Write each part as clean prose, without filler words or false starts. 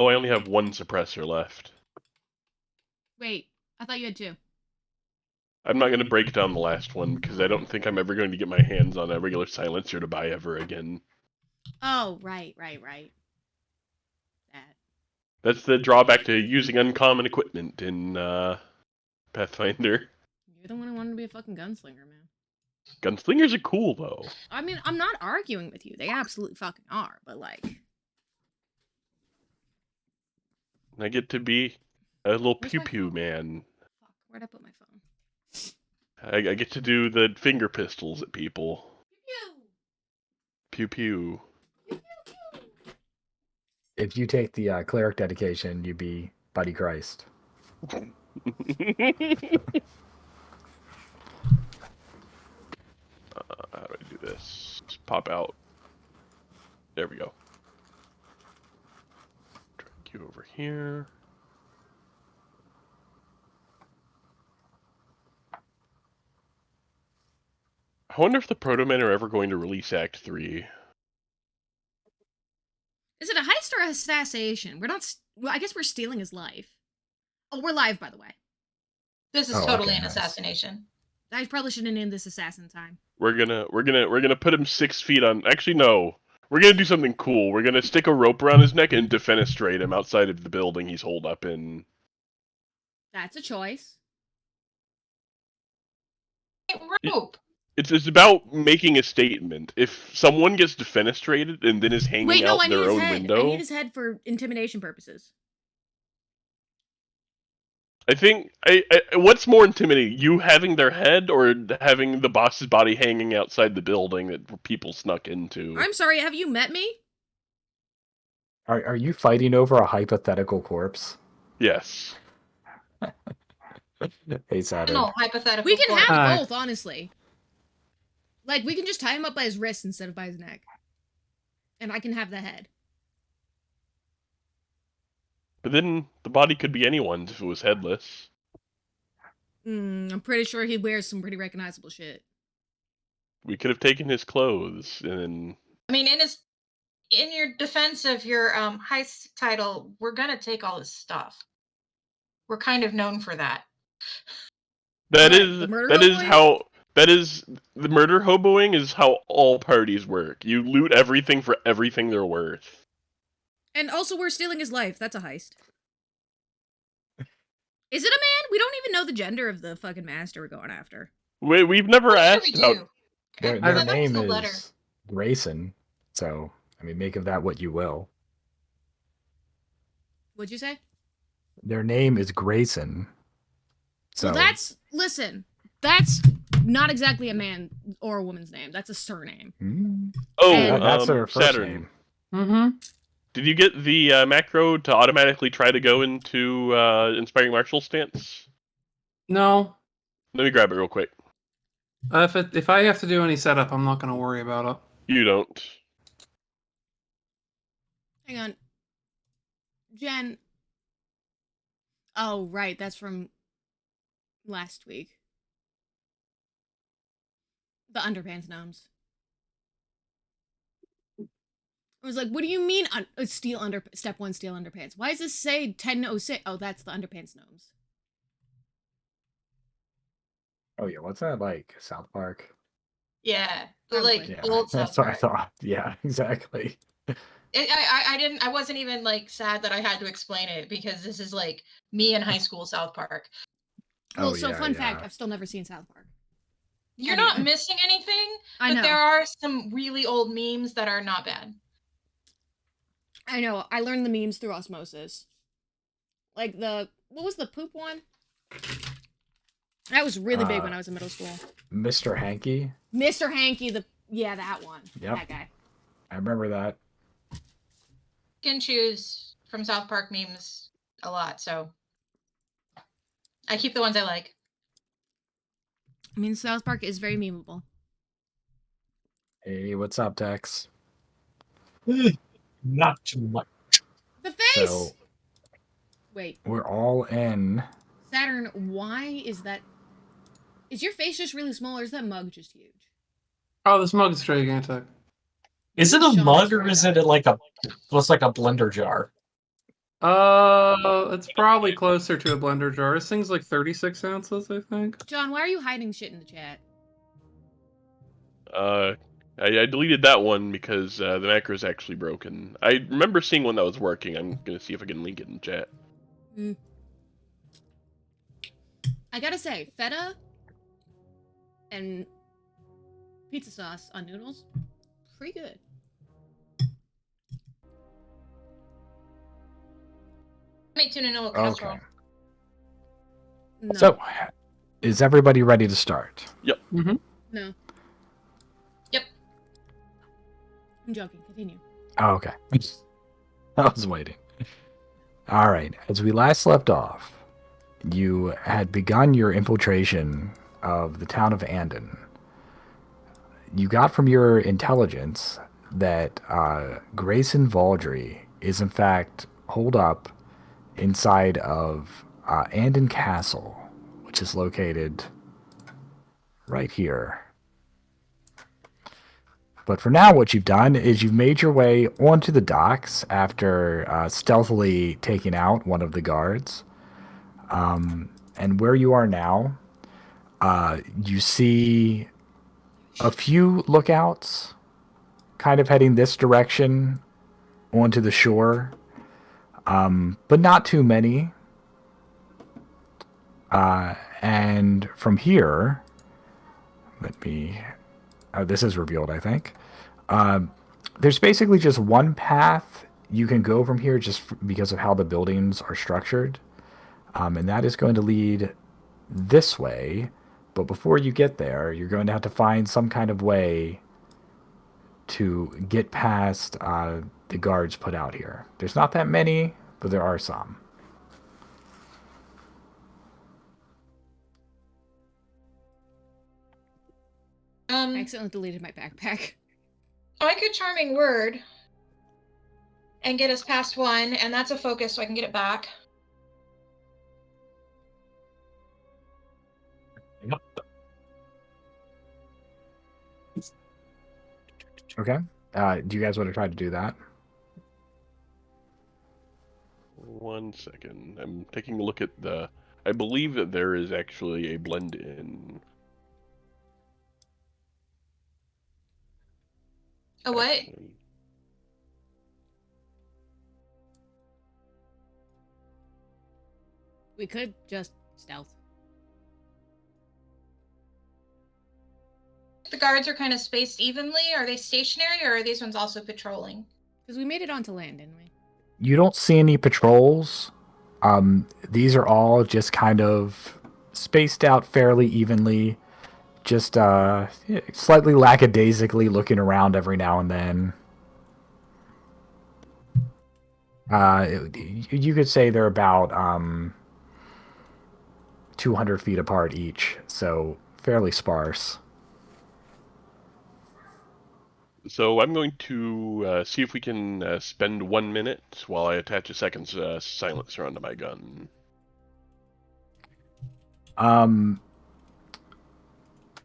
Oh, I only have one suppressor left. Wait, I thought you had 2. I'm not going to break down the last one because I don't think I'm ever going to get my hands on a regular silencer to buy ever again. Oh, right. That. That's the drawback to using uncommon equipment in Pathfinder. You're the one who wanted to be a fucking gunslinger, man. Gunslingers are cool, though. I mean, I'm not arguing with you. They absolutely fucking are, but like... I get to be a little Where's pew my pew phone? man. Fuck, where'd I put my phone? I get to do the finger pistols at people. Pew pew. If you take the cleric dedication, you'd be Buddy Christ. How do I do this? Just pop out. There we go. Drag you over here. I wonder if the Proto-Men are ever going to release Act 3. Is it a heist or a assassination? We're not... Well, I guess we're stealing his life. Oh, we're live, by the way. This is totally an assassination. I probably shouldn't name this assassin time. We're gonna put him 6 feet on. Actually, no. We're gonna do something cool. We're gonna stick a rope around his neck and defenestrate him outside of the building he's holed up in. That's a choice. Rope. It's about making a statement. If someone gets defenestrated and then is hanging out their own window, I need his head for intimidation purposes. I think what's more intimidating, you having their head or having the boss's body hanging outside the building that people snuck into? I'm sorry, have you met me? Are you fighting over a hypothetical corpse? Yes. Hey, Saturn. No, hypothetical. We can have both, honestly. Like, we can just tie him up by his wrist instead of by his neck. And I can have the head. But then the body could be anyone's if it was headless. I'm pretty sure he wears some pretty recognizable shit. We could have taken his clothes and then... I mean, in your defense of your heist title, we're gonna take all his stuff. We're kind of known for that. That is the murder hoboing is how all parties work. You loot everything for everything they're worth. And also, we're stealing his life. That's a heist. Is it a man? We don't even know the gender of the fucking master we're going after. We've never asked about... Their name is Grayson, so, I mean, make of that what you will. What'd you say? Their name is Grayson. So well, listen, that's not exactly a man or a woman's name. That's a surname. Oh, that's their first Saturn. name. Mm-hmm. Did you get the macro to automatically try to go into Inspiring Martial stance? No. Let me grab it real quick. If I have to do any setup, I'm not going to worry about it. You don't. Hang on. Jen. Oh, right. That's from last week. The underpants gnomes. I was like, what do you mean step 1 steel underpants? Why does this say 1006? Oh, that's the underpants gnomes. Oh yeah, what's that like? South Park? Yeah, old South That's what I Park. thought. Yeah, exactly. I wasn't even like sad that I had to explain it because this is like me in high school South Park. Well, fun fact, I've still never seen South Park. You're not missing anything, I know. But there are some really old memes that are not bad. I know. I learned the memes through osmosis. Like what was the poop one? That was really big when I was in middle school. Mr. Hanky? Mr. Hanky, that one. Yep. That guy. I remember that. Can choose from South Park memes a lot, so I keep the ones I like. I mean, South Park is very memeable. Hey, what's up, Tex? Not too much. The face! So, wait. We're all in. Saturn, why is that? Is your face just really small, or is that mug just huge? Oh, this mug's gigantic. Is it a mug or is it like a blender jar? It's probably closer to a blender jar. This thing's like 36 ounces, I think. John, why are you hiding shit in the chat? I deleted that one because the macro is actually broken. I remember seeing one that was working. I'm gonna see if I can link it in chat. I gotta say, feta and pizza sauce on noodles, pretty good. Made tuna noodle casserole. Okay. No. So, is everybody ready to start? Yep. Mm-hmm. No. Yep. I'm joking. Continue. Oh, okay. I was waiting. All right. As we last left off, you had begun your infiltration of the town of Andon. You got from your intelligence that Grayson Valdry is in fact holed up inside of Andon Castle, which is located right here. But for now, what you've done is you've made your way onto the docks after stealthily taking out one of the guards. And where you are now, you see a few lookouts kind of heading this direction onto the shore, but not too many. And from here, let me... this is revealed, I think. There's basically just one path you can go from here just because of how the buildings are structured. And that is going to lead this way. But before you get there, you're going to have to find some kind of way to get past the guards put out here. There's not that many, but there are some. I accidentally deleted my backpack. I could charming word and get us past one, and that's a focus, so I can get it back. Okay. Do you guys want to try to do that? 1 second. I'm taking a look at the... I believe that there is actually a blend-in. A what? We could just stealth. The guards are kind of spaced evenly. Are they stationary, or are these ones also patrolling? Because we made it onto land, didn't we? You don't see any patrols. These are all just kind of spaced out fairly evenly. Just slightly lackadaisically looking around every now and then. You could say they're about 200 feet apart each, so fairly sparse. So I'm going to see if we can spend 1 minute while I attach a second silencer onto my gun.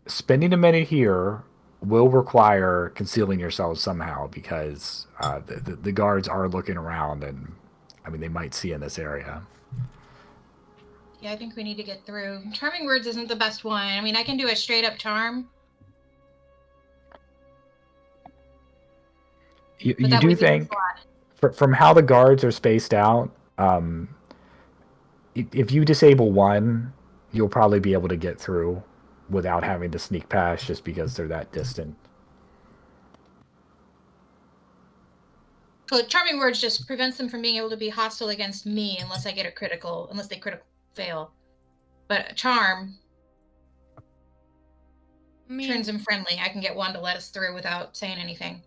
Spending a minute here will require concealing yourselves somehow because the guards are looking around and, I mean, they might see in this area. Yeah, I think we need to get through. Charming words isn't the best one. I mean, I can do a straight up charm. You do think, from how the guards are spaced out, if you disable one, you'll probably be able to get through without having to sneak past just because they're that distant. Well, charming words just prevents them from being able to be hostile against me unless I get a critical, unless they critical fail. But a charm turns them friendly. I can get one to let us through without saying anything.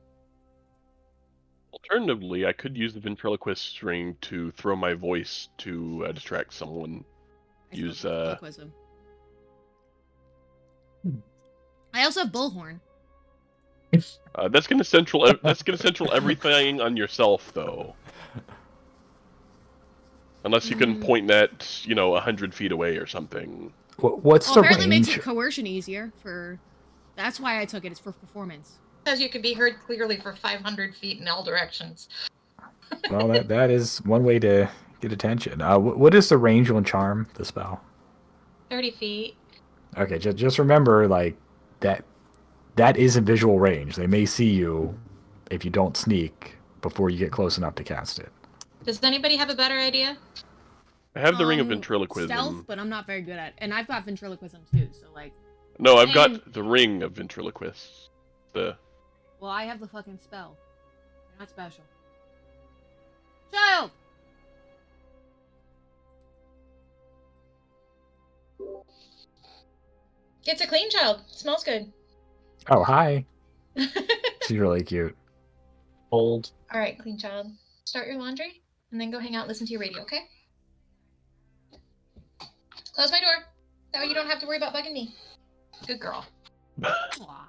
Alternatively, I could use the ventriloquist string to throw my voice to distract someone. Use ventriloquism. I also have bullhorn. That's gonna central everything on yourself, though. Unless you can point that, 100 feet away or something. What's the apparently range? Makes coercion easier for. That's why I took it. It's for performance. Because you could be heard clearly for 500 feet in all directions. Well, that is one way to get attention. What is the range on charm? The spell. 30 feet. Okay, just remember like that is in visual range. They may see you if you don't sneak before you get close enough to cast it. Does anybody have a better idea? I have the ring of ventriloquism. Stealth, but I'm not very good at, and I've got ventriloquism too. So like, No, I've And- got the ring of ventriloquist. well, I have the fucking spell. You're not special. Child. It's a clean child. Smells good. Oh, hi. She's really cute. Old. All right, clean child. Start your laundry and then go hang out and listen to your radio, okay? Close my door. That way you don't have to worry about bugging me. Good girl. Aw.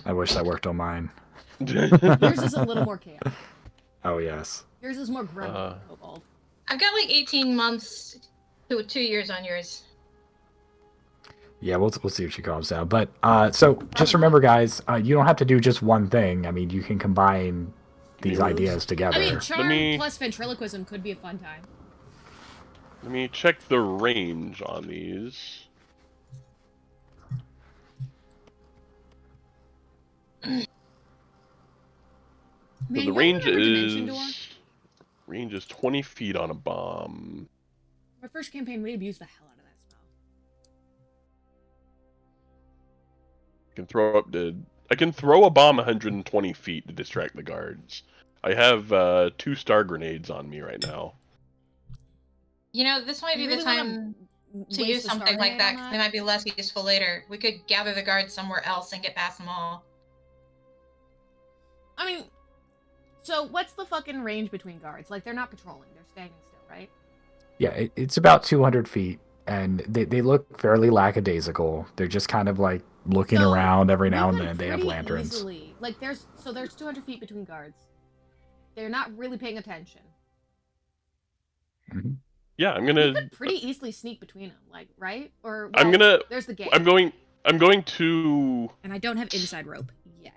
I wish that worked on mine. Yours is a little more chaotic. Oh yes. Yours is more grumpy than Kobold. I've got like 18 months to 2 years on yours. Yeah, we'll see if she calms down. But so just remember, guys, you don't have to do just one thing. I mean, you can combine these ideas together. I mean, charm me- plus ventriloquism could be a fun time. Let me check the range on these. So Man, the y'all range remember Dimension Door? is 20 feet on a bomb. My first campaign, we abused the hell out of that spell. I can throw a bomb 120 feet to distract the guards. I have 2 star grenades on me right now. You know, this might be You the really wanna time to waste use a something star like grenade that. on 'Cause they might be less useful later. We could gather the guards somewhere else and get past them all. I mean, so what's the fucking range between guards? Like, they're not patrolling, they're standing still, right? Yeah, it's about 200 feet, and they look fairly lackadaisical. They're just kind of like looking So, around every now We and could then. They have pretty lanterns. Easily, like, there's 200 feet between guards. They're not really paying attention. Mhm. Yeah, I'm You gonna. could pretty easily sneak between them, like, right? Or I'm well, gonna. There's the gate. I'm going to. And I don't have inside rope yet.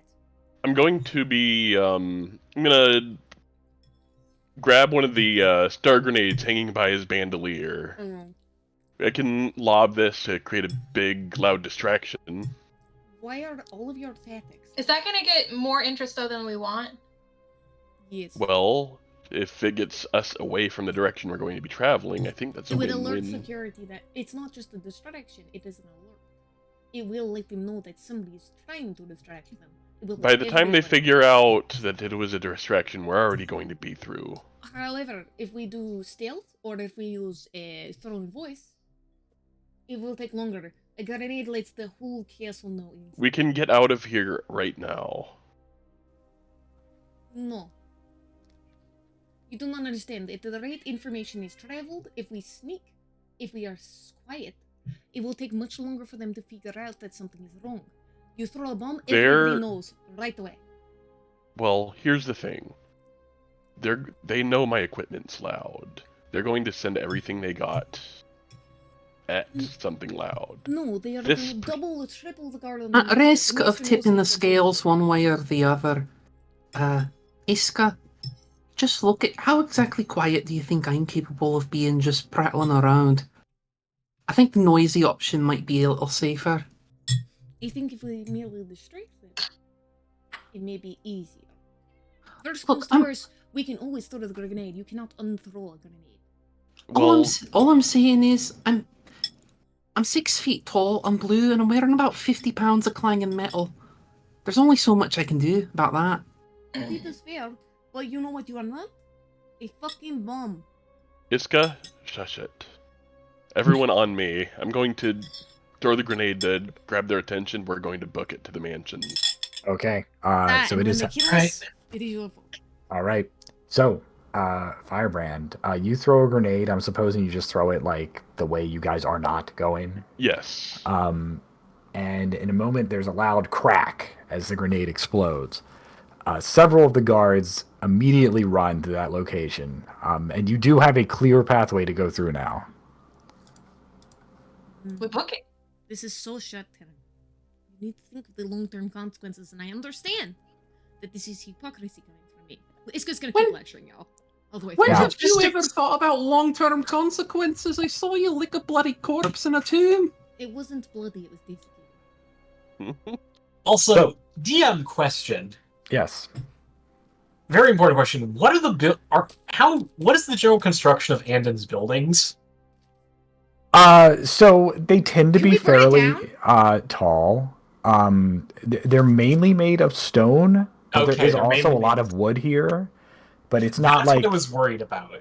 I'm going to be. I'm gonna grab one of the star grenades hanging by his bandolier. Mm. I can lob this to create a big, loud distraction. Why are all of your tactics? Is that going to get more interest, though, than we want? Yes. Well, if it gets us away from the direction we're going to be traveling, I think that's a It would alert win-win. security that it's not just a distraction, it is an alert. It will let them know that somebody is trying to distract them. It will By let the time they everyone- figure out that it was a distraction, we're already going to be through. However, if we do stealth or if we use a thrown voice, it will take longer. A grenade lets the whole castle know. We can get out of here right now. No. You do not understand. At the rate information is traveled, if we sneak, if we are quiet, it will take much longer for them to figure out that something is wrong. You throw a bomb, everybody knows right away. Well, here's the thing. They know my equipment's loud. They're going to send everything they got at something loud. No, they are This going to pre- double or triple the guard on At the- risk the of Mr. tipping the knows scales one way or the other, Iska, just look at how exactly quiet do you think I'm capable of being just prattling around? I think the noisy option might be a little safer. I think if we merely distract them, it may be easier. First Look, comes to worst, we can always throw the grenade. You cannot unthrow a grenade. All I'm saying is I'm 6 feet tall, I'm blue, and I'm wearing about 50 pounds of clanging metal. There's only so much I can do about that. It is fair, but you know what you are not? A fucking bomb. Iska, shush it. Everyone on me. I'm going to throw the grenade to grab their attention. We're going to book it to the mansion. Okay. That So and it is. when they kill us, it is your fault. All right. So, Firebrand, you throw a grenade. I'm supposing you just throw it like the way you guys are not going. Yes. And in a moment, there's a loud crack as the grenade explodes. Several of the guards immediately run to that location, and you do have a clear pathway to go through now. We book it. This is so short-term. You need to think of the long-term consequences, and I understand that this is hypocrisy coming from me. Iska's gonna When- keep lecturing y'all all the way When through. Yeah. have you ever thought about long-term consequences? I saw you lick a bloody corpse in a tomb. It wasn't bloody, it was desiccated. Also, So- DM question. Yes. Very important question. What are the what is the general construction of Andon's buildings? So they tend to Can be we burn it fairly tall. They're mainly made of stone, but Okay, there is they're also a mainly lot made of wood here. But it's not That's like what I was worried about.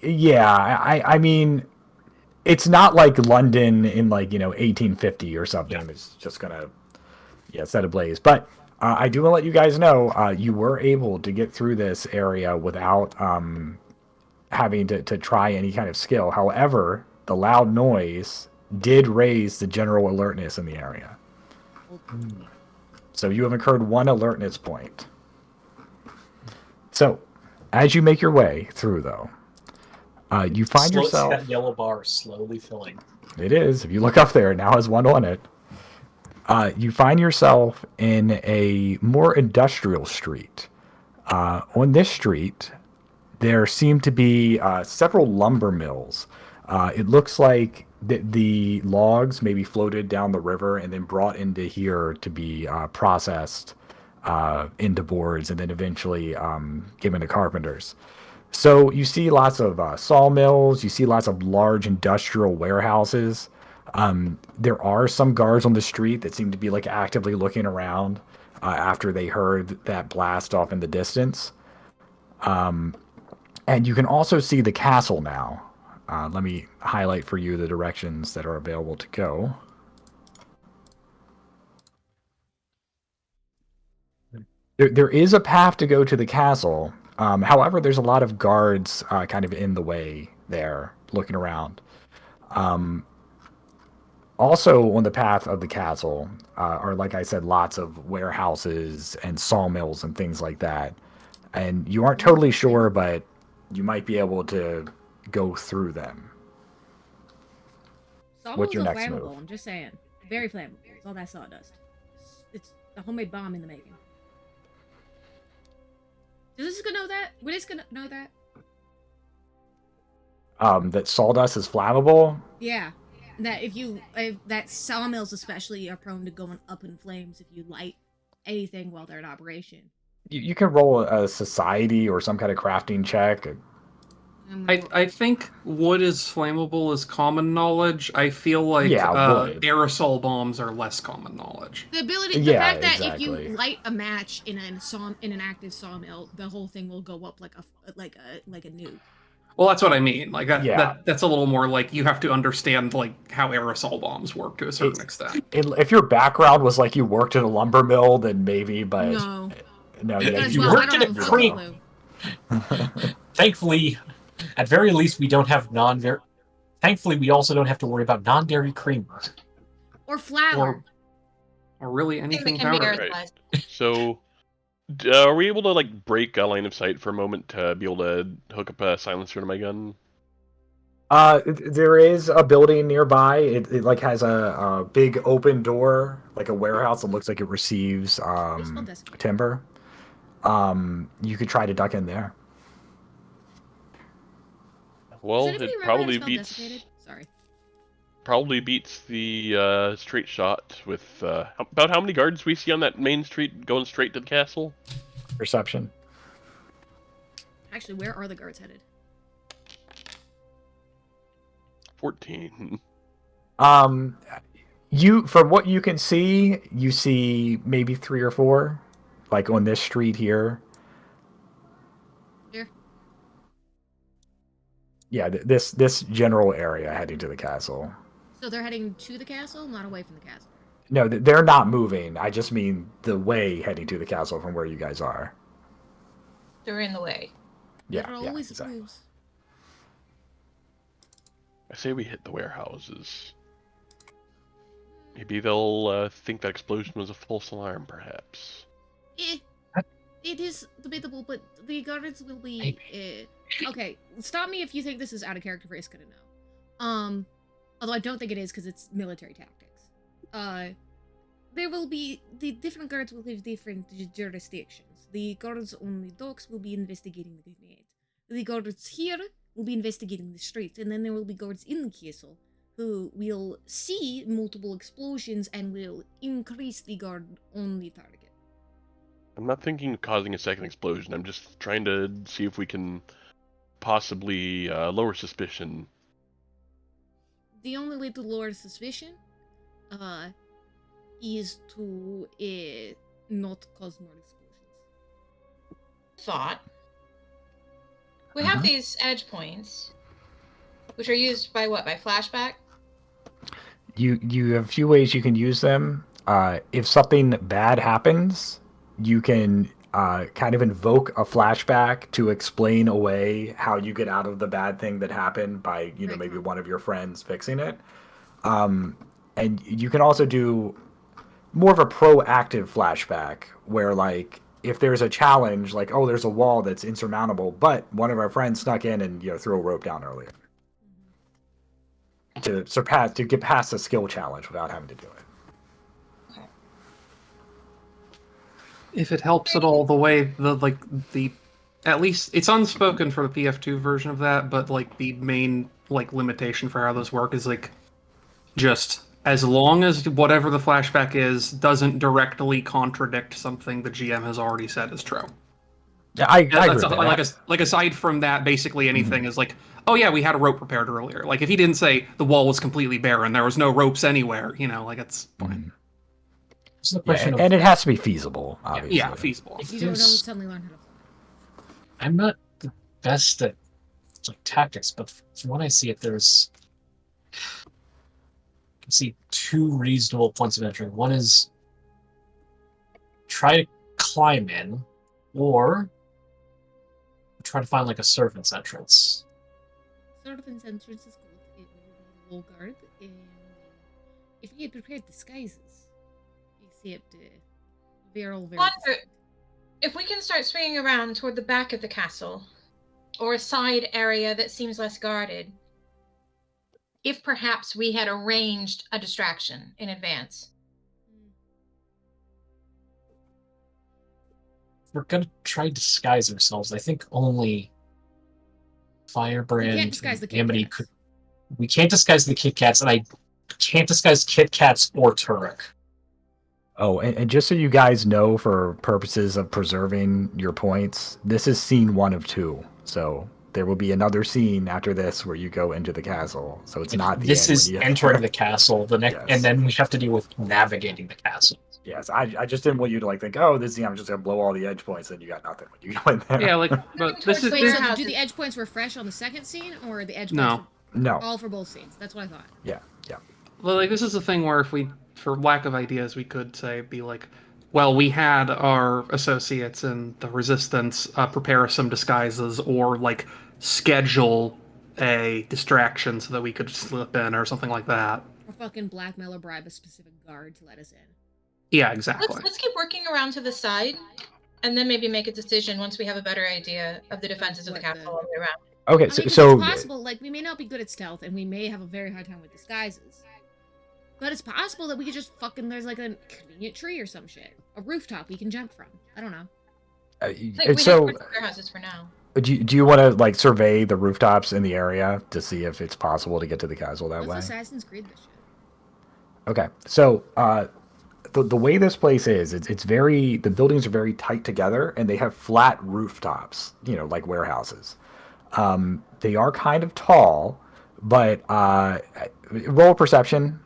yeah. I mean, it's not like London in like 1850 or something. Yeah. That's just gonna set ablaze. But I do want to let you guys know you were able to get through this area without having to try any kind of skill. However, the loud noise did raise the general alertness in the area. So you have incurred 1 alertness point. So, as you make your way through, though, you find See yourself... that yellow bar slowly filling. It is. If you look up there, it now has 1 on it. You find yourself in a more industrial street. On this street, there seem to be several lumber mills. It looks like the logs maybe floated down the river and then brought into here to be processed into boards and then eventually given to carpenters. So you see lots of sawmills, you see lots of large industrial warehouses. There are some guards on the street that seem to be like actively looking around after they heard that blast off in the distance. And you can also see the castle now. Let me highlight for you the directions that are available to go. There is a path to go to the castle. However, there's a lot of guards kind of in the way there, looking around. Also on the path of the castle are, like I said, lots of warehouses and sawmills and things like that. And you aren't totally sure, but you might be able to go through them. What's your Sawmills are next flammable, move? I'm just saying. Very flammable. It's all that sawdust. It's a homemade bomb in the making. Does Iska know that? Would Iska know that? That sawdust is flammable? Yeah. That that sawmills especially are prone to going up in flames if you light anything while they're in operation. You can roll a society or some kind of crafting check. I think wood is flammable is common knowledge. I feel like wood. aerosol bombs are less common knowledge. The ability, the Yeah, fact that if exactly. you light a match in an active sawmill, the whole thing will go up like a nuke. Well, that's what I mean. Like Yeah. that's a little more like you have to understand like how aerosol bombs work to a certain extent. If your background was like you worked at a lumber mill, then maybe, but No. no, Because, you well, I worked don't in have a a fucking cream. clue. Thankfully, at very least, we don't have non-dairy. Thankfully, we also don't have to worry about non-dairy creamer. Or flour. Or really Thing that anything can be powdered. Right. aerosolized. So, are we able to like break a line of sight for a moment to be able to hook up a silencer to my gun? There is a building nearby. It like has a big open door, like a warehouse that looks like it receives timber. You could try to duck in there. Well, Does anybody it remember how to probably spell beats desiccated? Sorry. the straight shot with about how many guards we see on that main street going straight to the castle. Perception. Actually, where are the guards headed? 14. You from what you can see, you see maybe 3 or 4, like on this street here. Here. Yeah, this general area heading to the castle. So they're heading to the castle, not away from the castle. No, they're not moving. I just mean the way heading to the castle from where you guys are. They're in the way. Yeah, There yeah, always exactly. moves. I say we hit the warehouses. Maybe they'll think that explosion was a false alarm, perhaps. It is debatable, but the guards will be. Okay, stop me if you think this is out of character for Iska to know. Although I don't think it is because it's military tactics. There will be the different guards will have different jurisdictions. The guards on the docks will be investigating the grenade. The guards here will be investigating the street, and then there will be guards in the castle who will see multiple explosions and will increase the guard on the target. I'm not thinking of causing a second explosion. I'm just trying to see if we can possibly lower suspicion. The only way to lower suspicion is to not cause more explosions. Thought. We have Mhm. these edge points, which are used by what? By flashback? You have a few ways you can use them. If something bad happens, you can kind of invoke a flashback to explain away how you get out of the bad thing that happened by, Right. maybe one of your friends fixing it. And you can also do more of a proactive flashback where, like, if there's a challenge, like, oh, there's a wall that's insurmountable, but one of our friends snuck in and threw a rope down earlier to get past a skill challenge without having to do it. If it helps at all, the way the at least it's unspoken for the PF2 version of that, but like the main limitation for how those work is just as long as whatever the flashback is doesn't directly contradict something the GM has already said is true. Yeah, I agree with that. Aside from that, basically anything is oh yeah, we had a rope prepared earlier. Like if he didn't say the wall was completely barren, there was no ropes anywhere, it's fine. It's the question and it has to be feasible, obviously. Yeah, feasible. You don't suddenly learn how to fly. I'm not the best at tactics, but from what I see, I can see two reasonable points of entry. One is try to climb in, or try to find a servant's entrance. Servant's entrance is good. It will be low guard, and if we had prepared disguises, except they're all very. Wonder if we can start swinging around toward the back of the castle, or a side area that seems less guarded. If perhaps we had arranged a distraction in advance. If we're gonna try to disguise ourselves, I think only Firebrand We can't disguise the and Amity Kit could. Kats. We can't disguise the Kit Kats, and I can't disguise Kit Kats or Turek. Oh, and just so you guys know, for purposes of preserving your points, this is scene 1 of 2. So there will be another scene after this where you go into the castle. So it's not the This end is when you- entering the castle. The next, Yes. and then we have to deal with navigating the castle. Yes, I just didn't want you to think, oh, this scene, I'm just gonna blow all the edge points, and you got nothing when you go in there. Yeah, but this is Wait, this, so do the edge points refresh on the second scene, or the edge No. points No. all for both scenes? That's what I thought. Yeah. well, this is the thing where if we, for lack of ideas, we could be well, we had our associates in the Resistance prepare some disguises, or schedule a distraction so that we could slip in or something like that. Or fucking blackmail or bribe a specific guard to let us in. Yeah, exactly. Let's keep working around to the side, and then maybe make a decision once we have a better idea of the defenses of the castle all the way around. Okay, I mean, 'cause so it's possible, we may not be good at stealth, and we may have a very hard time with disguises. But it's possible that we could just there's a convenient tree or some shit. A rooftop we can jump from. I don't know. We have so warehouses for now. do you want to survey the rooftops in the area to see if it's possible to get to the castle that way? Let's Assassin's Creed this shit. Okay, so the way this place is, it's very, the buildings are very tight together, and they have flat rooftops, like warehouses. They are kind of tall, but roll perception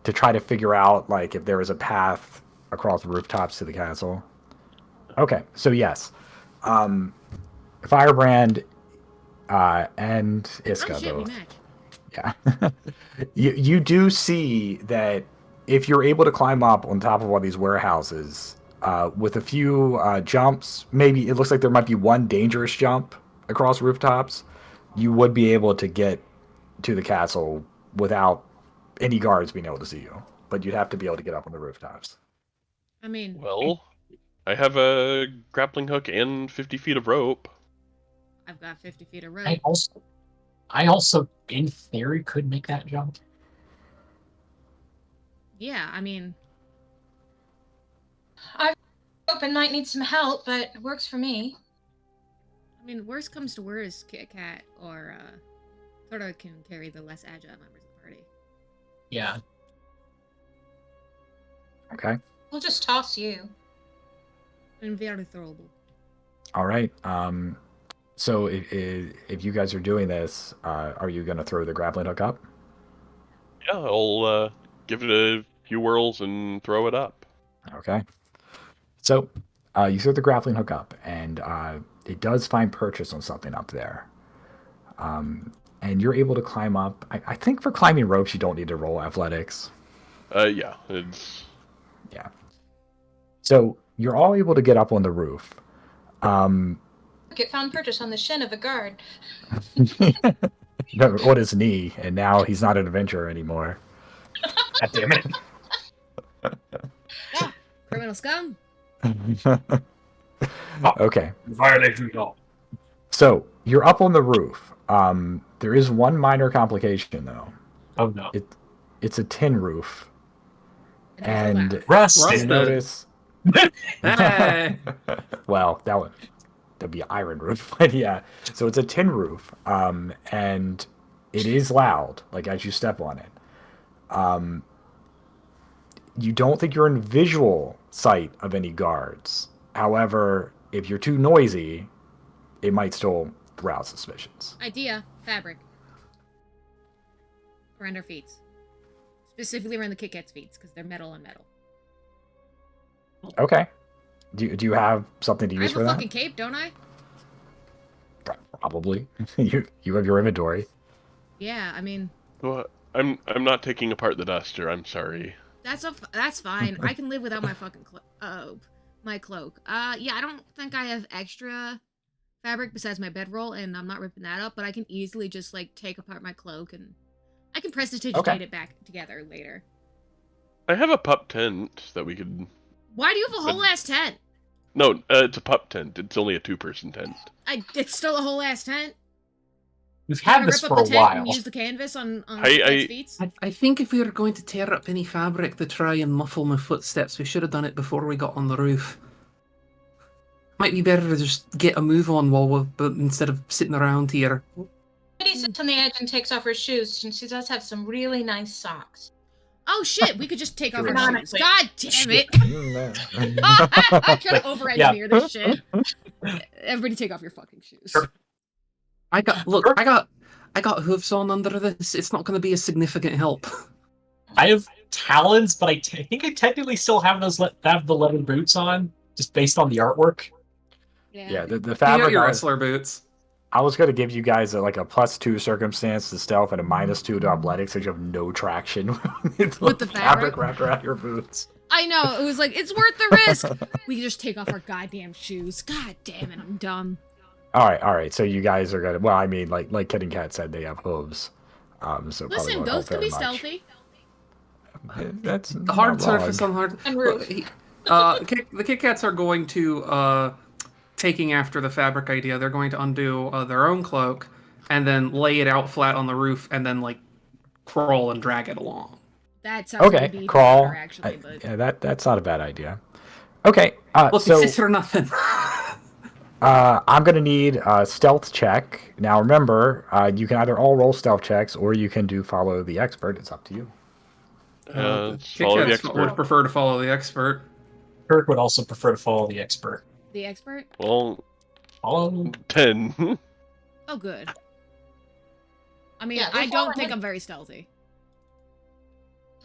to try to figure out if there is a path across the rooftops to the castle. Okay, so yes, Firebrand and Iska Oh shit, we both. match. Yeah. you do see that if you're able to climb up on top of one of these warehouses with a few jumps, maybe it looks like there might be one dangerous jump across rooftops, you would be able to get to the castle without any guards being able to see you. But you'd have to be able to get up on the rooftops. I mean, Well, I have a grappling hook and 50 feet of rope. I've got 50 feet of rope. I also, in theory, could make that jump. Yeah, I mean, I've Open might need some help, but it works for me. I mean, worst comes to worst, Kit Kat or Toto can carry the less agile members of the party. Yeah. Okay. We'll just toss you. And very throwable. All right. So if you guys are doing this, are you going to throw the grappling hook up? Yeah, I'll give it a few whirls and throw it up. Okay. So you throw the grappling hook up, and it does find purchase on something up there. And you're able to climb up. I think for climbing ropes, you don't need to roll athletics. Yeah, it's... Yeah. So you're all able to get up on the roof. Get found purchase on the shin of a guard. No, on his knee, and now he's not an adventurer anymore. God damn it. Yeah, criminal scum. Okay. Violation law. So you're up on the roof. There is one minor complication, though. Oh no. It's a tin roof, And and Rusted. you notice. Hey! Well, that'd be an iron roof, but yeah. So it's a tin roof, and it is loud, like as you step on it. You don't think you're in visual sight of any guards. However, if you're too noisy, it might still rouse suspicions. idea, fabric. Around our feet. Specifically around the Kit Kat's feet, because they're metal on metal. Okay. Do you have something to I use have for a that? fucking cape, don't I? Probably. You have your inventory. Yeah, I mean, Well, I'm not taking apart the duster. I'm sorry. that's fine. I can live without my fucking my cloak. Yeah, I don't think I have extra fabric besides my bedroll, and I'm not ripping that up. But I can easily just like take apart my cloak, and I can prestidigitate it back together later. I have a pup tent that we could... Why do you have a whole ass tent? No, it's a pup tent. It's only a 2-person tent. It's still a whole ass tent. We've Gonna had this rip for up a the tent while. and use the canvas on Hey, Kit's feet. I think if we were going to tear up any fabric to try and muffle my footsteps, we should have done it before we got on the roof. Might be better to just get a move on but instead of sitting around here. Kitty sits on the edge and takes off her shoes, and she does have some really nice socks. Oh shit, we could just take off our shoes. Ironically. God damn it. Mm, I'm trying to over-engineer this shit. Everybody take off your fucking shoes. I got hooves on under this. It's not going to be a significant help. I have talons, but I think I technically still have have the leather boots on, just based on the artwork. Yeah, the You got fabric. your wrestler boots. I was going to give you guys a +2 circumstance to stealth and a -2 to athletics, so you have no traction With the fabric? wrapped around your boots. I know, it was like, it's worth the risk. We could just take off our goddamn shoes. God damn it, I'm dumb. All right. So you guys are gonna. Well, I mean, like Kid and Cat said, they have hooves. So probably Listen, won't ghosts help can be very much. stealthy. That's Hard not surface wrong. on hard. And roof. The Kit Kats are going to, taking after the fabric idea, they're going to undo their own cloak and then lay it out flat on the roof and then, like, crawl and drag it along. That sounds like it'd Okay, be crawl. better, actually, but... Yeah, that's not a bad idea. Okay, Look, so it's or nothing. I'm gonna need a stealth check. Now remember, you can either all roll stealth checks or you can do follow the expert. It's up to you. Kit Follow the Kats expert. would prefer to follow the expert. Kirk would also prefer to follow the expert. The expert? Well, Follow. 10. Oh, good. I mean, Yeah, I they're don't think following- I'm very stealthy.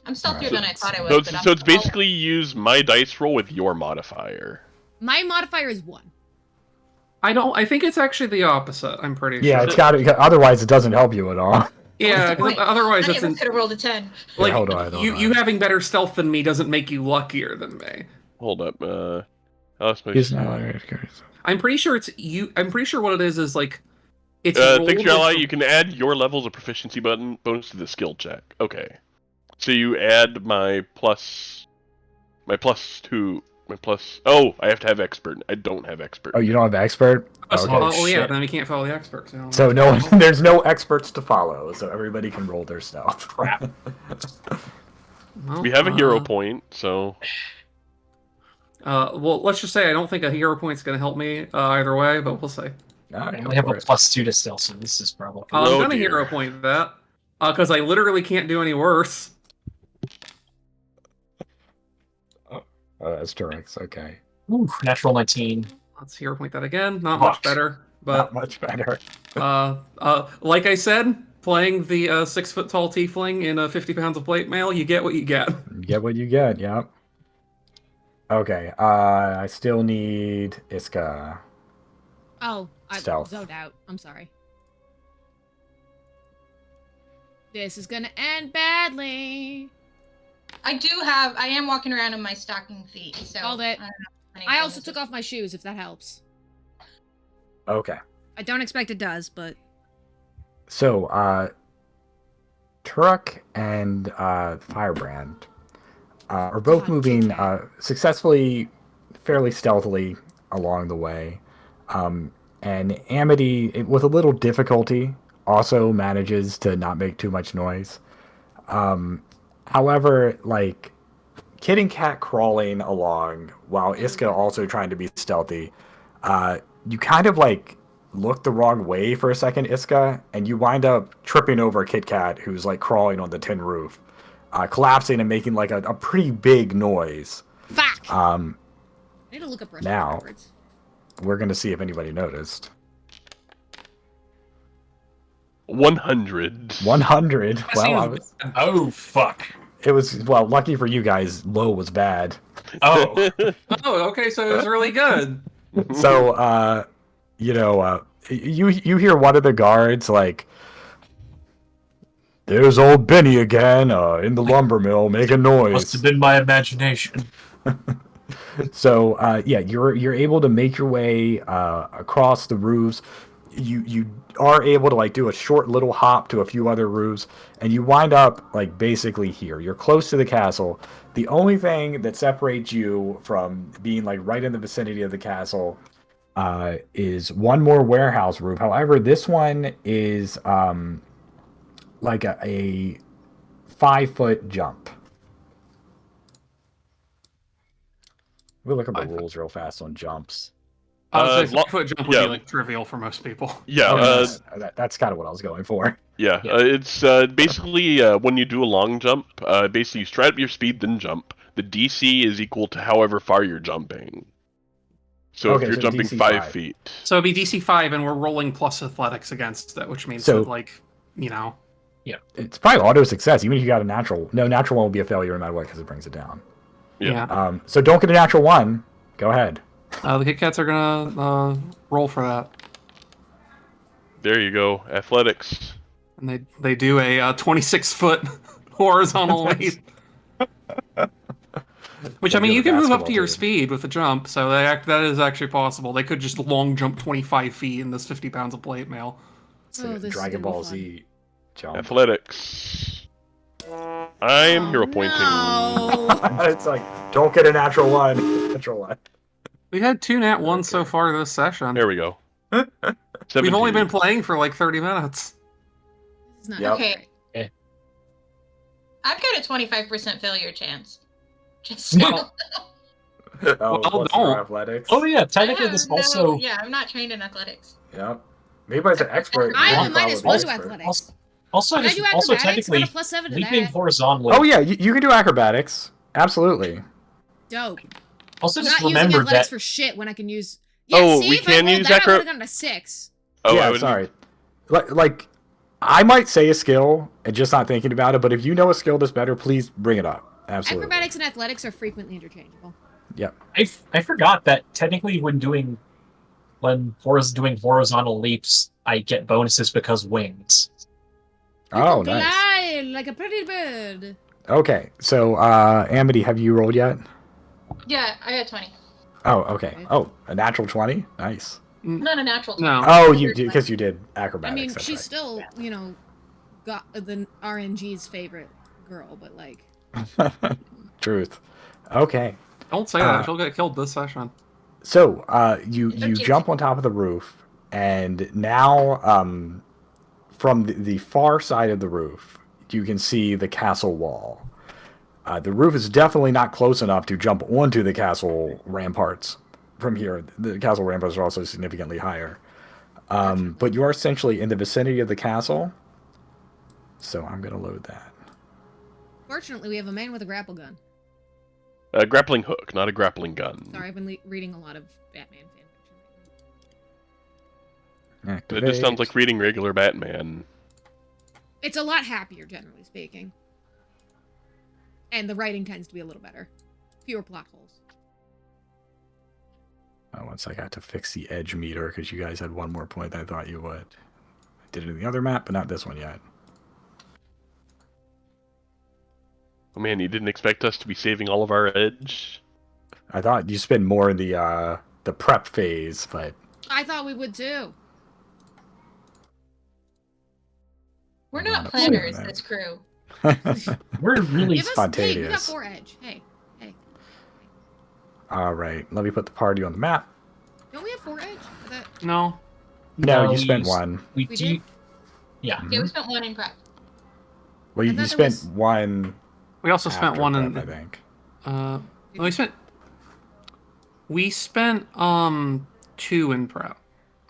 I'm stealthier than I thought I was. So but it's basically use my dice roll with your modifier. My modifier is 1. I think it's actually the opposite, I'm pretty Yeah, sure. it's got to. Otherwise, it doesn't help you at all. Yeah, What's the point? otherwise Any it's of us could have rolled a 10. like hold on, hold you on. having better stealth than me doesn't make you luckier than me. Hold up. I lost my... He's not. I'm pretty sure it's you. I'm pretty sure what it is like it's Thanks, your ally. rolled- You can add your levels of proficiency button bonus to the skill check. Okay. So you add my plus 2. Oh, I have to have expert. I don't have expert. Oh, you don't have expert. That's Okay. not- Oh yeah, shit. then we can't follow the expert. So no, there's no experts to follow, so everybody can roll their stealth. Crap. Well, We have a hero point, so... Well, let's just say I don't think a hero point's going to help me either way, but we'll see. Ah, I go only have a for it. +2 to stealth, so this is probably. I'm Oh, going to dear. hero point that because I literally can't do any worse. Oh, that's Tureks. Okay. Ooh, natural 19. Let's hero point that again. Not Fuck. much better, Not but much better. like I said, playing the 6-foot-tall tiefling in 50 pounds of plate mail, you get what you get. You get what you get. Yep. Okay. I still need Iska. Oh, I Stealth. zoned out. I'm sorry. This is gonna end badly. I am walking around in my stocking feet, so Called it. I don't know if I also anything took is- off my shoes, if that helps. Okay. I don't expect it does, but So, Turek and Firebrand are both God, moving Kit Kat. successfully, fairly stealthily along the way. And Amity, with a little difficulty, also manages to not make too much noise. However, like, Kid and Cat crawling along while Iska also trying to be stealthy, you kind of like look the wrong way for a second, Iska, and you wind up tripping over Kit Kat, who's like crawling on the tin roof, collapsing and making like a pretty big noise. fuck! I need to look up Russian now- words. We're gonna see if anybody noticed. 100. 100. That Well, seems bad. Oh, fuck. it was well. Lucky for you guys, low was bad. Oh. Oh, okay, so it was really good. So, you hear one of the guards like, "There's old Benny again in the lumber mill making Must noise." have been my imagination. So yeah, you're able to make your way across the roofs. You are able to like do a short little hop to a few other roofs, and you wind up like basically here. You're close to the castle. The only thing that separates you from being like right in the vicinity of the castle is one more warehouse roof. However, this one is like a 5-foot jump. We'll look at the 5 foot. rules real fast on jumps. So lo- 5-foot jump would yeah. be like trivial for most people. Yeah, That's kind of what I was going for. yeah. Yeah. It's basically when you do a long jump, basically you stride up your speed, then jump. The DC is equal to however far you're jumping. So Okay, if you're so jumping DC 5 5. feet, So it'd be DC 5, and we're rolling plus athletics against it, which means So- that, like, you know. It's probably auto success, even if you got a natural. No, natural one will be a failure no matter what because it brings it down. Yeah. So don't get a natural one. Go ahead. The Kit Kats are gonna roll for that. there you go. Athletics. And they do a 26-foot horizontal leap. Which, I mean, They'll you do a can move up basketball to your team. speed with the jump, so that is actually possible. They could just long jump 25 feet in this 50 pounds of plate mail. It's like Oh, a this is Dragon gonna be Ball fun. Z jump. Athletics. I'm hero pointing. No. It's like don't get a natural one. Natural one. We had 2 nat 1s so Okay. far this session. There we go. We've only 17. been playing for like 30 minutes. It's not Yep. Okay. great. I've got a 25% failure chance. Just so. Well, Oh, Well, what's for don't. athletics? Oh, yeah, I technically have this no- also. Yeah, I'm not trained in athletics. Yep. Maybe as an expert. I you have a probably minus be 1 to expert. athletics. Also, Can I do also acrobatics? technically, Got a +7 to leaping that. horizontally. Oh yeah, you can do acrobatics. Absolutely. Dope. Also, I'm just not using remember athletics that. for shit when I can use. Yeah, Oh, see, we if I can rolled use that, I acro- would have gotten a 6. Oh, I yeah, would sorry. Like, I might say a skill and just not thinking about it, but if you know a skill that's better, please bring it up. Absolutely. Acrobatics and athletics are frequently interchangeable. Yep. I forgot that technically when doing horizontal leaps, I get bonuses because wings. You Oh, can nice. glide like a pretty bird. Okay, so Amity, have you rolled yet? Yeah, I got 20. Oh, okay. Oh, a natural 20? Nice. Not a natural 20. No. Oh, you because you did acrobatics. I mean, that's she's right. still, got the RNG's favorite girl, but like, Truth. Okay. Don't say that. She'll get killed this session. So, you Okay. jump on top of the roof, and now, from the far side of the roof, you can see the castle wall. The roof is definitely not close enough to jump onto the castle ramparts from here. The castle ramparts are also significantly higher. But you are essentially in the vicinity of the castle. So I'm going to load that. Fortunately, we have a man with a grapple gun. A grappling hook, not a grappling gun. Sorry, I've been reading a lot of Batman fanfiction lately. It Activate. just sounds like reading regular Batman. It's a lot happier, generally speaking. And the writing tends to be a little better. Fewer plot holes. Once I got to fix the edge meter, because you guys had one more point than I thought you would. I did it in the other map, but not this one yet. Oh man, you didn't expect us to be saving all of our edge? I thought you spent more in the prep phase, but I thought we would too. We're I'm not not planners, saying that. this crew. we're really Give us, hey, we got spontaneous. 4 edge. Hey. All right, let me put the party on the map. Don't we have 4 edge? Is that... No. No, you we spent used- one. We We do. did? Yeah. Yeah, we spent 1 in prep. Well, I you thought there spent was- one. We also spent after one prep, in. I think. We spent 2 in prep,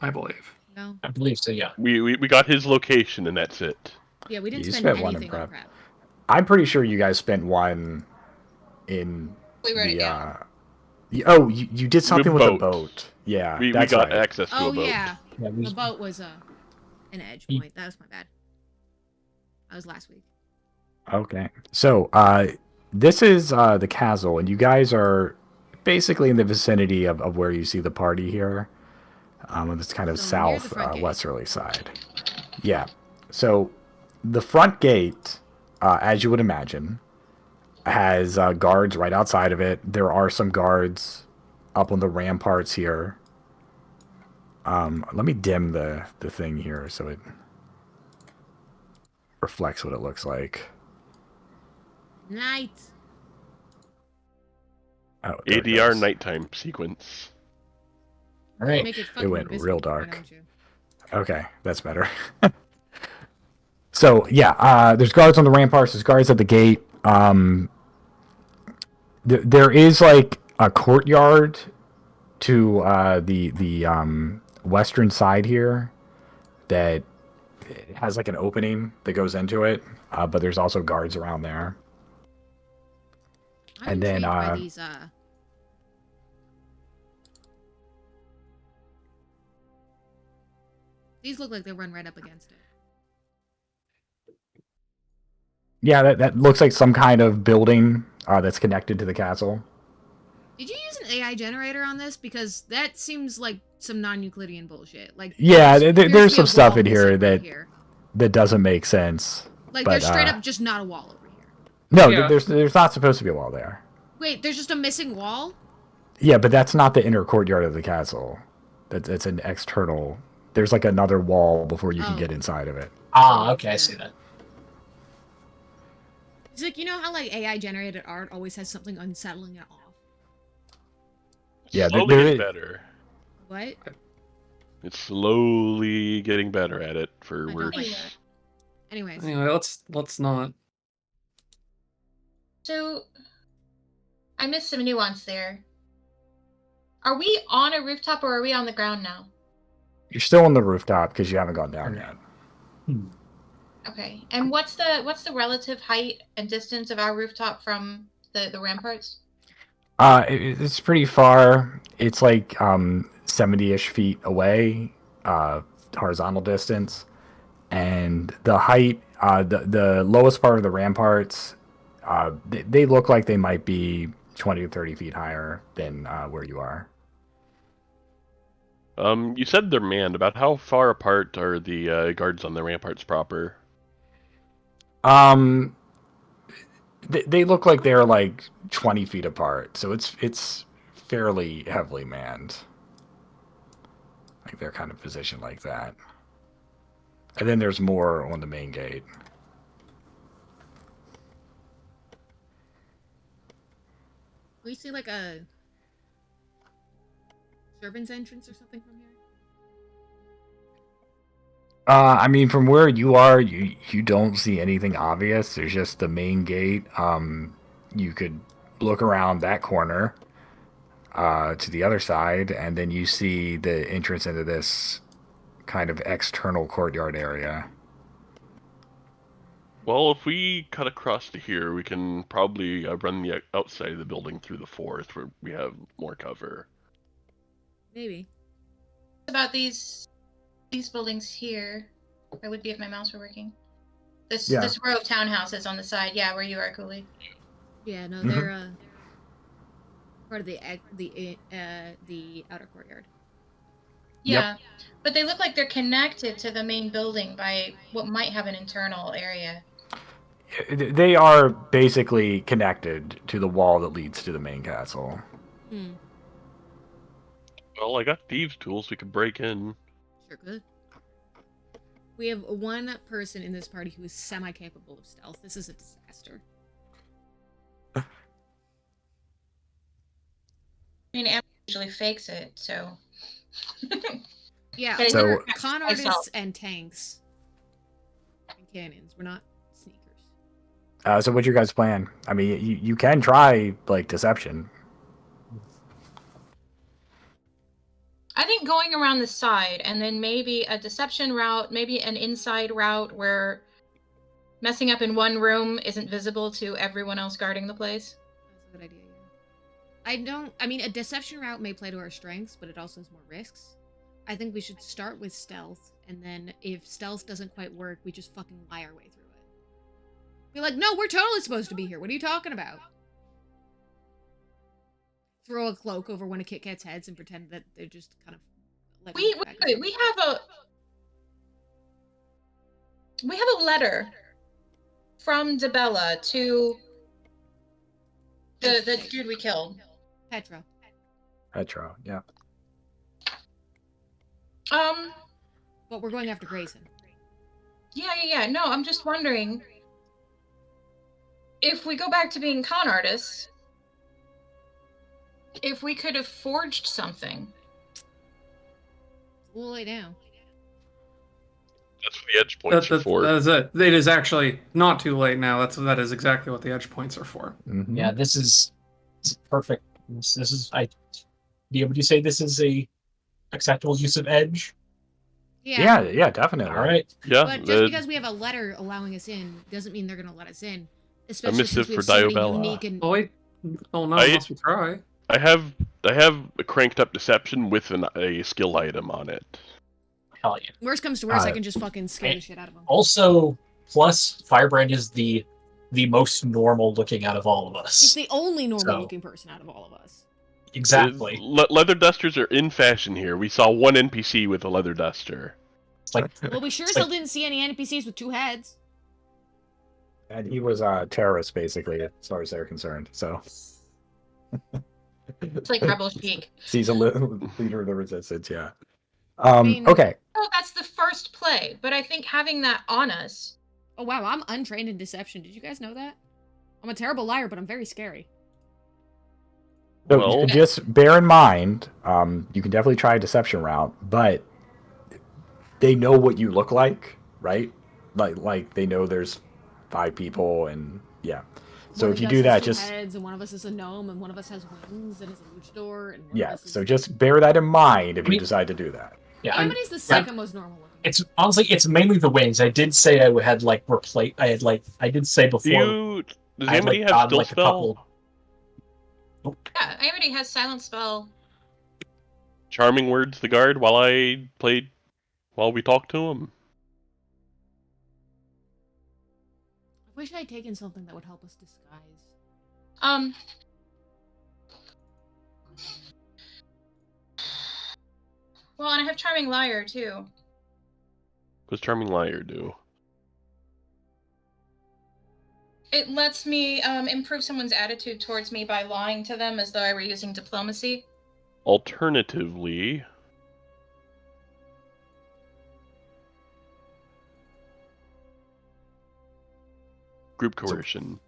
I believe. No. I believe so. Yeah. We got his location and that's it. Yeah, we didn't You spend spent one in anything on prep. prep. I'm pretty sure you guys spent one in We wrote it the. down. Oh, you did something with a boat. boat. Yeah, We that's got right. access to Oh, a boat. yeah. Yeah, we- The boat was an edge Ye- point. That was my bad. That was last week. Okay. So, this is the castle, and you guys are basically in the vicinity of where you see the party here. It's kind of So near the south front gate. westerly side. Yeah. So, the front gate, as you would imagine, has guards right outside of it. There are some guards up on the ramparts here. Let me dim the thing here so it reflects what it looks like. Night. Oh, there it ADR goes. nighttime sequence. All right. Make it fucking went invisible, real why dark. don't you? Okay, that's better. So yeah, there's guards on the ramparts. There's guards at the gate. There is like a courtyard to the western side here that it has like an opening that goes into it. But there's also guards around there. I'm And then, intrigued by these these look like they run right up against it. Yeah, that looks like some kind of building that's connected to the castle. Did you use an AI generator on this? Because that seems like some non-Euclidean bullshit. Like Yeah, there's there's appears to some be a stuff wall in here missing right that here. that doesn't make sense. Like but, there's straight up just not a wall over here. No, Yeah. there's not supposed to be a wall there. Wait, there's just a missing wall? Yeah, but that's not the inner courtyard of the castle. It's an external. There's like another wall before you can Oh. get inside of it. Ah, okay, I see that. It's like, you know how like AI generated art always has something unsettling it off? Yeah, Slowly there getting is- better. What? It's slowly getting better at it for I don't worse. like that. Anyways. Anyway, let's not. So, I missed some nuance there. Are we on a rooftop or are we on the ground now? You're still on the rooftop because you haven't gone down yet. Okay. And what's the relative height and distance of our rooftop from the ramparts? It's pretty far. It's like 70-ish feet away, horizontal distance, and the height, the lowest part of the ramparts, they look like they might be 20 to 30 feet higher than where you are. You said they're manned. About how far apart are the guards on the ramparts proper? They look like they're like 20 feet apart, so it's fairly heavily manned. Like they're kind of positioned like that. And then there's more on the main gate. We see like a servant's entrance or something from here? I mean, from where you are, you don't see anything obvious. There's just the main gate. you could look around that corner to the other side, and then you see the entrance into this kind of external courtyard area. Well, if we cut across to here, we can probably run the outside of the building through the forest where we have more cover. Maybe. About these buildings here. I would be if my mouse were working. This Yeah. this row of townhouses on the side. Yeah, where you are, Cooley. Yeah, no, Mhm. they're part of the outer courtyard. Yeah, but they look like they're connected to the main building by what might have an internal area. They are basically connected to the wall that leads to the main castle. Hmm. Well, I got thieves' tools. We could break in. Sure could. We have one person in this party who is semi-capable of stealth. This is a disaster. I mean, Amber usually fakes it, so. Yeah, Okay, So- we're Myself. con artists and tanks. And cannons. We're not sneakers. So what's your guys' plan? I mean, you can try, like, deception. I think going around the side and then maybe a deception route, maybe an inside route where messing up in one room isn't visible to everyone else guarding the place. That's a good idea, yeah. I mean, a deception route may play to our strengths, but it also has more risks. I think we should start with stealth, and then if stealth doesn't quite work, we just fucking lie our way through it. Be like, no, we're totally supposed to be here. What are you talking about? Throw a cloak over one of Kit Kat's heads and pretend that they're just kind of like We have a letter from Debella to the dude we killed. Petra. Petro, yeah. But we're going after Grayson. Yeah. No, I'm just wondering if we go back to being con artists, if we could have forged something. We'll lay down. That's what the edge points are for. That is it. It is actually not too late now. That is exactly what the edge points are for. Mhm. Yeah, this is perfect. This is would you say this is a acceptable use of edge? Yeah, definitely. All right. Yeah, But just because we have a letter allowing us in doesn't mean they're gonna let us in. Especially missive since we for have so many Diobella. unique and Oh wait. Oh no, I- unless we try. I have a cranked up deception with a skill item on it. Hell yeah. worst comes to worst, I Uh, can just fucking scare the shit out of them. Also, plus Firebrand is the most normal looking out of all of He's us. the only normal So- looking person out of all of us. Exactly. Leather dusters are in fashion here. We saw one NPC with a leather duster. It's like Well, we sure as It's hell like- didn't see any NPCs with two heads. And he was a terrorist, basically, as far as they're concerned. So It's like Rebel Chic. he's a leader of the resistance. Yeah. mean- Okay. Oh, that's the first play, but I think having that on us. Oh wow, I'm untrained in deception. Did you guys know that? I'm a terrible liar, but I'm very scary. So Well- just bear in mind, you can definitely try a deception route, but they know what you look like, right? Like they know there's 5 people, and yeah. So One if of you us do has that, two just heads, and one of us is a gnome, and one of us has wings and is a luchador, and one of yeah. us is... So just bear that in mind if I mean- you decide to do that. yeah. Anybody's the second most normal looking. It's honestly it's mainly the wings. I did say I had like replace. I did say before. Does I had, anybody like, have gotten, still like, a spell? couple- Yeah, Amity has silent spell. Charming words the guard while we talked to him. I wish I had taken something that would help us disguise. Well, and I have charming liar too. What's charming liar do? It lets me improve someone's attitude towards me by lying to them as though I were using diplomacy. Alternatively, group coercion.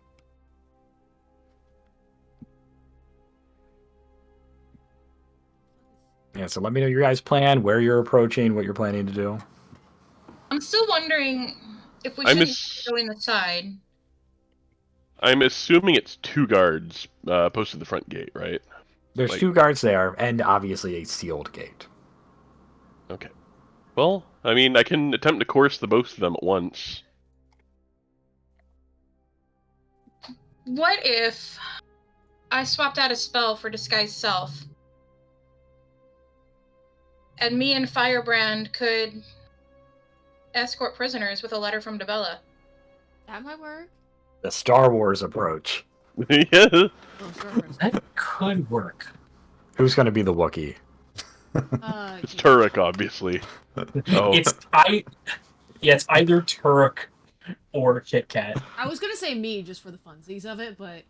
Yeah. So let me know your guys' plan, where you're approaching, what you're planning to do. I'm still wondering if we I shouldn't miss- go in the side. I'm assuming it's 2 guards posted at the front gate, right? There's Like- 2 guards there, and obviously a sealed gate. Okay. Well, I mean, I can attempt to coerce the both of them at once. What if I swapped out a spell for Disguise Self? And me and Firebrand could escort prisoners with a letter from Dabella. That might work. The Star Wars approach. Yeah. Oh, Star Wars. That could work. Who's going to be the Wookiee? It's Turek, obviously. Oh, It's either Turek or Kit Kat. I was gonna say me just for the funsies of it, but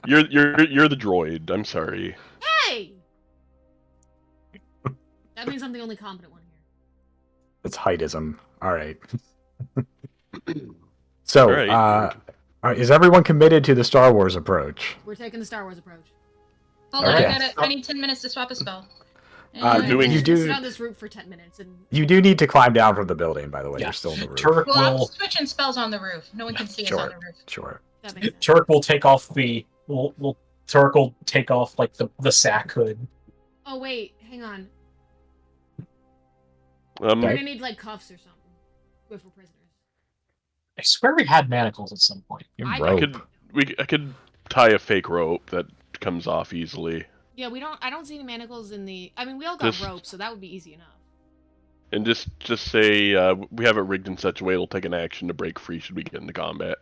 you're the droid. I'm sorry. hey, that means I'm the only competent one here. It's heightism. All right. So, All right. is everyone committed to the Star Wars approach? We're taking the Star Wars approach. Hold on, Okay. I need 10 minutes to swap a spell. doing- you Just do- sit on this route for 10 minutes and You do need to climb down from the building, by the way. Yeah. You're still in the roof. Turek Well, I'm will switching spells on the roof. No one can see us on the roof. Sure. that makes sense. Turek will take off Turek will take off like the sack hood. Oh wait, hang on. Okay. We're gonna need like cuffs or something. Good for prisoners. I swear we had manacles at some point. You're I rope. I could tie a fake rope that comes off easily, Yeah, I don't see any manacles in the. I mean, we all got Just- ropes, so that would be easy enough. and just say we have it rigged in such a way it'll take an action to break free should we get into combat.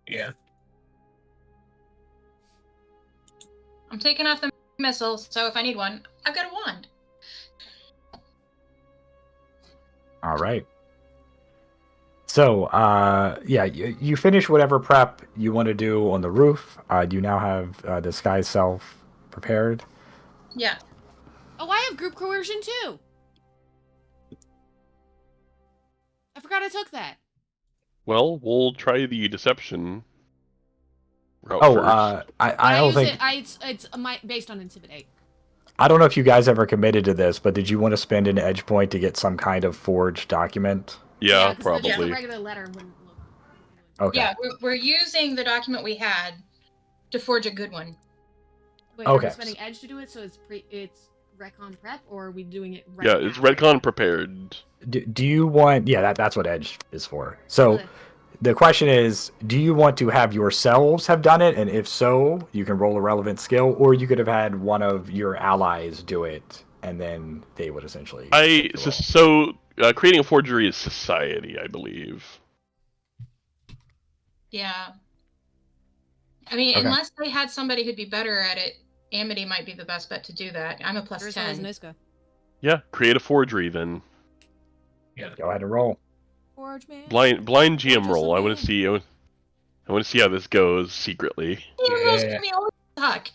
Yeah. I'm taking off the missiles, so if I need one, I've got a wand. All right. So, yeah, you finish whatever prep you want to do on the roof. You now have Disguise Self prepared. Yeah. Oh, I have group coercion too. I forgot I took that. Well, we'll try the deception route Oh, first. I don't use think... it's based on intimidate. I don't know if you guys ever committed to this, but did you want to spend an edge point to get some kind of forged document? Yeah, 'cause probably. Just a regular letter wouldn't look. Okay. Yeah, we're using the document we had to forge a good one. Wait, are Okay. we spending edge to do it, so it's retcon prep, or are we doing it right Yeah, it's now? retcon prepared. Do you want... Yeah, that's what edge is for. So... Okay. The question is, do you want to have yourselves have done it? And if so, you can roll a relevant skill, or you could have had one of your allies do it, and then they would essentially... take the roll. Creating a forgery is society, I believe. Yeah. I mean, Okay. unless they had somebody who'd be better at it, Amity might be the best bet to do that. I'm a plus There's 10. always Niska. Yeah, create a forgery then. Go ahead and roll. Forge man. Blind GM Forge roll. I want man. to see. I want to see how this goes secretly. You girls Yeah. give me all the talk.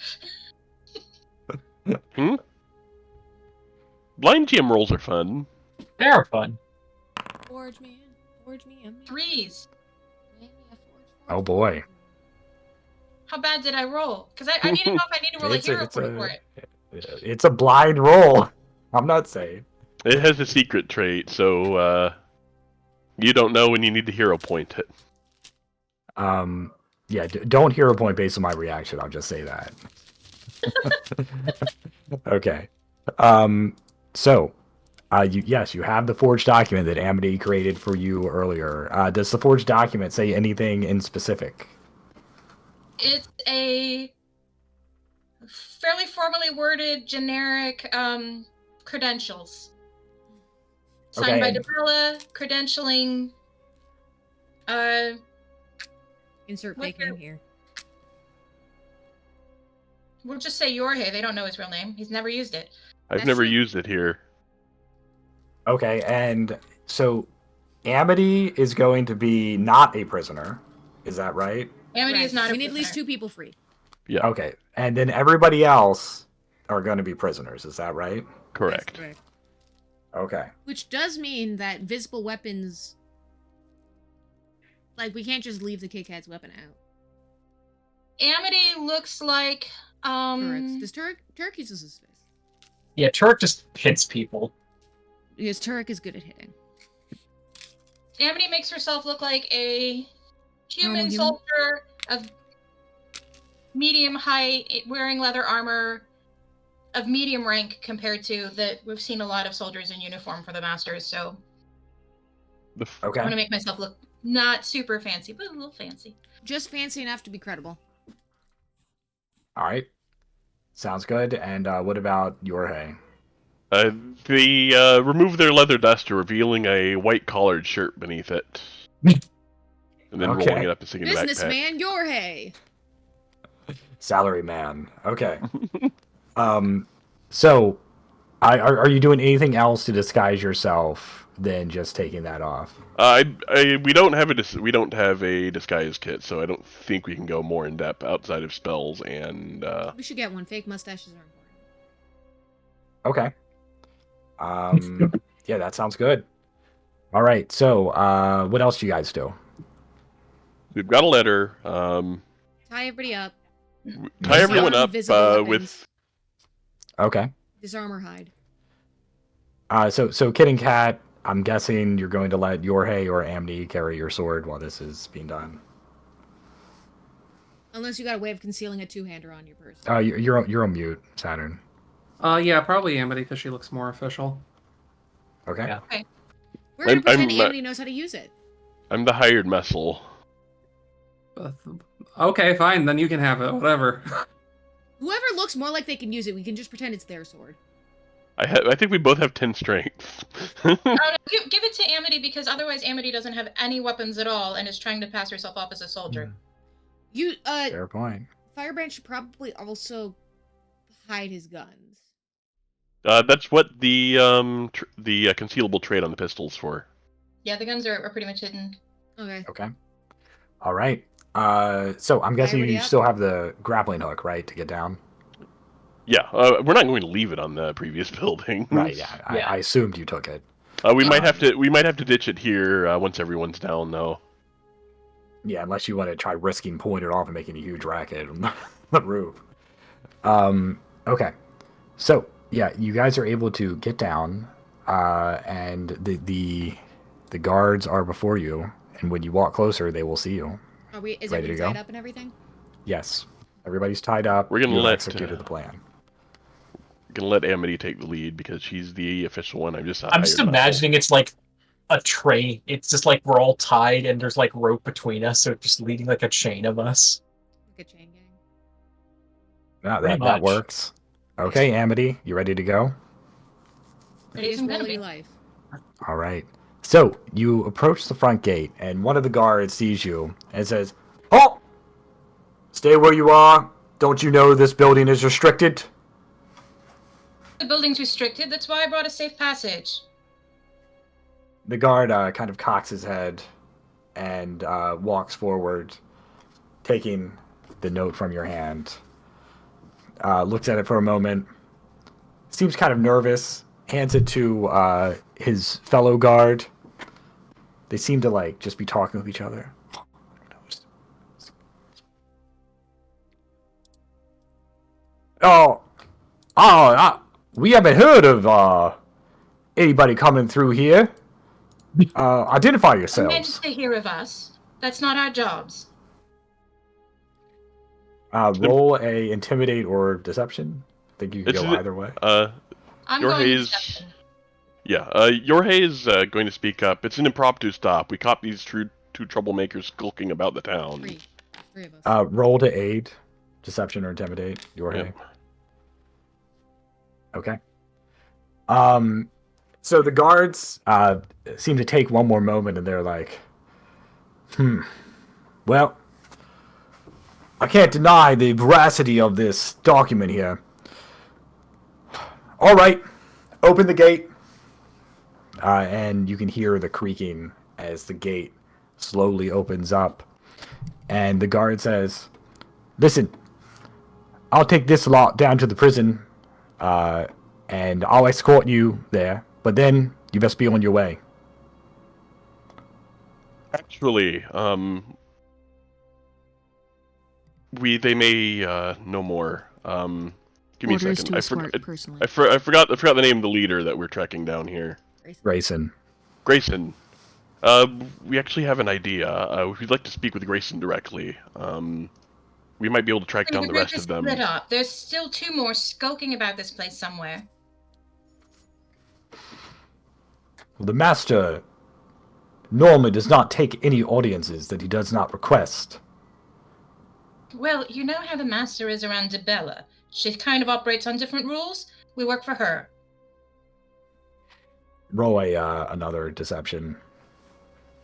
Blind GM rolls are fun. They're fun. Forge man. Forge me. Threes. Oh boy. How bad did I roll? Because I need to know if I need to roll a hero point for it. It's a blind roll. I'm not saying. It has a secret trait, so you don't know when you need to hero point it. Yeah, don't hero point based on my reaction. I'll just say that. Okay. So, you have the forged document that Amity created for you earlier. Does the forged document say anything in specific? It's a fairly formally worded generic credentials. Signed by Okay. Dabella, credentialing. Insert What fake year? name here. We'll just say Yorhe. They don't know his real name. He's never used it. I've That's never true. used it here. Okay, and so Amity is going to be not a prisoner. Is that right? Amity Right. is not a We need at least prisoner. 2 people free. Yeah, Okay, and then everybody else are going to be prisoners. Is that right? correct. Yes, Okay. Which does mean that visible weapons. Like, we can't just leave the Kit Kat's weapon out. Amity looks like Turek. Does Turek uses his fist? Yeah, Turek just hits people. Because Turek is good at hitting. Amity makes herself look like a Normal human human? soldier of medium height, wearing leather armor, of medium rank compared to that. We've seen a lot of soldiers in uniform for the masters, so The I want to Okay. make myself look not super fancy, but a little fancy. Just fancy enough to be credible. All right. Sounds good. And what about Jorge? They remove their leather duster, revealing a white collared shirt beneath it, and then Okay. rolling it up and sticking in the backpack. Businessman Jorge. Salary man. Okay. So, are you doing anything else to disguise yourself than just taking that off? We don't have a disguise kit, so I don't think we can go more in depth outside of spells and. We should get one. Fake mustaches are important. Okay. Yeah, that sounds good. All right. So, what else do you guys do? We've got a letter. Tie everybody up. Tie everyone up Invisible with. Okay. Disarm or hide. So Kid and Cat, I'm guessing you're going to let Jorge or Amity carry your sword while this is being done. Unless you got a way of concealing a two-hander on your person. You're on mute, Saturn. Yeah, probably Amity because she looks more official. Okay. Yeah. We're gonna pretend I'm, Amity knows how to use it. I'm the hired muscle. Okay, fine. Then you can have it. Whatever. Whoever looks more like they can use it, we can just pretend it's their sword. I think we both have 10 strength. Oh, no, give it to Amity, because otherwise Amity doesn't have any weapons at all and is trying to pass herself off as a soldier. You, Fair point. Firebrand should probably also hide his guns. That's what the concealable trait on the pistol's for. Yeah, the guns are pretty much hidden. Okay. Okay. All right. So I'm guessing everybody you up? still have the grappling hook, right, to get down? Yeah, we're not going to leave it on the previous building. Right. Yeah. I assumed you took it. We might have to ditch it here once everyone's down, though. Yeah, unless you want to try risking pulling it off and making a huge racket on the roof. Okay. So yeah, you guys are able to get down, and the guards are before you, and when you walk closer, they will see you. Is Ready to everybody go? tied up and everything? Yes. Everybody's tied up. We're gonna You've let, executed the plan. Gonna let Amity take the lead because she's the official one. I'm just imagining it's like a tray. It's just like we're all tied and there's like rope between us, so it's just leading like a chain of us. Like a chain gang. That much. works. Okay, Amity, you ready to go? It is Isn't gonna quality be. life. All right. So you approach the front gate, and one of the guards sees you and says, "Halt! Stay where you are. Don't you know this building is restricted?" The building's restricted, that's why I brought a safe passage. The guard kind of cocks his head and walks forward, taking the note from your hand. Looks at it for a moment, seems kind of nervous, hands it to his fellow guard. They seem to like just be talking with each other. We haven't heard of anybody coming through here. Identify Meant yourselves. to hear of us. That's not our jobs. Roll a intimidate or deception. I think you can go either way. I'm going to Jorge's. deception. Yeah, Jorge is going to speak up. It's an impromptu stop. We caught these two troublemakers skulking about the town. Three of us. Roll to aid, deception or intimidate. Jorge. Yep. Okay. So the guards seem to take one more moment, and they're like, well, I can't deny the veracity of this document here. All right, open the gate. And you can hear the creaking as the gate slowly opens up. And the guard says, listen, I'll take this lot down to the prison, and I'll escort you there. But then you best be on your way. Actually, they may know more. Give me a Orders second. to escort personally. I forgot the name of the leader that we're tracking down here. Grayson. Grayson. We actually have an idea. We'd like to speak with Grayson directly. We might be able to track And down the the group rest is of them. split up. There's still 2 more skulking about this place somewhere. Well, the master normally does not take any audiences that he does not request. Well, you know how the master is around Debella. She kind of operates on different rules. We work for her. Roll another deception.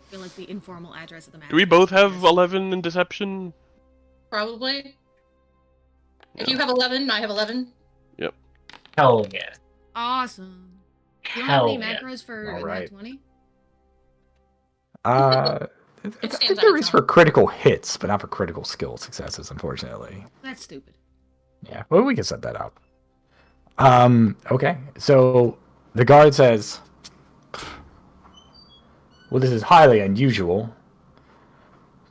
I feel like the informal address of the match. Do we both have 11 in deception? Probably. If Yeah. you have 11, I have 11. Hell yeah. Awesome. You don't have any Hell yeah. macros for All nat right. 20? I stands think on there its is for own. critical hits, but not for critical skill successes, unfortunately. That's stupid. Yeah, well, we can set that up. Okay, so the guard says, well, this is highly unusual,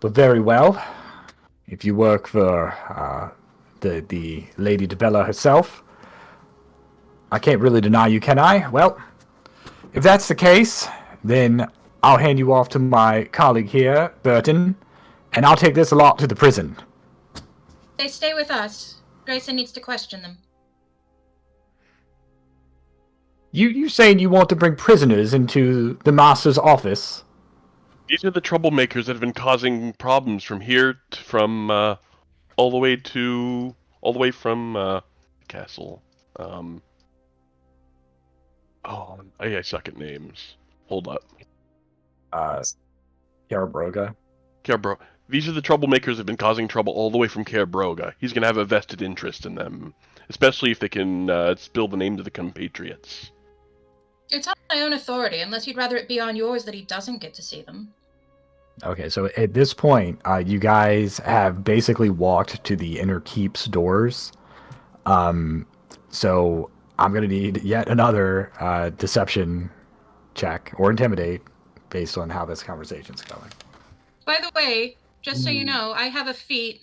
but very well. If you work for the Lady Debella herself, I can't really deny you, can I? Well, if that's the case, then I'll hand you off to my colleague here, Burton, and I'll take this lot to the prison. They stay with us. Grayson needs to question them. You saying you want to bring prisoners into the master's office? These are the troublemakers that have been causing problems from here from all the way from castle. I suck at names. Hold up. Yarabroga. Carebro. These are the troublemakers that have been causing trouble all the way from Carebroga. He's going to have a vested interest in them, especially if they can spill the names of the compatriots. It's on my own authority, unless you'd rather it be on yours that he doesn't get to see them. Okay, so at this point, you guys have basically walked to the inner keep's doors. So I'm going to need yet another deception check or intimidate based on how this conversation's going. By the way, just so you know, I have a feat.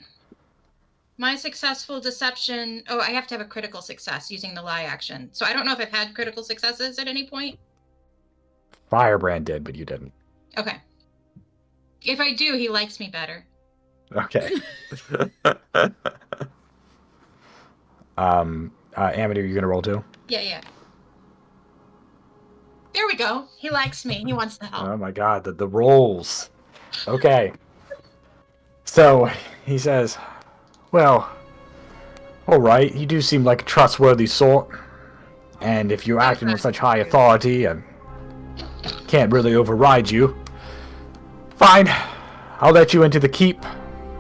My successful deception... Oh, I have to have a critical success using the lie action. So I don't know if I've had critical successes at any point. Firebrand did, but you didn't. Okay. If I do, he likes me better. Okay. Amity, are you going to roll too? Yeah. There we go. He likes me. He wants to help. Oh my god, the rolls. Okay. So, he says, well, alright, you do seem like a trustworthy sort. And if you're acting with such high authority, I can't really override you. Fine. I'll let you into the keep.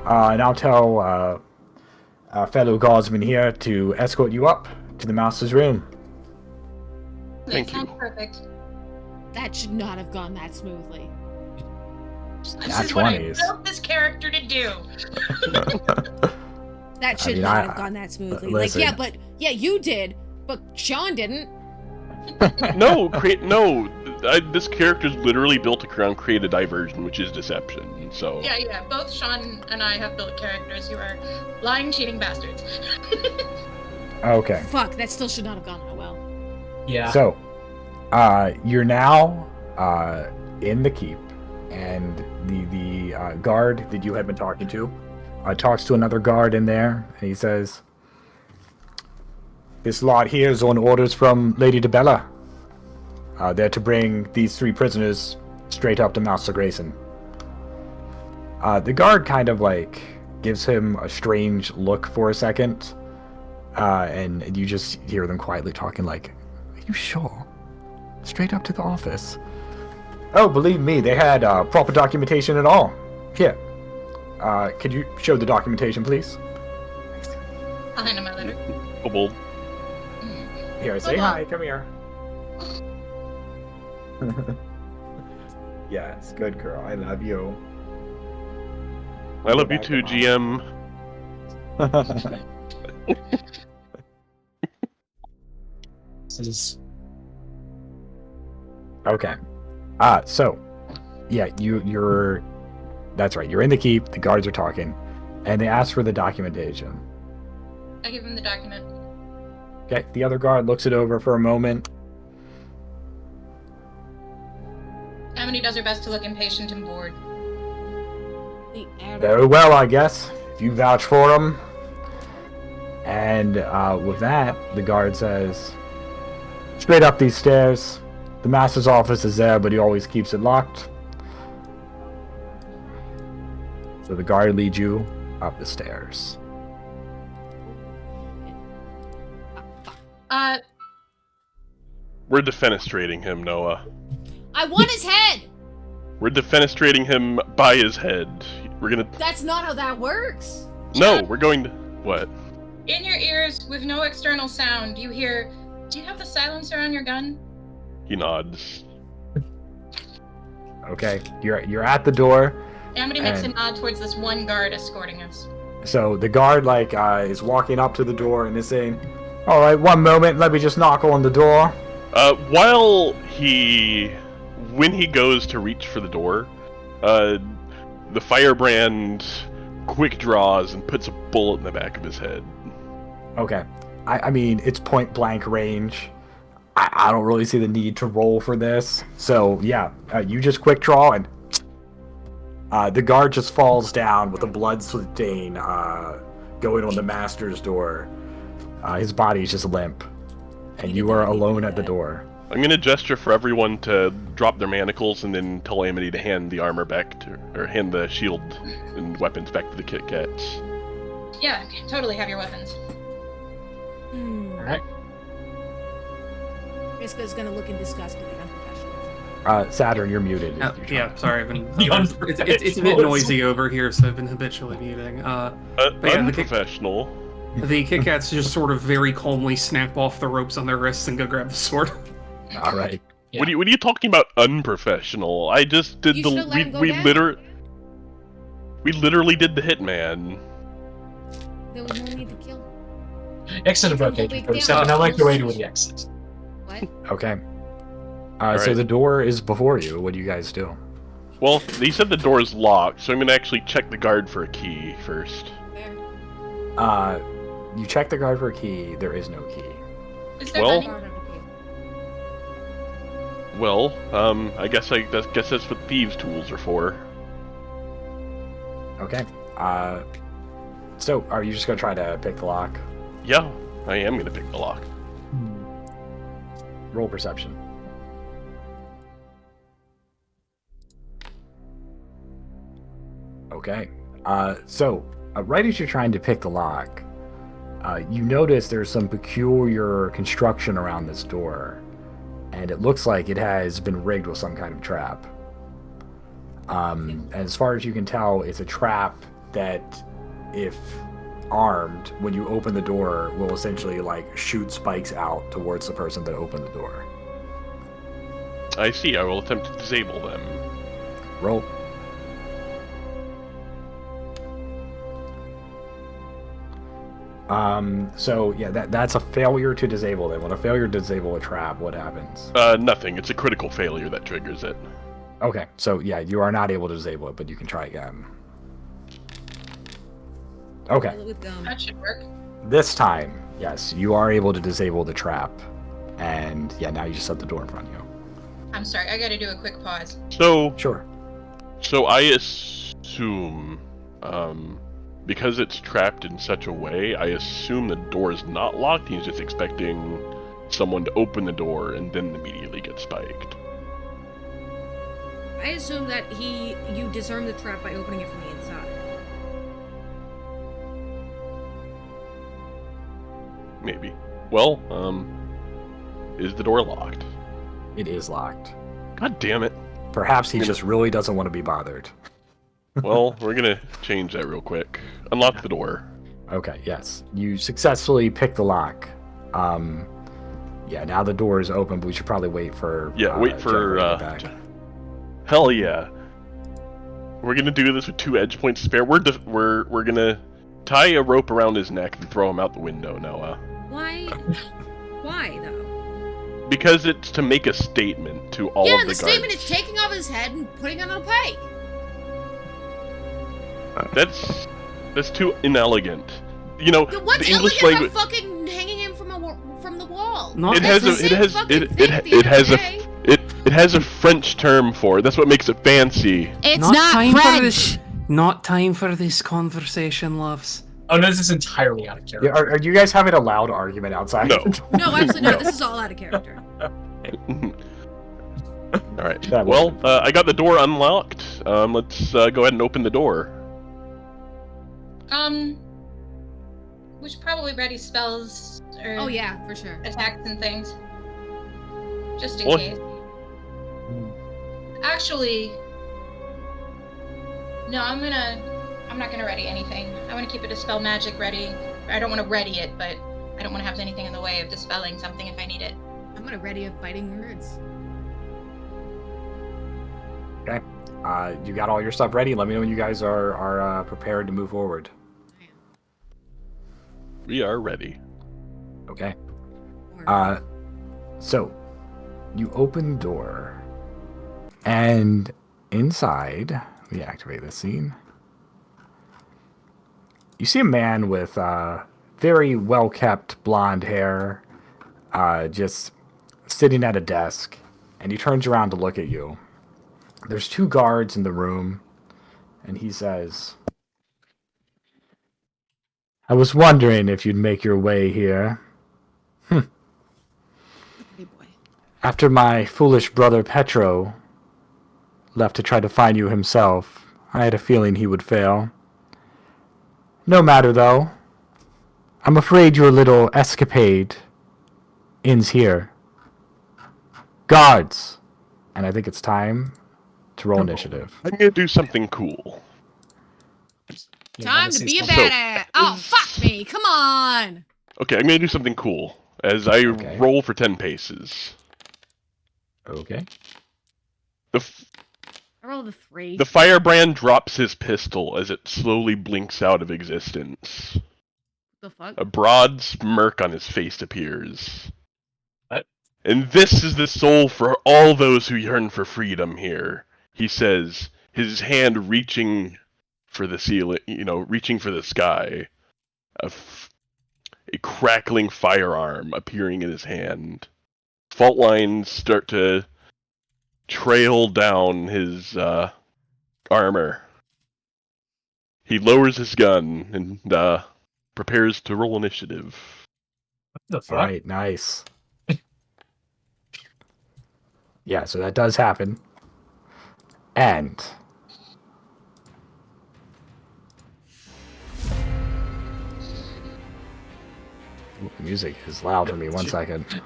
And I'll tell our fellow guardsman here to escort you up to the master's room. Thank That sounds you. perfect. That should not have gone that smoothly. This Nat is what I 20s. built this character to do. That should mean, not have gone that smoothly. listen. Yeah, you did, but Sean didn't. No, this character's literally built around create a diversion, which is deception. So Yeah. Both Sean and I have built characters who are lying, cheating bastards. Okay. Fuck, that still should not have gone that well. Yeah. So, you're now in the keep, and the guard that you had been talking to talks to another guard in there, and he says, "This lot here is on orders from Lady Debella. They're to bring these 3 prisoners straight up to Master Grayson." The guard kind of like gives him a strange look for a second, and you just hear them quietly talking like, "Are you sure? Straight up to the office?" "Oh, believe me, they had proper documentation and all. Here, could you show the documentation, please?" I'll hand him my letter. Kobold. Here, say hi, come here. Yes, good girl, I love you. I love you Back too, to mom. GM. This is Okay. So, yeah, you're... That's right, you're in the keep, the guards are talking, and they ask for the documentation. I give him the document. Okay, the other guard looks it over for a moment. Amity does her best to look impatient and bored. The arrow. Very well, I guess. If you vouch for him. And with that, the guard says, straight up these stairs. The master's office is there, but he always keeps it locked. So the guard leads you up the stairs. We're defenestrating him, Noah. I want his head! We're defenestrating him by his head. We're gonna... That's not how that works! No, we're going to... What? In your ears, with no external sound, you hear, do you have the silencer on your gun? He nods. Okay, you're at the door. Amity makes a nod towards this one guard escorting us. So the guard is walking up to the door and is saying, "All right, one moment, let me just knock on the door." When he goes to reach for the door, the firebrand quick draws and puts a bullet in the back of his head. Okay, I mean it's point blank range. I don't really see the need to roll for this. So yeah, you just quick draw and the guard just falls down with a blood stain going on the master's door. His body's just limp, and you are alone at the door. I'm gonna gesture for everyone to drop their manacles and then tell Amity to hand the armor back to, or hand the shield and weapons back to the Kit Kats. Yeah, totally have your weapons. Alright. Vriska's gonna look in disgust at the unprofessionals. Saturn, you're muted. Yeah, sorry, I've been. The It's a bit noisy over here, so I've been habitually muting. But yeah, Unprofessional. the Kit Kats just sort of very calmly snap off the ropes on their wrists and go grab the sword. All right. Yeah. What are you talking about? Unprofessional? I just did You should've let him go we down. literally did the hitman. There was no need to kill. Exit of Don't go Agent back 47. down. I like the way to the exit. What? Okay. So Alright. the door is before you. What do you guys do? Well, they said the door is locked, so I'm gonna actually check the guard for a key first. There. You check the guard for a key. There is no key. Is there Well- money? Guard under key. Well, I guess that's what thieves' tools are for. Okay. So are you just gonna try to pick the lock? Yeah, I am gonna pick the lock. Roll perception. Okay. So right as you're trying to pick the lock, you notice there's some peculiar construction around this door, and it looks like it has been rigged with some kind of trap. As far as you can tell, it's a trap that, if armed, when you open the door, will essentially shoot spikes out towards the person that opened the door. I see. I will attempt to disable them. Roll. So yeah, that's a failure to disable them. When a failure to disable a trap, what happens? Nothing. It's a critical failure that triggers it. Okay, so yeah, you are not able to disable it, but you can try again. Okay, Kill it with gum. That should work. this time, yes, you are able to disable the trap, and yeah, now you just set the door in front of you. I'm sorry, I gotta do a quick pause. So Sure. I assume, because it's trapped in such a way, I assume the door is not locked. He's just expecting someone to open the door and then immediately get spiked. I assume that you disarm the trap by opening it from the inside. Maybe. Well, is the door locked? It is locked. God damn it. Perhaps he just really doesn't want to be bothered. Well, we're gonna change that real quick. Unlock the door. Okay, yes. You successfully pick the lock. Yeah, now the door is open, but we should probably wait for Wait for Jennifer to get back. Hell yeah. We're gonna do this with 2 edge points to spare. We're gonna tie a rope around his neck and throw him out the window, Noah. Why? Why though? Because it's to make a statement to all Yeah, of the the statement guards. is taking off his head and putting it on a pike. That's too inelegant. You know, What's the English elegant language. about fucking hanging him from the wall? Not It That's has the a. It same has. fucking It. thing It, at the it end has of a. the day. It has a French term for it. That's what makes it fancy. It's Not not time for French. this. Not time for this conversation, loves. Oh no, this is entirely out of character. Yeah, are you guys having a loud argument outside? No. No, absolutely not. No. This is all out of character. All right. That Well, wasn't- I got the door unlocked. Let's go ahead and open the door. We should probably ready spells or Oh yeah, for sure. attacks and things. Just in Well- case. Actually, no, I'm not gonna ready anything. I want to keep a dispel magic ready. I don't want to ready it, but I don't want to have anything in the way of dispelling something if I need it. I'm gonna ready of biting words. You got all your stuff ready. Let me know when you guys are prepared to move forward. We are ready. Okay. Or- So you open the door, and inside, let me activate this scene. You see a man with very well-kept blonde hair, just sitting at a desk, and he turns around to look at you. There's 2 guards in the room, and he says, "I was wondering if you'd make your way here. Pretty boy. After my foolish brother Petro left to try to find you himself, I had a feeling he would fail. No matter, though. I'm afraid your little escapade ends here. Guards!" And I think it's time to roll initiative. I'm gonna do something cool. You Time wanna to see be a something? badass. Oh fuck me! Come on. Okay, I'm gonna do something cool as I Okay. roll for 10 paces. Okay. I rolled a 3. The firebrand drops his pistol as it slowly blinks out of existence. The fuck? A broad smirk on his face appears. What? And this is the soul for all those who yearn for freedom here, he says, his hand reaching for the ceiling, reaching for the sky. A crackling firearm appearing in his hand. Fault lines start to trail down his armor. He lowers his gun and prepares to roll initiative. What the fuck? All right, nice. Yeah, so that does happen. And Ooh, the music is loud for me. 1 second.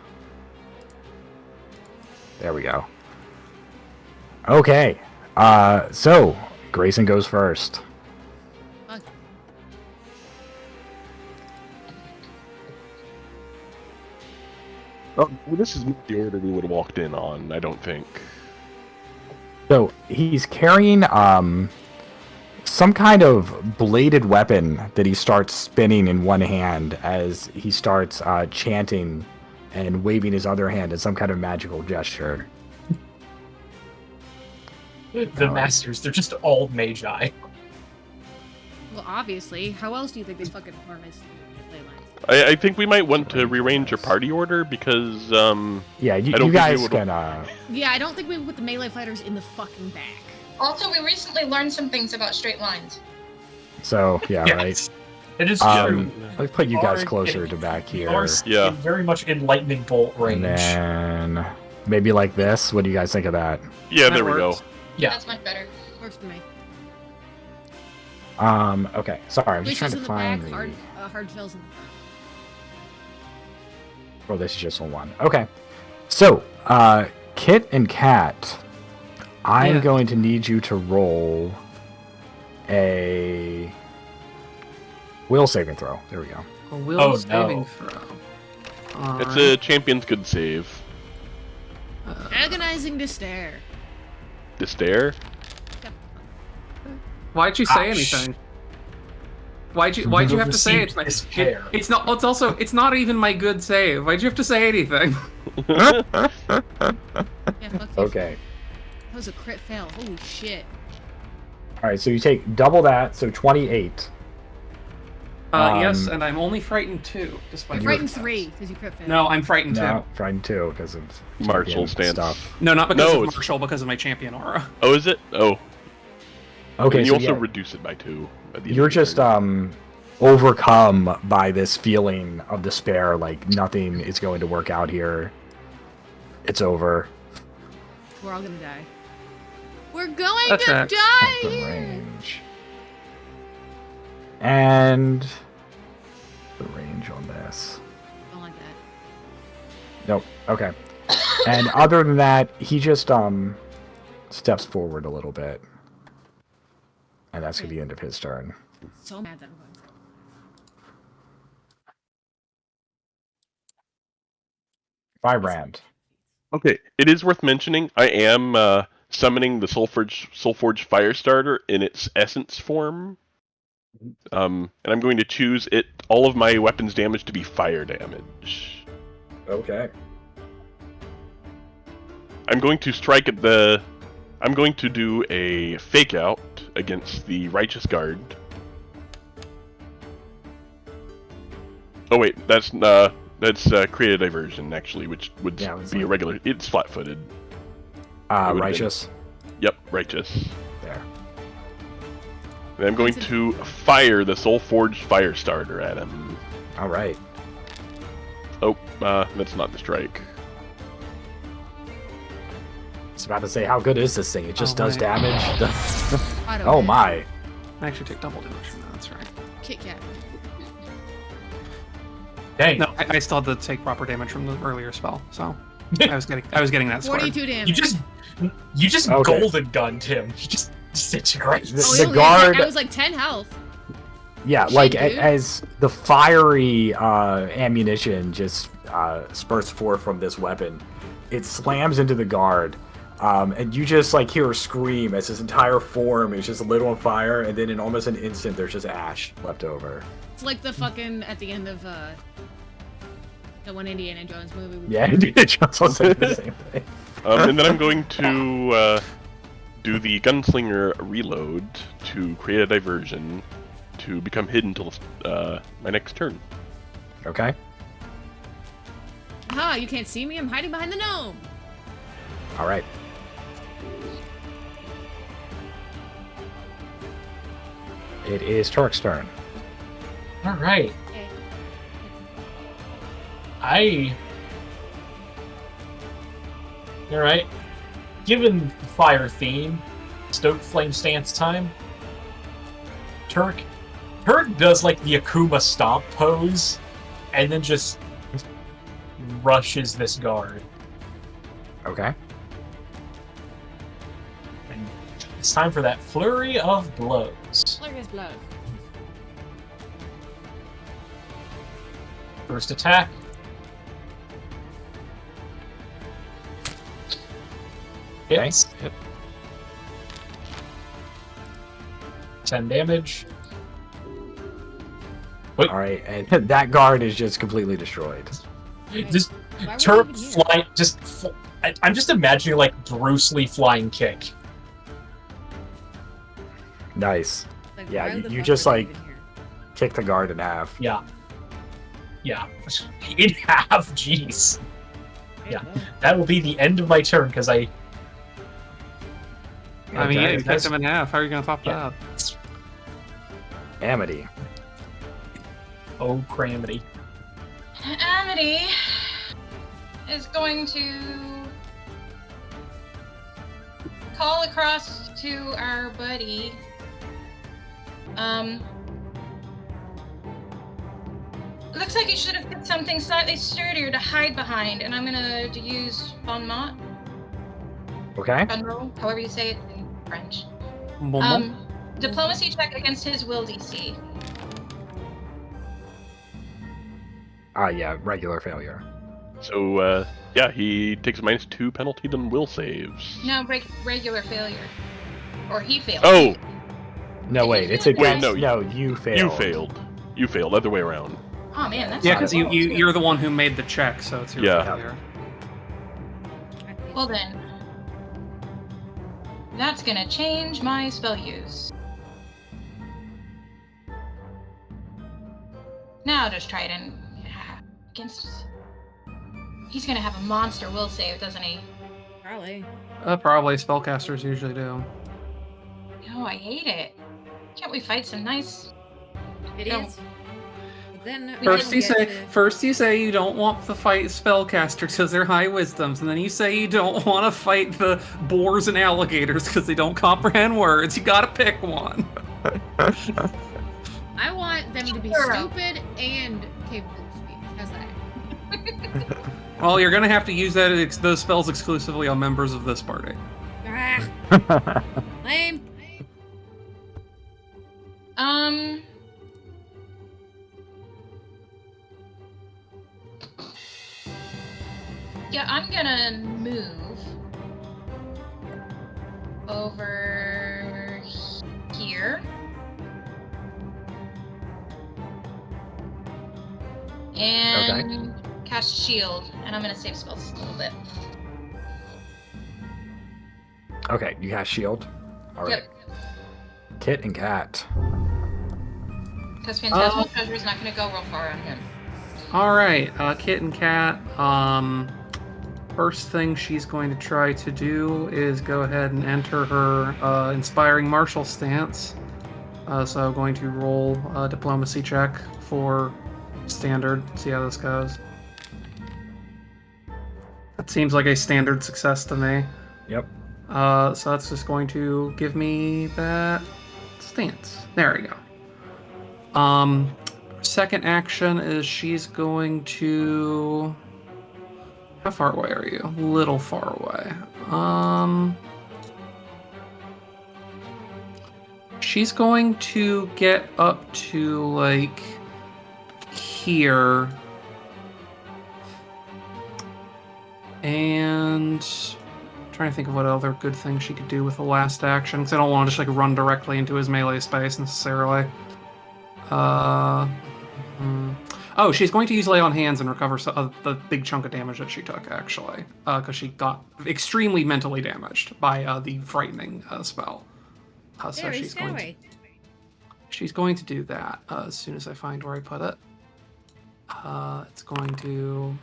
There we go. Okay. So Grayson goes first. Fuck. Oh, well, this is not the order we would have walked in on, I don't think. So he's carrying some kind of bladed weapon that he starts spinning in one hand as he starts chanting and waving his other hand in some kind of magical gesture. The masters, they're just all magi. Well, obviously. How else do you think they fucking harness ley lines? I think we might want to rearrange your party order because Yeah, I don't you think guys we would- can. Yeah, I don't think we put the melee fighters in the fucking back. Also, we recently learned some things about straight lines. So yeah, right. Yes. It is Um, true. Let's put you guys Are closer in- to back here, Are Yeah. in very much in lightning bolt range. and then maybe like this. What do you guys think of that? yeah, That there we go. works. Yeah. That's much better. Works for me. Okay. Sorry, I'm just trying Glitches to in the find back, the. hard shells in the front. Oh, this is just on one. Okay. So, Kit and Kat, I'm Yeah. going to need you to roll a will saving throw. There we go. A will Oh, saving no. throw. It's Alright. a champion's good save. Agonizing to stare. To stare? Why'd you say Ah, anything? Why'd you have to say it? Received despair. It's not. It's not even my good save. Why'd you have to say anything? Yeah, fuck you. Okay. That was a crit fail. Holy shit. All right. So you take double that, so 28. Yes, and I'm only frightened 2, despite You're the frightened 3 because you crit failed. No, I'm frightened 2. No, frightened 2 because of Martial champion stance. stuff. No, not because No, of it's- Marshall, because of my champion aura. Oh, is it? Oh. Okay, And you so also yeah, reduce it by 2. At the end you're of your just turn. overcome by this feeling of despair, like nothing is going to work out here. It's over. We're all gonna die. We're going That to tracks. die The here! range. And the range on this. Don't like that. Nope. Okay. And other than that, he just steps forward a little bit. And that's gonna be the end of his turn. So mad that I'm going to. Firebrand. Okay, it is worth mentioning, I am summoning the Soulforge Firestarter in its essence form. And I'm going to choose all of my weapons damage to be fire damage. Okay. I'm going to strike at the... I'm going to do a fake out against the Righteous Guard. Oh wait, that's create a diversion actually, which would Yeah, it was be a like- regular. It's flat-footed. would've Righteous. Yep, Righteous. There. And I'm going to fire the Soulforged Firestarter at him. All right. Oh, that's not the strike. I was about to say, how good is this thing? It just Oh, does wait. damage. Auto Oh hit. my. I actually take double damage from that, that's right. Kit Kat. Dang. No, I still had to take proper damage from the earlier spell, so I was getting that squared. 42 damage. You just Okay. golden gunned him. You just disintegrates. The- Oh, the he only had 10 guard- I was like 10 health. Yeah, Shit, like dude. as the fiery ammunition just spurts forth from this weapon, it slams into the guard, and you just like hear a scream as his entire form is just lit on fire, and then in almost an instant there's just ash left over. It's like the fucking at the end of the one Indiana Jones movie. Yeah, Indiana Jones was saying the same thing. And then I'm going to do the Gunslinger reload to create a diversion to become hidden until my next turn. Okay. Ha! You can't see me. I'm hiding behind the gnome. All right. It is Turk's turn. All right. Okay. All right. Given the fire theme, Stoke Flame Stance time. Turk does like the Akuma stomp pose, and then just rushes this guard. Okay. And it's time for that flurry of blows. Look at his blood. First attack. Hits. Hit. 10 damage. All right, and that guard is just completely destroyed. Just Why were Turk you even here? flying. I'm just imagining like Bruce Lee flying kick. Nice. Like, Yeah, why you- the you fuck just, are you like- even here? Kick the guard in half. Yeah. In half. Jeez. Yeah. That will be the end of my turn because I. I mean, Okay, yeah, you that's- kicked him in half. How are you gonna top Yeah. that? Amity. Oh, cramity. Amity is going to call across to our buddy. Looks like you should have picked something slightly sturdier to hide behind, and I'm gonna use Bon Mot, Okay. Bon Roll, however you say it in French. Bon Diplomacy check against his will DC. Yeah, regular failure. So, yeah, he takes a -2 penalty on will saves. No, regular failure. Or he failed. Oh, No, Did wait, you it's do it against. right? No, you failed. you failed. You failed. Other way around. Oh man, that's Yeah, not because a roll, too. you're the one who made the check, so it's your Yeah. failure. Well then, that's gonna change my spell use. now, does Trident? Against... He's gonna have a monster will save, doesn't he? Probably. Probably spellcasters usually do. No, I hate it. Can't we fight some nice... Idiots. But then we First didn't you get say to- first you say you don't want to fight spellcasters because they're high wisdoms, and then you say you don't want to fight the boars and alligators because they don't comprehend words. You gotta pick one. I want them to be Sure. stupid and capable of speech. How's that? Well, you're gonna have to use those spells exclusively on members of this party. Ah, lame. Yeah, I'm gonna move over here. And cast shield, and I'm gonna save spells a little bit. Okay, you got shield. All right. Yep. Kit and Cat. Because Phantasmal Treasure is not gonna go real far on him. All right, Kit and Cat. First thing she's going to try to do is go ahead and enter her inspiring martial stance. So I'm going to roll a diplomacy check for standard. See how this goes. That seems like a standard success to me. Yep. So that's just going to give me that stance. There we go. Second action is she's going to... How far away are you? A little far away. She's going to get up to, like, here. And... I'm trying to think of what other good thing she could do with the last action, because I don't want to just, like, run directly into his melee space, necessarily. Oh, she's going to use Lay on Hands and recover the big chunk of damage that she took, actually. Because she got extremely mentally damaged by the frightening spell. So she's going to do that as soon as I find where I put it.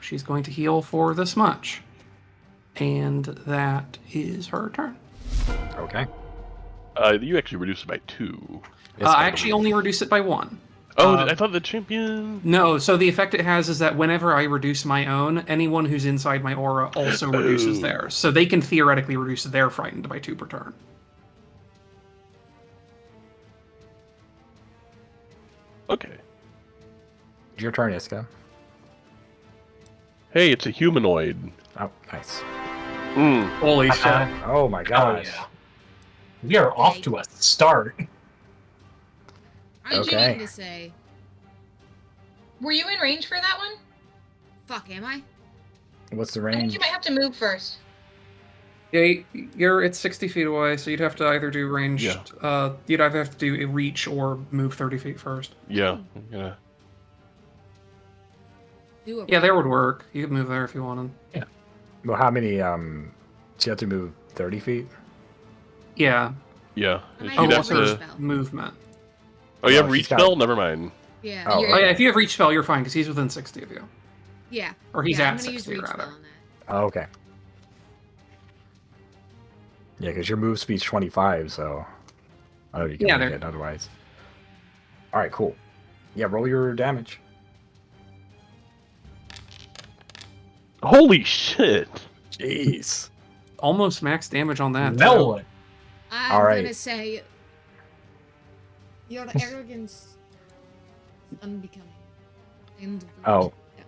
She's going to heal for this much. And that is her turn. Okay. You actually reduce it by 2. I actually only reduce it by 1. Oh, I thought the champion... No, so the effect it has is that whenever I reduce my own, anyone who's inside my aura also reduces theirs. So they can theoretically reduce their frightened by 2 per turn. Okay. Your turn, Iska. Hey, it's a humanoid. Oh, nice. Holy shit. Oh my gosh. yeah. We are off to a start. What did you Okay. mean to say? Were you in range for that one? Fuck, am I? What's the I think range? you might have to move first. Yeah, it's 60 feet away, so you'd have to either do ranged. Yeah. You'd either have to do a reach or move 30 feet first. Yeah. Yeah. Do a Yeah, there would work. You could move there if you wanted. Well, how many? So you have to move 30 feet. Yeah. Yeah. And I You'd have have a reach to... spell. Movement. Oh, you have Oh, reach she's got- spell? Never mind. Yeah. Oh, Oh, yeah, if you have reach spell, you're fine because he's within 60 of you. Yeah. Or he's yeah, at I'm gonna 60 use reach rather. spell on that. Oh, okay. Yeah, because your move speed's 25, so I don't know if you Yeah, can make they're- it otherwise. All right, cool. Yeah, roll your damage. Holy shit! Jeez. Almost max damage on that. No. too. I'm All right. gonna say your arrogance is unbecoming. End of the Oh. Yeah.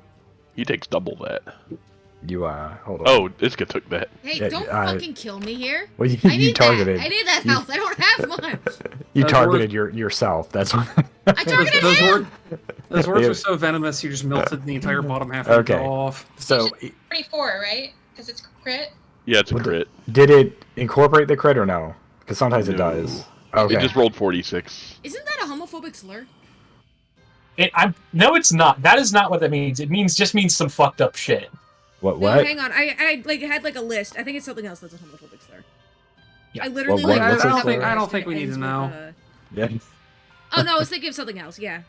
He takes double that. You hold on. Oh, Iska took that. Hey, Yeah, don't fucking kill me here. Well, I you need targeted. that. I need that you- health. I don't have much. You Those targeted yourself. That's what. I targeted Those, him. those words Yeah. are so venomous, you just melted the entire bottom half Okay. of it off. So 24, right? Because it's crit. Yeah, it's a What the- crit. did it incorporate the crit or no? Because sometimes it No. does. Okay. It just rolled 46. Isn't that a homophobic slur? No, it's not. That is not what that means. It just means some fucked up shit. What? No, What? hang on. I like had like a list. I think it's something else that's a homophobic slur. Yeah. I literally Well, like what's opened the up my slur? list I don't and think we it need to ends know. with, Yeah. Oh no, I was thinking of something else. Yeah.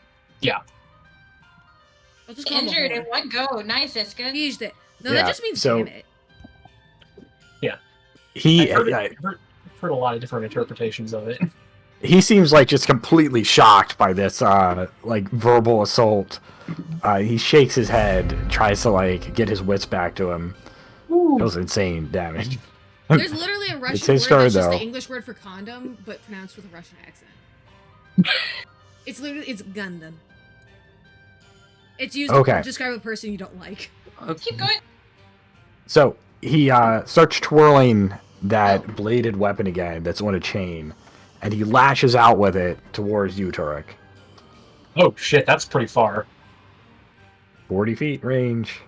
I'll just call him a Injured in whore. one go. Nice, Iska. He's dead. No, Yeah, that just means so- damn it. I've heard a lot of different interpretations of it. He seems like just completely shocked by this like verbal assault. He shakes his head, tries to like get his wits back to him. It was insane damage. There's literally a Russian his word turn, that's just though. the English word for condom, but pronounced with a Russian accent. It's Gundam. It's used Okay. to describe a person you don't like. Keep going. So he starts twirling that bladed weapon again that's on a chain, and he lashes out with it towards you, Turek. Oh shit, that's pretty far. 40 feet range.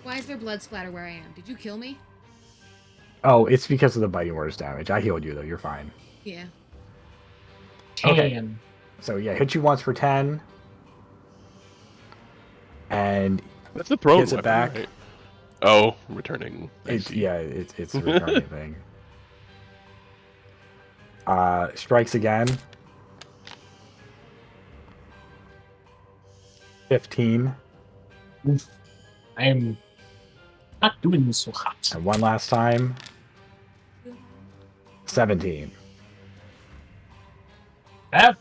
Why is there blood splatter where I am? Did you kill me? Oh, it's because of the biting words damage. I healed you, though. You're fine. Yeah. Okay. Damn. So, yeah, hit you once for 10. And That's the thrown Gets it weapon, back. right? Oh, returning. I it's, see. yeah, it's a returning thing. Strikes again. 15. I'm not doing so hot. And one last time. 17. That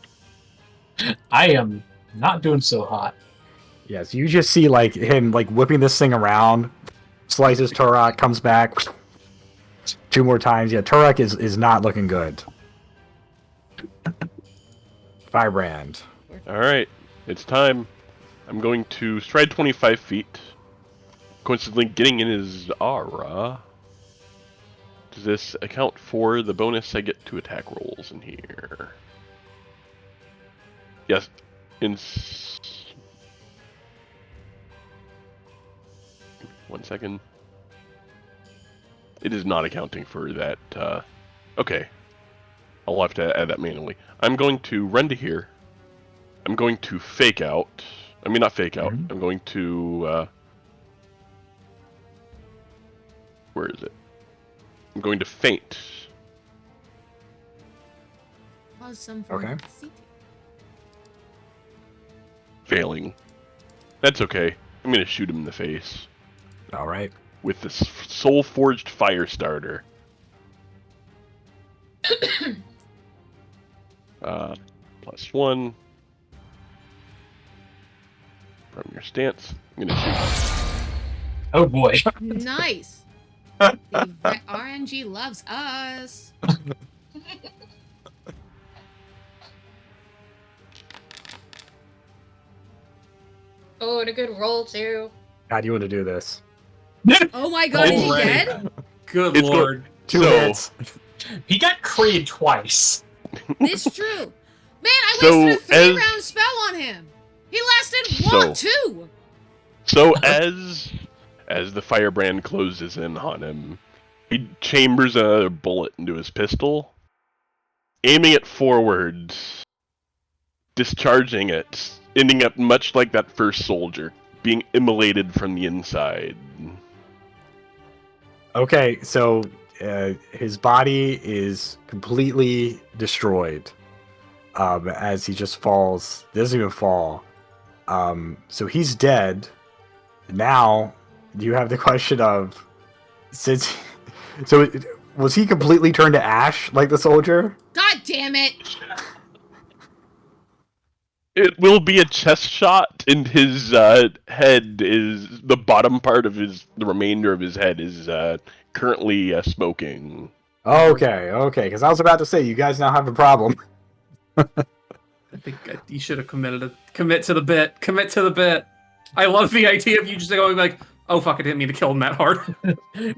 I am not doing so hot. Yes, you just see like him like whipping this thing around, slices Turok, comes back 2 more times. Yeah, Turok is not looking good. Firebrand. All right, it's time. I'm going to stride 25 feet. Coincidentally, getting in his aura. Does this account for the bonus I get to attack rolls in here? Yes. One second. It is not accounting for that. Okay. I'll have to add that manually. I'm going to run to here. I'm going to fake out. I mean, not fake out. I'm going to... where is it? I'm going to faint. Cause some form Okay. of deceit. Failing. That's okay. I'm going to shoot him in the face. All right. With this soul-forged fire starter. +1. From your stance. I'm going to shoot. Oh boy. Nice. The RNG loves us. Oh, and a good roll too. How do you want to do this? Oh my god, is he Already. dead? Good It's lord. 2 So- hits. He got creed twice. It's true. Man, I So, wasted a as- 3-round spell on him. He lasted So- 2. So as the firebrand closes in on him, he chambers a bullet into his pistol, aiming it forward, discharging it, ending up much like that first soldier, being immolated from the inside. Okay, so his body is completely destroyed as he just falls. Doesn't even fall. So he's dead. Now you have the question of was he completely turned to ash like the soldier? God damn it. It will be a chest shot, and his head is the bottom part of the remainder of his head is currently smoking. Okay, because I was about to say you guys now have a problem. I think you should have commit to the bit. Commit to the bit. I love the idea of you just going like, oh fuck, I didn't mean to kill him that hard.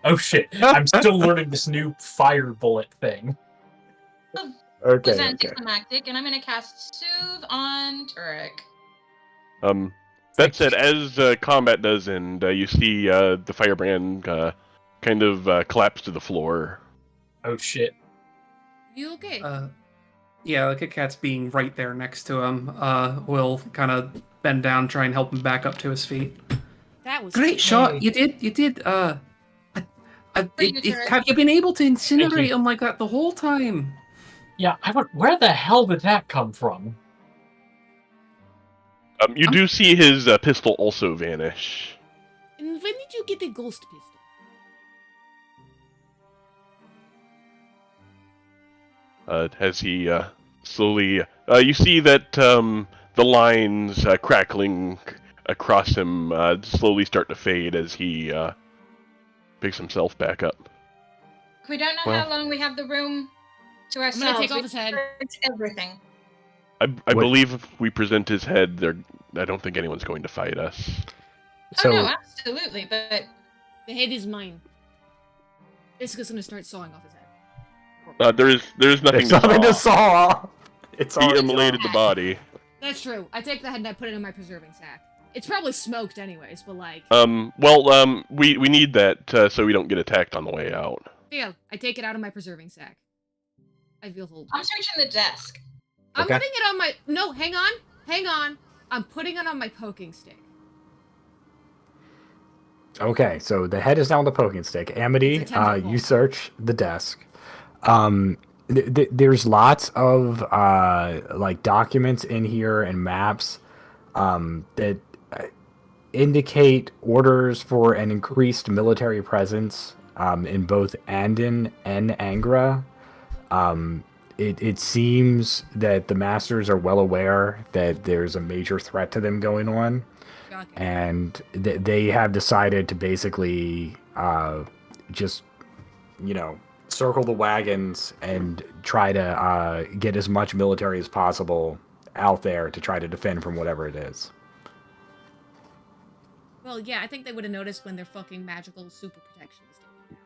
Oh shit. I'm still learning this new fire bullet thing. Was Okay. anticlimactic, and I'm gonna cast Soothe on Turek. That said, as combat does end, you see the firebrand kind of collapse to the floor. Oh shit. You okay? Yeah, like a cat's being right there next to him. Will kind of bend down, try and help him back up to his feet. That was Great shot. You did. Have you been able to incinerate him like that the whole time? Yeah, where the hell did that come from? You do see his pistol also vanish. And when did you get a ghost pistol? As he slowly, you see that the lines crackling across him slowly start to fade as he picks himself back up. We don't know Well- how long we have the room to I'm ourselves. gonna take off his head. It's everything. I believe if we present his head, I don't think anyone's going to fight us. So, Oh no, absolutely, but The head is mine. Iska's gonna start sawing off his head. There's nothing there's nothing to to saw. saw. It's He already immolated the body. That's true. I take the head and I put it in my preserving sack. It's probably smoked anyways, but like... We need that so we don't get attacked on the way out. Feel, I take it out of my preserving sack. I feel hold. I'm searching the desk. I'm Okay. putting it on my... No, hang on. I'm putting it on my poking stick. Okay, so the head is now on the poking stick. Amity, It's a 10-foot pole. you search the desk. There's lots of like documents in here and maps that indicate orders for an increased military presence in both Andon and Angra. It seems that the masters are well aware that there's a major threat to them going on. Okay. And they have decided to basically just, circle the wagons and try to get as much military as possible out there to try to defend from whatever it is. Well, yeah, I think they would have noticed when their fucking magical super protection is taken.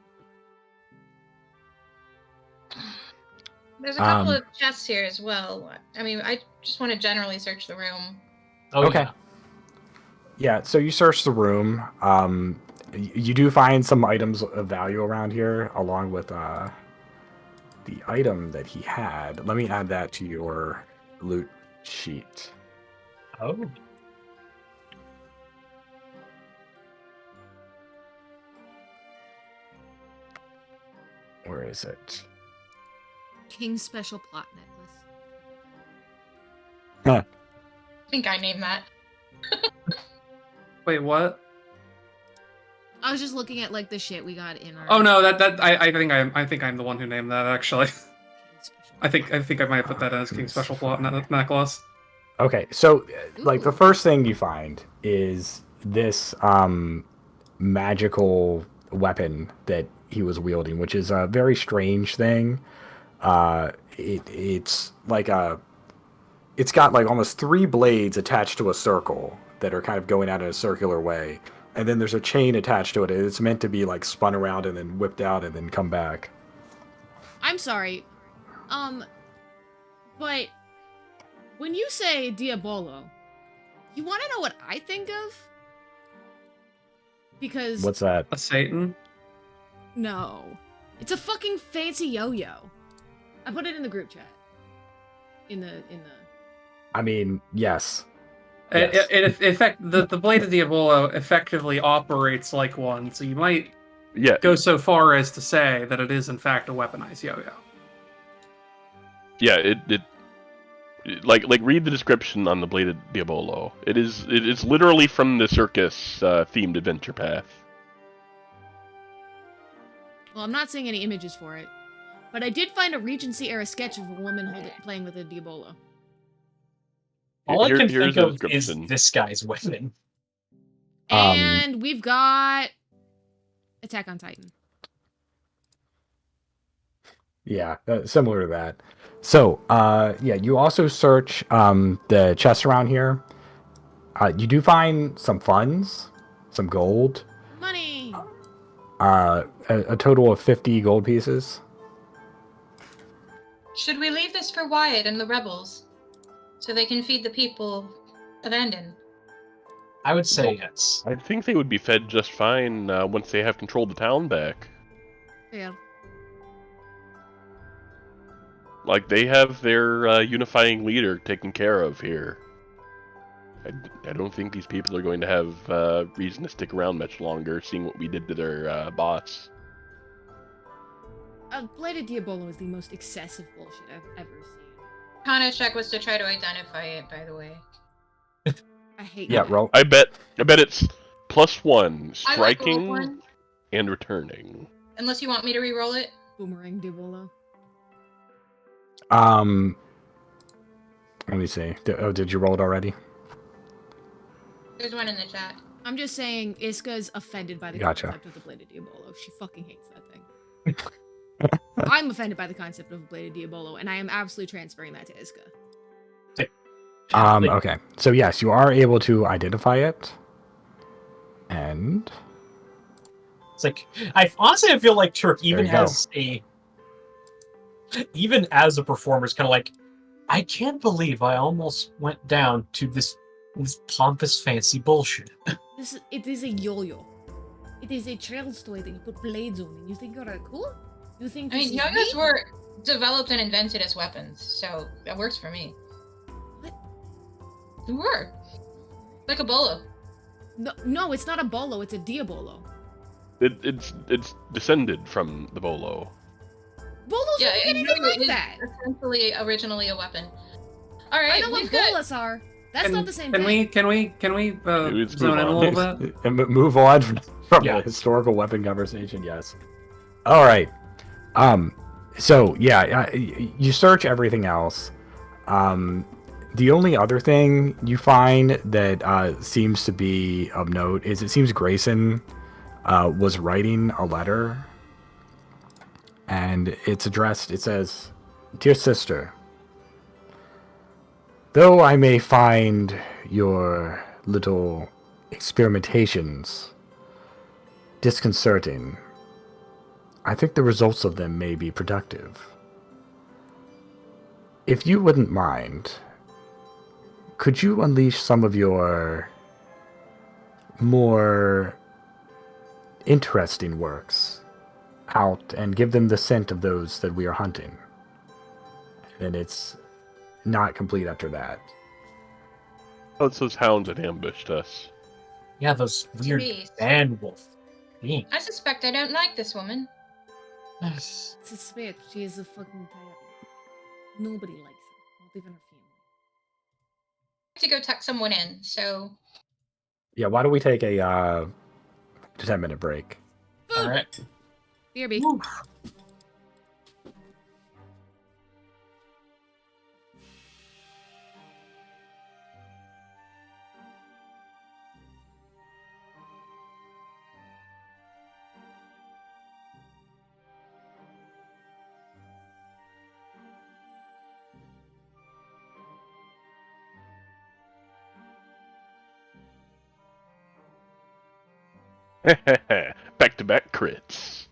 There's a couple Um, of chests here as well. I mean, I just want to generally search the room. Oh, Okay. yeah. Yeah, so you search the room. You do find some items of value around here, along with the item that he had. Let me add that to your loot sheet. Oh. Where is it? King's special plot necklace. I think I named that. Wait, what? I was just looking at like the shit we got in our. Oh no, I think I'm the one who named that actually. King's special. I think I might have put that as King's special plot necklace. Okay, so like the Ooh. first thing you find is this magical weapon that he was wielding, which is a very strange thing. It's got like almost 3 blades attached to a circle that are kind of going out in a circular way, and then there's a chain attached to it. It's meant to be like spun around and then whipped out and then come back. I'm sorry. But when you say Diabolo, you want to know what I think of? Because What's that? A Satan. no, it's a fucking fancy yo-yo. I put it in the group chat. In the. I mean, yes. Yes. The blade of Diabolo effectively operates like one, so you might Yeah, go so far as to say that it is in fact a weaponized yo-yo. yeah. It like read the description on the Blade of Diabolo. It's literally from the circus themed adventure path. Well, I'm not seeing any images for it, but I did find a Regency era sketch of a woman playing with a Diabolo. All I can Here's think the of is description. this guy's weapon. And we've got Attack on Titan. Yeah, similar to that. So, yeah, you also search the chests around here. You do find some funds, some gold, Money. a total of 50 gold pieces. Should we leave this for Wyatt and the rebels, so they can feed the people of Andon? I would say yes. I think they would be fed just fine once they have control of the town back. Fail. Like, they have their unifying leader taken care of here. I don't think these people are going to have reason to stick around much longer, seeing what we did to their boss. Blade of Diabolo is the most excessive bullshit I've ever seen. Kana's check was to try to identify it, by the way. I hate Yeah, that. roll. I bet it's +1 I like roll striking one, and returning. unless you want me to re-roll it. Boomerang Diabolo. Let me see. Did you roll it already? There's one in the chat. I'm just saying, Iska's offended by the Gotcha. concept of the Bladed Diabolo. She fucking hates that thing. I'm offended by the concept of Bladed Diabolo, and I am absolutely transferring that to Iska. Okay. So yes, you are able to identify it. And It's like I honestly feel like Turk even There you go. even as a performer is kind of like, I can't believe I almost went down to this pompous fancy bullshit. It is a yo-yo. It is a trails toy that you put blades on, and you think you're cool? You think I this mean, is yo-yos neat? were developed and invented as weapons, so that works for me. What? They were. Like a bolo. No, it's not a bolo. It's a diabolo. It's descended from the bolo. Bolos Yeah, don't a look anything yo-yo like is that. essentially originally a weapon. All I right, know what we've got. bolas are. That's not the same thing. Can we Let's zone move in a on. little bit? And move on from Yeah. the historical weapon conversation. Yes. All right. So yeah, you search everything else. The only other thing you find that seems to be of note is it seems Grayson was writing a letter, and it's addressed. It says, "Dear sister, though I may find your little experimentations disconcerting, I think the results of them may be productive. If you wouldn't mind, could you unleash some of your more interesting works out and give them the scent of those that we are hunting?" And it's not complete after that. Oh, it's those hounds that ambushed us. Yeah, those weird Jeez. band wolf things. I suspect I don't like this woman. Suspect she is a fucking tyrant. Nobody likes her, not even her family. I have to go tuck someone in, so Yeah, why don't we take a 10-minute break? All right. BRB. Back-to-back crits.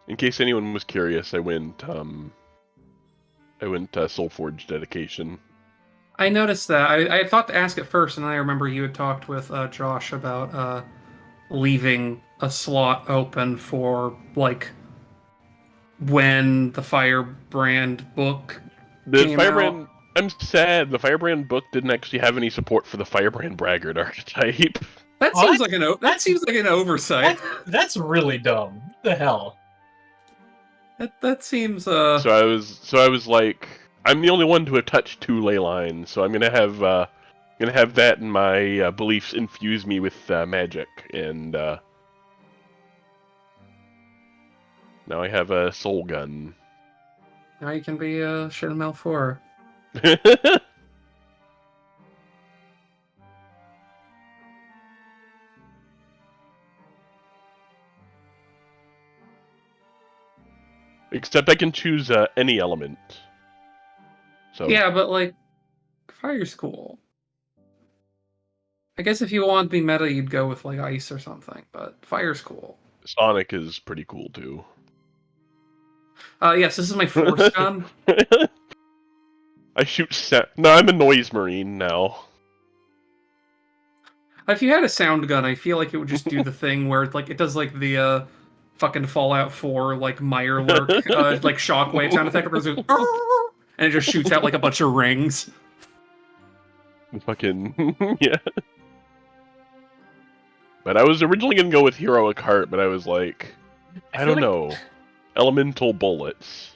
In case anyone was curious, I went Soulforge dedication. I noticed that. I had thought to ask it first, and I remember you had talked with Josh about leaving a slot open for like when the Firebrand book The came Firebrand. out. I'm sad. The Firebrand book didn't actually have any support for the Firebrand braggart archetype. That Oh, seems like that seems like an oversight. That's really dumb. What the hell? That seems So I was like, I'm the only one to have touched 2 ley lines, so I'm gonna have that and my beliefs infuse me with magic, and now I have a soul gun. now you can be Shin Malfour. Except I can choose any element. So Yeah, but like fire's cool. I guess if you want to be meta, you'd go with like ice or something, but fire's cool. Sonic is pretty cool too. Yes, this is my force gun. I shoot no, I'm a noise marine now. If you had a sound gun, I feel like it would just do the thing where like it does like the fucking Fallout 4 like Mirelurk like shockwave sound effect, where it goes, and it just shoots out like a bunch of rings. Fucking yeah. But I was originally gonna go with Heroic Heart, but I was like, I feel don't like- know, elemental bullets.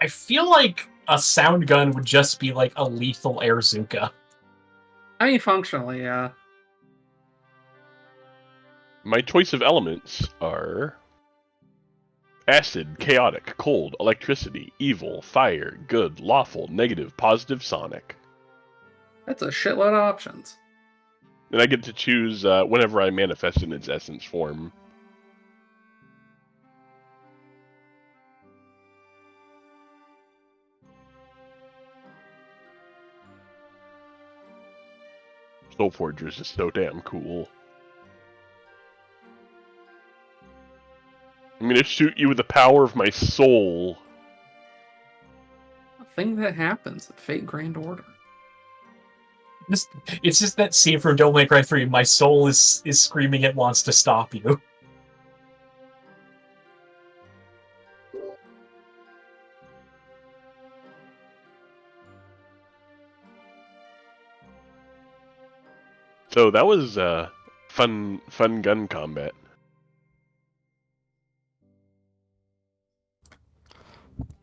I feel like a sound gun would just be like a lethal air Zuka. I mean, functionally, yeah. My choice of elements are acid, chaotic, cold, electricity, evil, fire, good, lawful, negative, positive, sonic. That's a shitload of options. And I get to choose whenever I manifest in its essence form. Soul Forgers is so damn cool. I'm gonna shoot you with the power of my soul. A thing that happens at Fate Grand Order. It's just that scene from Devil May Cry 3. My soul is screaming it wants to stop you. So that was fun gun combat.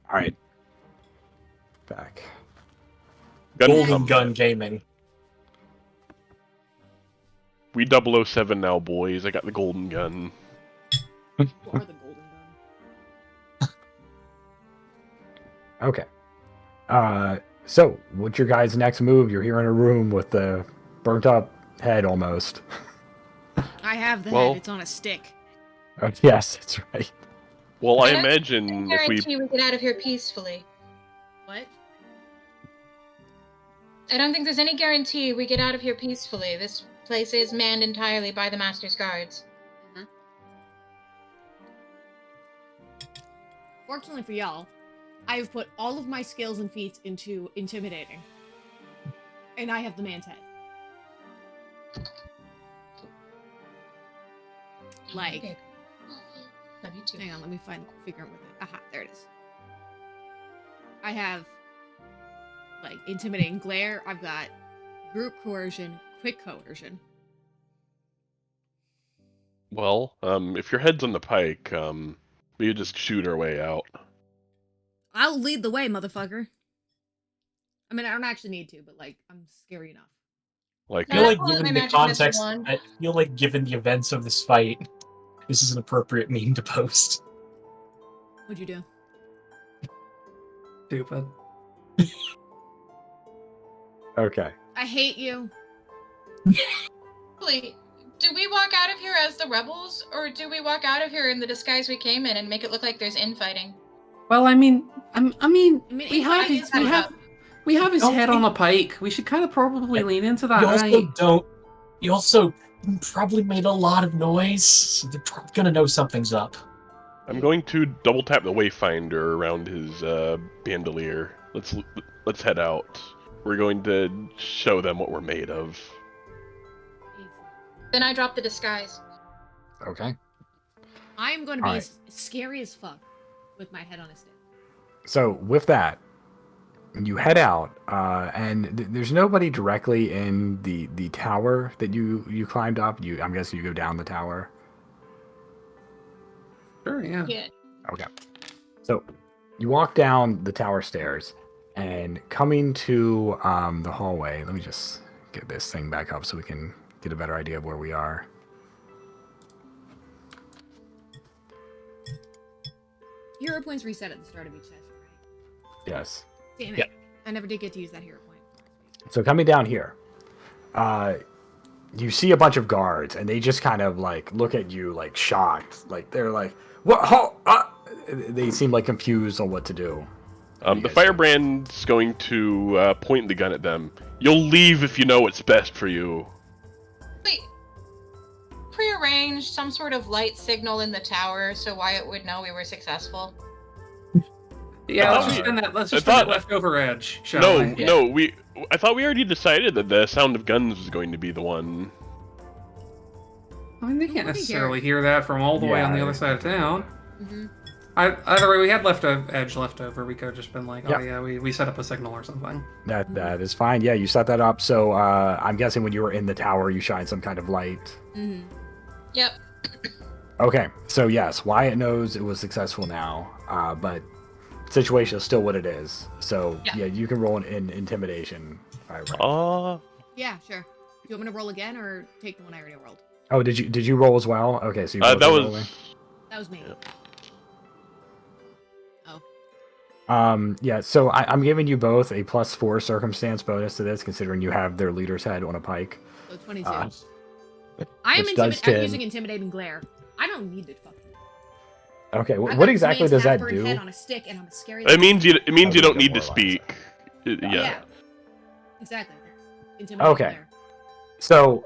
All right. Back. Golden combat. Gun Gaming. We 007 now, boys. I got the golden gun. You are the golden gun. Okay. So what's your guys' next move? You're here in a room with the burnt up head almost. I have the Well- head. It's on a stick. Oh, yes, that's right. Well, I I don't imagine if we guarantee we get out of here peacefully. What? I don't think there's any guarantee we get out of here peacefully. This place is manned entirely by the Master's guards. Fortunately for y'all, I have put all of my skills and feats into intimidating. And I have the man's head. Like, Okay. Love you too. hang on, let me figure out what aha, there it is. I have, like, intimidating glare. I've got group coercion, quick coercion. well, if your head's on the pike, we could just shoot our way out. I'll lead the way, motherfucker. I mean, I don't actually need to, but, like, I'm scary enough. Like, I feel like Well, I given the imagine this context, one. I feel like given the events of this fight, this is an appropriate meme to post. What'd you do? Stupid. Okay. I hate you. Really, do we walk out of here as the rebels, or do we walk out of here in the disguise we came in and make it look like there's infighting? Well, I mean, we have infighting his, is kind of we have his Don't head we- on a pike. We should kind of probably lean into that. You also right? don't. You also probably made a lot of noise, so they're probably gonna know something's up. I'm going to double tap the Wayfinder around his bandolier. Let's head out. We're going to show them what we're made of. Then I drop the disguise. Okay. I'm going to be Alright. scary as fuck with my head on a stick. So with that, you head out, and there's nobody directly in the tower that you climbed up. I'm guessing you go down the tower. Sure, yeah. Yeah. Okay. So you walk down the tower stairs, and coming to the hallway. Let me just get this thing back up so we can get a better idea of where we are. Hero points reset at the start of each session, right? Yes. Damn it. Yep. I never did get to use that hero point. So coming down here, you see a bunch of guards, and they just kind of like look at you like shocked, like they're like, "What? How?" They seem like confused on what to do. The Firebrand's going to point the gun at them. You'll leave if you know what's best for you. Wait. Prearranged some sort of light signal in the tower so Wyatt would know we were successful. Yeah, let's Uh, just spend that. Let's I just spend that thought- leftover edge, shall No, we? no, I thought we already decided that the sound of guns was going to be the one. I mean, they can't Nobody necessarily hear that from all the way on the Yeah. other side of town. Mm-hmm. Either way, we had edge left over. We could have just been like, oh Yeah. yeah, we set up a signal or something. That is fine. Yeah, you set that up. So I'm guessing when you were in the tower, you shined some kind of light. Mm-hmm. Yep. Okay, so yes, Wyatt knows it was successful now, but situation is still what it is. So Yeah. yeah, you can roll an intimidation. If I roll. Yeah, sure. Do you want me to roll again or take the one I already rolled? Oh, did you roll as well? Okay, so you both that are was. rolling. That was me. Yeah. Oh. Yeah, so I'm giving you both a +4 circumstance bonus to this, considering you have their leader's head on a pike. So 22. Uh, I am which does I'm 10. using intimidating glare. I don't need it fucking. Okay, I what got exactly this does that half-burned do? head on a stick, and I'm a scary. It means you. It means Oh, you don't you need to demoralize speak. Yeah. Exactly. That's intimidating Okay. glare. So,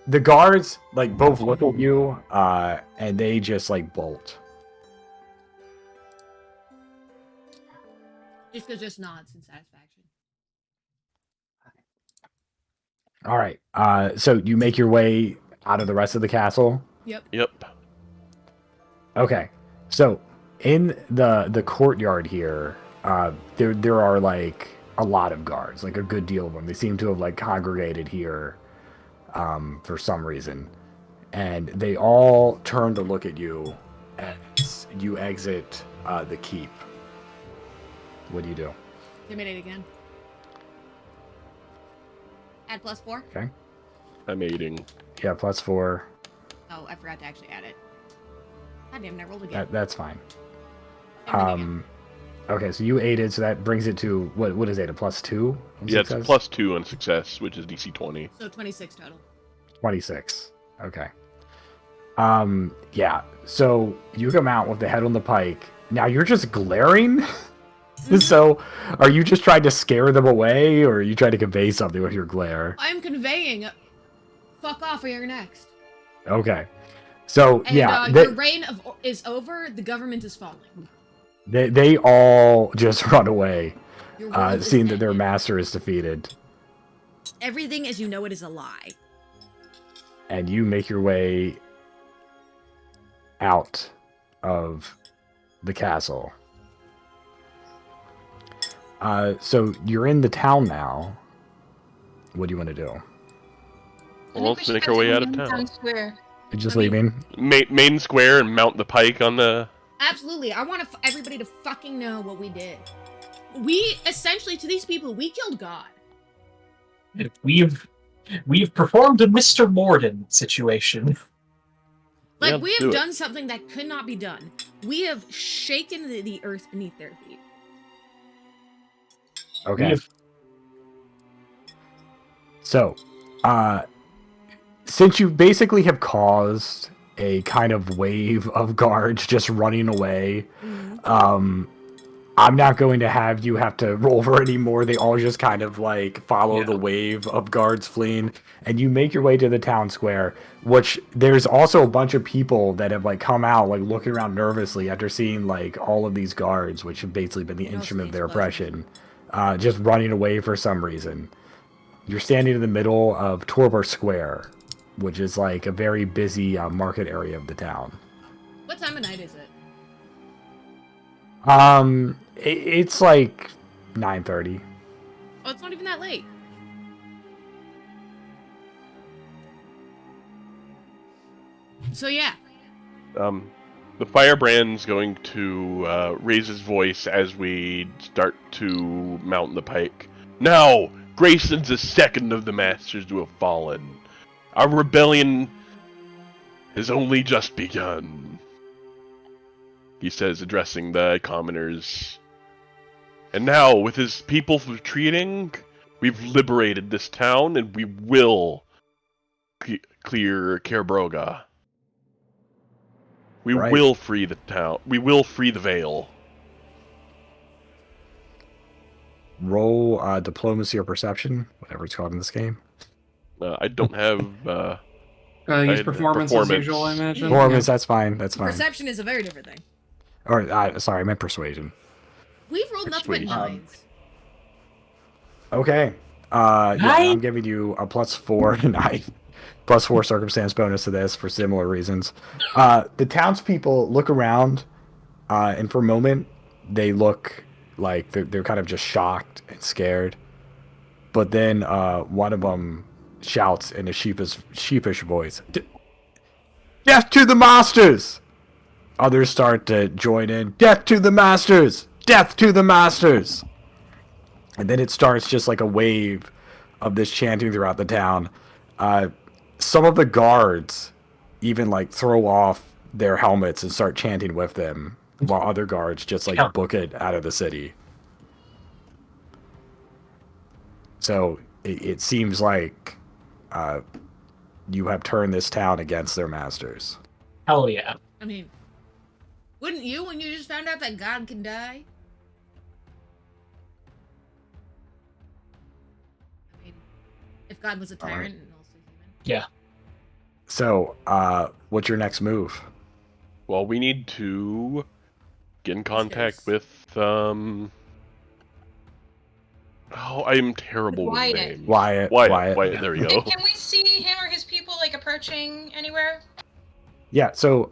the guards like both look at you, and they just like bolt. Just nods in satisfaction. All right. So you make your way out of the rest of the castle. Yep. Yep. Okay. So in the courtyard here, there are like a lot of guards, like a good deal of them. They seem to have like congregated here, for some reason, and they all turn to look at you as you exit the keep. What do you do? Intimidate again. Add +4. Okay. I'm aiding. Yeah, +4. Oh, I forgot to actually add it. God damn it, I rolled again. That's fine. Same thing again. Okay, so you aided, so that brings it to what is it? A +2? on Yeah, it's success? +2 on success, which is DC 20. So 26 total. 26. Okay. Yeah. So you come out with the head on the pike. Now you're just glaring. So, are you just trying to scare them away, or are you trying to convey something with your glare? I'm conveying. Fuck off, or you're next. Okay. So And yeah, your reign is over. The government is falling. they all just run away, Your world is seeing that their ended. master is defeated, Everything as you know it is a lie. and you make your way out of the castle. So you're in the town now. What do you want to do? Well, let's make our way out of town. Square. You're just I mean- leaving? Main square and mount the pike on the. Absolutely. I want everybody to fucking know what we did. We essentially, to these people, we killed God. We've performed a Mr. Morden situation. Like, Yeah, we do have it. done something that could not be done. We have shaken the earth beneath their feet. Okay. We've- So, since you basically have caused a kind of wave of guards just running away, I'm not going to have you have to roll for any more. They all just kind of like follow the wave of guards fleeing, and you make your way to the town square, which there's also a bunch of people that have like come out, like looking around nervously after seeing like all of these guards, which have basically been the And also instrument of the their explosions. oppression, just running away for some reason. You're standing in the middle of Torber Square, which is like a very busy market area of the town. What time of night is it? It's like 9:30. Oh, it's not even that late. So yeah, The firebrand's going to raise his voice as we start to mount the pike. Now, Grayson's the second of the masters to have fallen. Our rebellion has only just begun, he says, addressing the commoners. And now, with his people retreating, we've liberated this town, and we will clear Kerbroga. We Right. will free the town. We will free the Vale. Roll diplomacy or perception, whatever it's called in this game. I don't have. I Use had performance as usual, I imagine. Performance, that's fine. That's fine. perception is a very different thing. Or sorry, I meant persuasion. We've rolled nothing but Persuasion. nines. Okay. Yeah, Nine? I'm giving you a +4 tonight. +4 circumstance bonus to this for similar reasons. The townspeople look around, and for a moment, they look like they're kind of just shocked and scared. But then one of them shouts in a sheepish voice, "Death to the masters!" Others start to join in, "Death to the masters! Death to the masters! And then it starts just like a wave of this chanting throughout the town. Some of the guards even like throw off their helmets and start chanting with them, while other guards just like book it out of the city. So it seems like you have turned this town against their masters. Hell yeah. I mean, wouldn't you when you just found out that God can die? I mean, if God was a tyrant and also human. Yeah. So, what's your next move? Well, we need to get in contact with, Oh, I'm terrible with Wyatt. names. Wyatt. Wyatt, there we go. Can we see him or his people, like, approaching anywhere? Yeah, so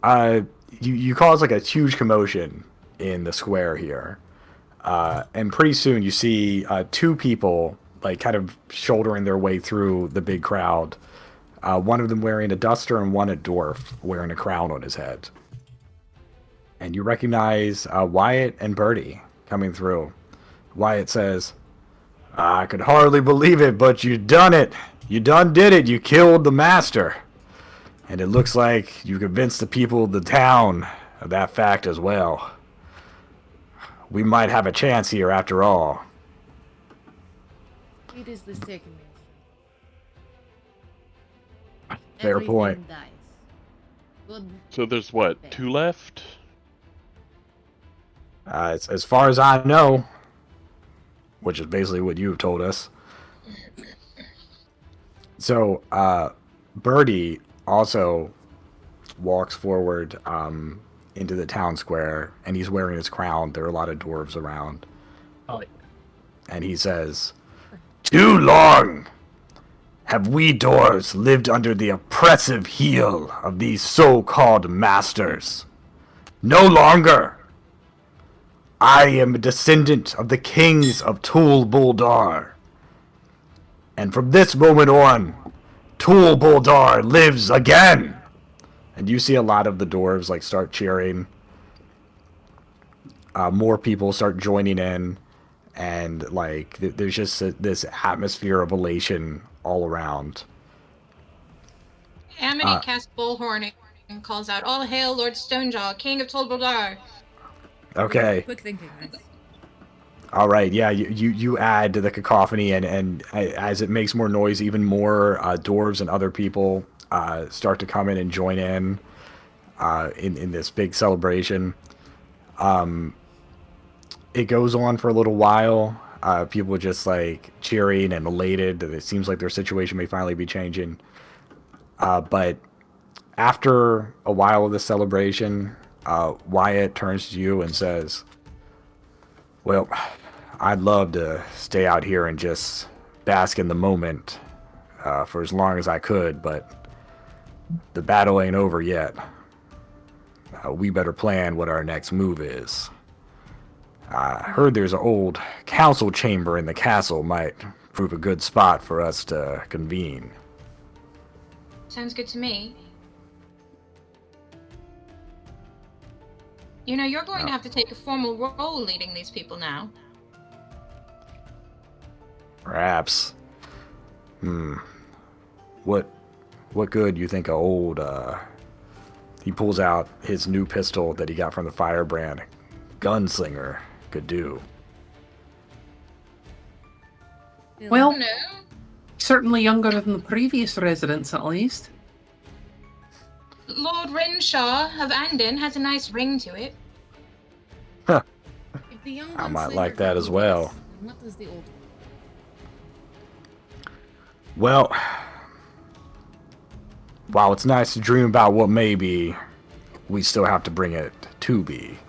you cause like a huge commotion in the square here. And pretty soon you see two people like kind of shouldering their way through the big crowd. One of them wearing a duster and one a dwarf wearing a crown on his head. And you recognize Wyatt and Bertie coming through. Wyatt says, I could hardly believe it, but you done it. You done did it. You killed the master. And it looks like you convinced the people of the town of that fact as well. We might have a chance here after all. It is the second ministry. Fair Everything point. dies. Good. So there's what, 2 left? As far as I know, which is basically what you've told us. So, Bertie also walks forward into the town square, and he's wearing his crown. There are a lot of dwarves around. Oh, And he says, Too long have we dwarves lived under the oppressive heel of these so-called masters. No longer. I am a descendant of the kings of Tul Buldar. And from this moment on, Tul Buldar lives again. And you see a lot of the dwarves like start cheering. More people start joining in. And like there's just this atmosphere of elation all around. Amity casts Bullhorn and calls out, All hail Lord Stonejaw, King of Tolbodar. Okay. Quick thinking, guys. All right. Yeah. You add to the cacophony, and as it makes more noise, even more dwarves and other people start to come in and join in this big celebration. It goes on for a little while. People just like cheering and elated. It seems like their situation may finally be changing. But after a while of the celebration, Wyatt turns to you and says, Well, I'd love to stay out here and just bask in the moment for as long as I could, but the battle ain't over yet. We better plan what our next move is. I heard there's an old council chamber in the castle might prove a good spot for us to convene. Sounds good to me. You know, you're going to have to take a formal role leading these people now. Perhaps. What good you think a old, he pulls out his new pistol that he got from the firebrand gunslinger could do? Well, No. certainly younger than the previous residents, at least. Lord Renshaw of Andon has a nice ring to it. Huh. If the young I might gunslinger like that can as do well. this, then what does the old one? Well, while it's nice to dream about what may be, we still have to bring it to be.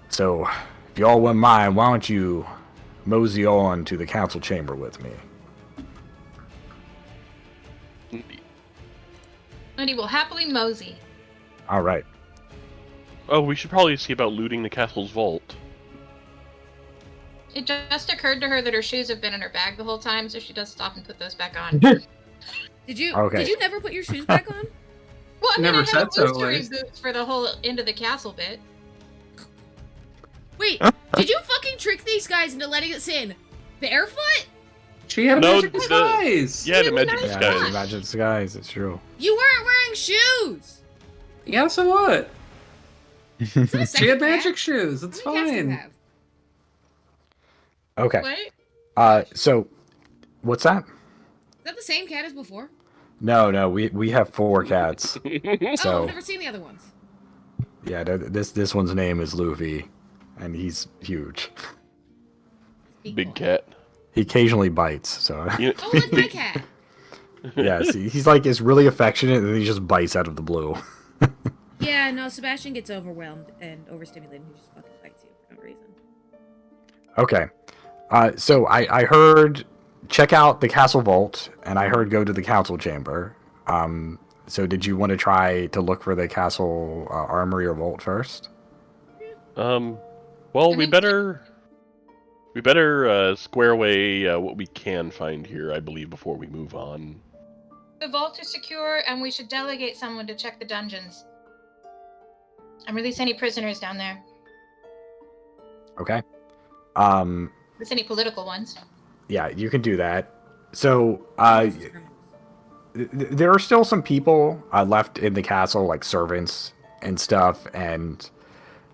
So, if y'all wouldn't mind, why don't you mosey on to the council chamber with me? And he will happily mosey. All right. Oh, we should probably see about looting the castle's vault. It just occurred to her that her shoes have been in her bag the whole time, so she does stop and put those back on. Did you never put your shoes back on? Well, I mean, Never I have said a so, at boostery least. boots for the whole into the castle bit. Wait, did you fucking trick these guys into letting us in barefoot? She had a No, magic the- disguise. Yeah, the magic nice. Yeah, disguise. it's magic disguise. It's true. You weren't wearing shoes. Yeah, so what? Is that a She second had cat? magic shoes. It's How many cats do you fine. have? Okay. What? So what's that? Is that the same cat as before? No, we have 4 cats. Oh, So I've never seen the other ones. yeah, this one's name is Luffy, and he's huge. Big boy. cat. He occasionally bites, so You Oh, like my cat. yeah. See, he's like is really affectionate, and then he just bites out of the blue. Yeah, no, Sebastian gets overwhelmed and overstimulated and he just fucking bites you for no reason. Okay. So I heard check out the castle vault, and I heard go to the council chamber. So did you want to try to look for the castle armory or vault first? Well, I we think- better square away what we can find here, I believe, before we move on. The vault is secure, and we should delegate someone to check the dungeons. And release any prisoners down there. Okay. Release any political ones. Yeah, you can do that. So there are still some people left in the castle, like servants and stuff, and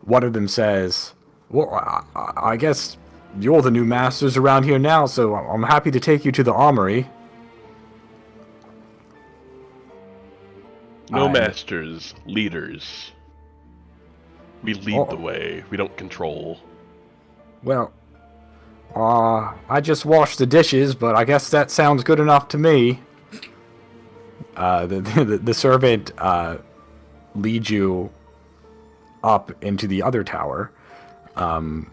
one of them says, well, I guess you're the new masters around here now, so I'm happy to take you to the armory. No I- masters, leaders. We lead Oh. the way. We don't control. Well, I just washed the dishes, but I guess that sounds good enough to me. The servant leads you up into the other tower, and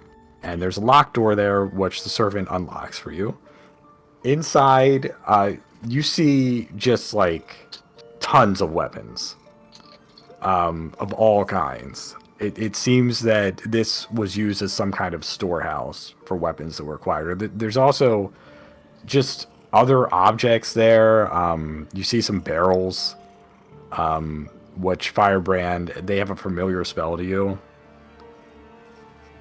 there's a locked door there, which the servant unlocks for you. Inside, you see just like tons of weapons, of all kinds. It seems that this was used as some kind of storehouse for weapons that were acquired. There's also just other objects there. You see some barrels, which Firebrand, they have a familiar spell to you.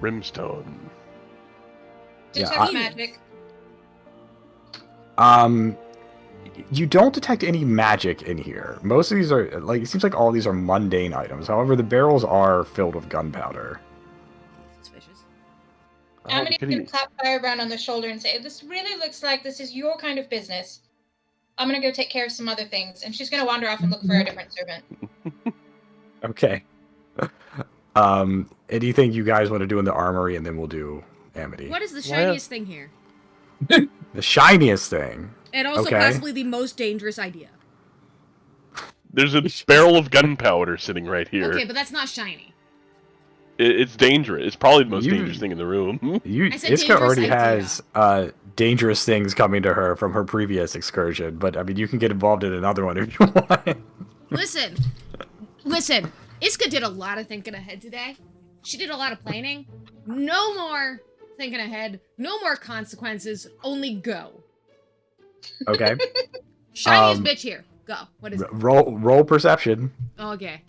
Brimstone. Yeah, Detect magic. You don't detect any magic in here. Most of these are, like, it seems like all these are mundane items. However, the barrels are filled with gunpowder. Suspicious. I'm could gonna he- clap Firebrand on the shoulder and say, "This really looks like this is your kind of business. I'm gonna go take care of some other things," and she's gonna wander off and look for a different servant. Okay. Anything you guys want to do in the armory, and then we'll do Amity. What is the Why- shiniest thing here? The shiniest thing. And also Okay. possibly the most dangerous idea. There's a barrel of gunpowder sitting right here. Okay, but that's not shiny. It's dangerous. It's probably the most You- dangerous thing in the room. You, I said Iska dangerous already idea. has dangerous things coming to her from her previous excursion, but I mean, you can get involved in another one if you want. Listen. Iska did a lot of thinking ahead today. She did a lot of planning. No more thinking ahead. No more consequences. Only go. Okay. Shiniest bitch here. Go. What is it? Roll perception. Okay.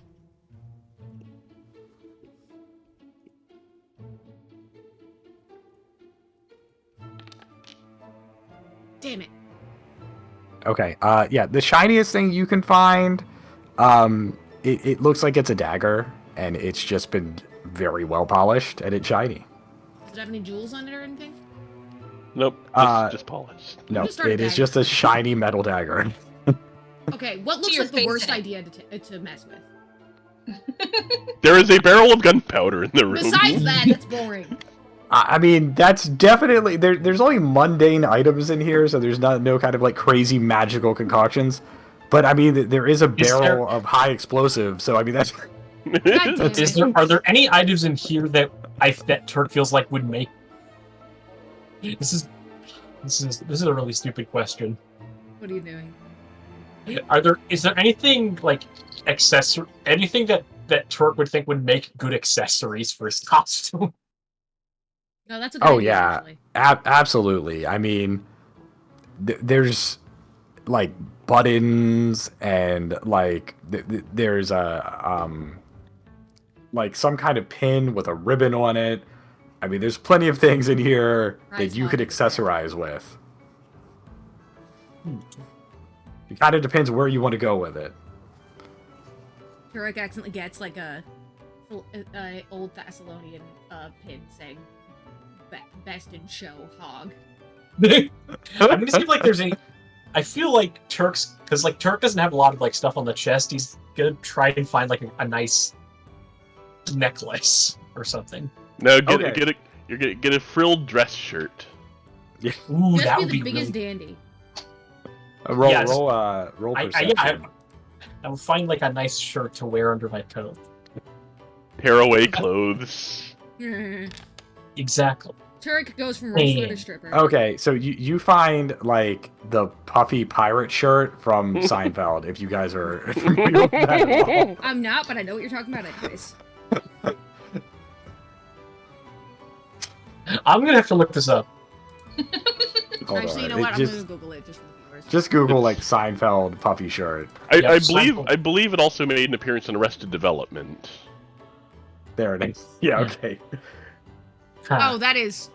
Damn it. Okay. Yeah, the shiniest thing you can find, it looks like it's a dagger, and it's just been very well polished, and it's shiny. Does it have any jewels on it or anything? Nope. Uh, Just polished. No, Just start a it is dagger. just a shiny metal dagger. Okay, what looks your like the face worst in it. idea to mess with? There is a barrel of gunpowder in the room. Besides that, that's boring. I mean, that's definitely there's only mundane items in here, so there's no kind of like crazy magical concoctions. But I mean, there is a barrel there- of high explosive, so I mean that's God damn Is it. are there any items in here that that Turk feels like would make? This is a really stupid question. What are you doing? Is there anything like anything that Turk would think would make good accessories for his costume? No, that's a good Oh, idea, yeah. actually. absolutely. I mean, there's like buttons and like there's a like some kind of pin with a ribbon on it. I mean, there's plenty of things in here Price that you could hog. accessorize with. It kind of depends where you want to go with it. Turek accidentally gets like a old Thessalonian pin saying "Best in Show Hog." I'm gonna see if like there's any. I feel like Turk's because like Turk doesn't have a lot of like stuff on the chest. He's gonna try and find like a nice necklace or something. No, Okay. get a frilled dress shirt. Ooh, Just that be would the be biggest really. dandy. Roll, Yes. roll perception. I would find like a nice shirt to wear under my coat. Tearaway clothes. Exactly. Turek goes from wrestler to Man. stripper. Okay, so you find like the puffy pirate shirt from Seinfeld. If you guys are familiar with that at all. I'm not, but I know what you're talking about anyways. I'm gonna have to look this up. Hold Actually, you on. know what? I'm Just, gonna Google it just for the viewers. just Google like Seinfeld puffy shirt. Yeah, I believe it also made an appearance in Arrested Development. There it is. Yeah. Okay. Oh, that's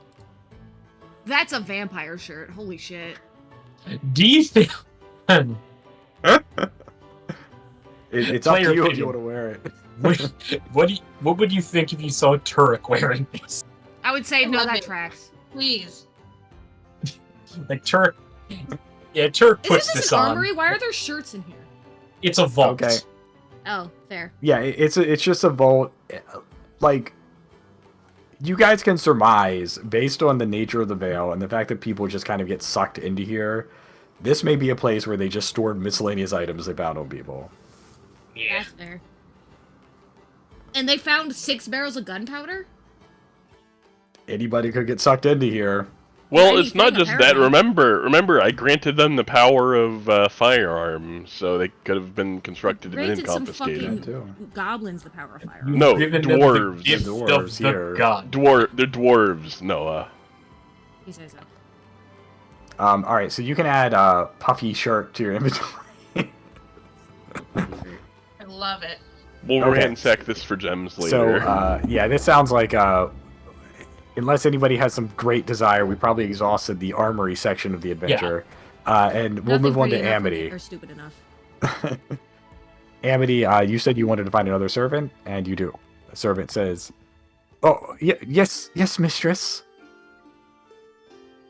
a vampire shirt. Holy shit. Do you think? It's up Player to you if opinion. you want to wear it. what would you think if you saw Turek wearing this? I would say I no, love that it. tracks. Please. Like Turek. Yeah, Turek puts Isn't this this an on. armory? Why are there shirts in here? It's a vault. Okay. Oh, fair. Yeah, it's just a vault. Like, you guys can surmise based on the nature of the veil and the fact that people just kind of get sucked into here. This may be a place where they just stored miscellaneous items they found on people. Yeah. That's fair. And they found 6 barrels of gunpowder? Anybody could get sucked into here. Well, Anything, it's not just that. apparently. Remember, I granted them the power of firearms, so they could have been constructed and then Granted some confiscated. That too. fucking goblins the power of fire. You've No, given them dwarves. The gift Dwarves of the here. god. They're dwarves, Noah. He says so. All right, so you can add a puffy shirt to your inventory. I love it. We'll Okay. ransack this for gems So, later. yeah, this sounds like unless anybody has some great desire, we probably exhausted the armory section of the adventure. And we'll Nothing move on to pretty enough for me, Amity. or stupid enough. Amity, you said you wanted to find another servant, and you do. The servant says, "Oh, yes, mistress."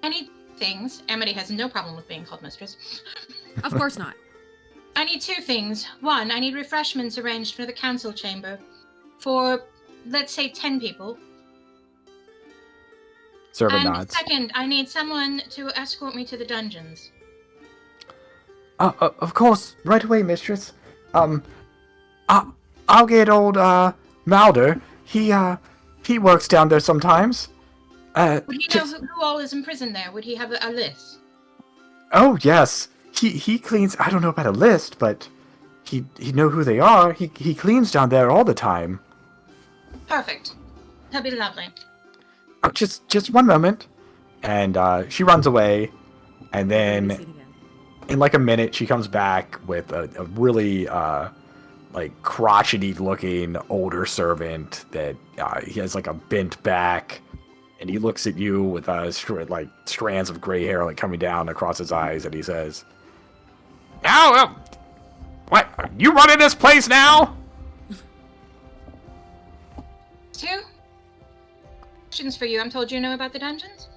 I need things. Amity has no problem with being called mistress. Of course not. I need 2 things. One, I need refreshments arranged for the council chamber for, let's say, 10 people. Servant And nods. second, I need someone to escort me to the dungeons. Of course, right away, mistress. I'll get old Malder. He works down there sometimes. Would he know who all is imprisoned there? Would he have a list? Oh yes, he cleans. I don't know about a list, but he know who they are. He cleans down there all the time. Perfect. That'd be lovely. Oh, just one moment. And she runs away, and Never then seen again. in like a minute she comes back with a really like crotchety looking older servant that he has like a bent back, and he looks at you with like strands of gray hair like coming down across his eyes, and he says, "Now, what? You running this place now?" 2 questions for you. I'm told you know about the dungeons?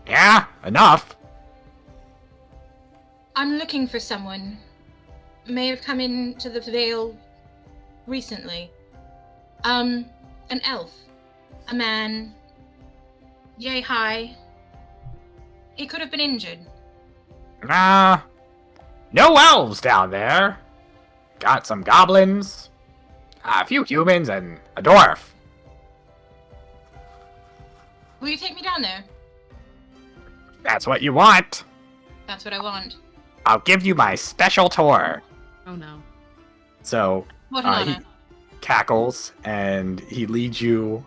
Yeah, enough. I'm looking for someone. May have come into the Vale recently. An elf. A man. Yay high. He could have been injured. No elves down there. Got some goblins, a few humans, and a dwarf. Will you take me down there? That's what you want. That's what I want. I'll give you my special tour. Oh no. So What an he honor. cackles, and he leads you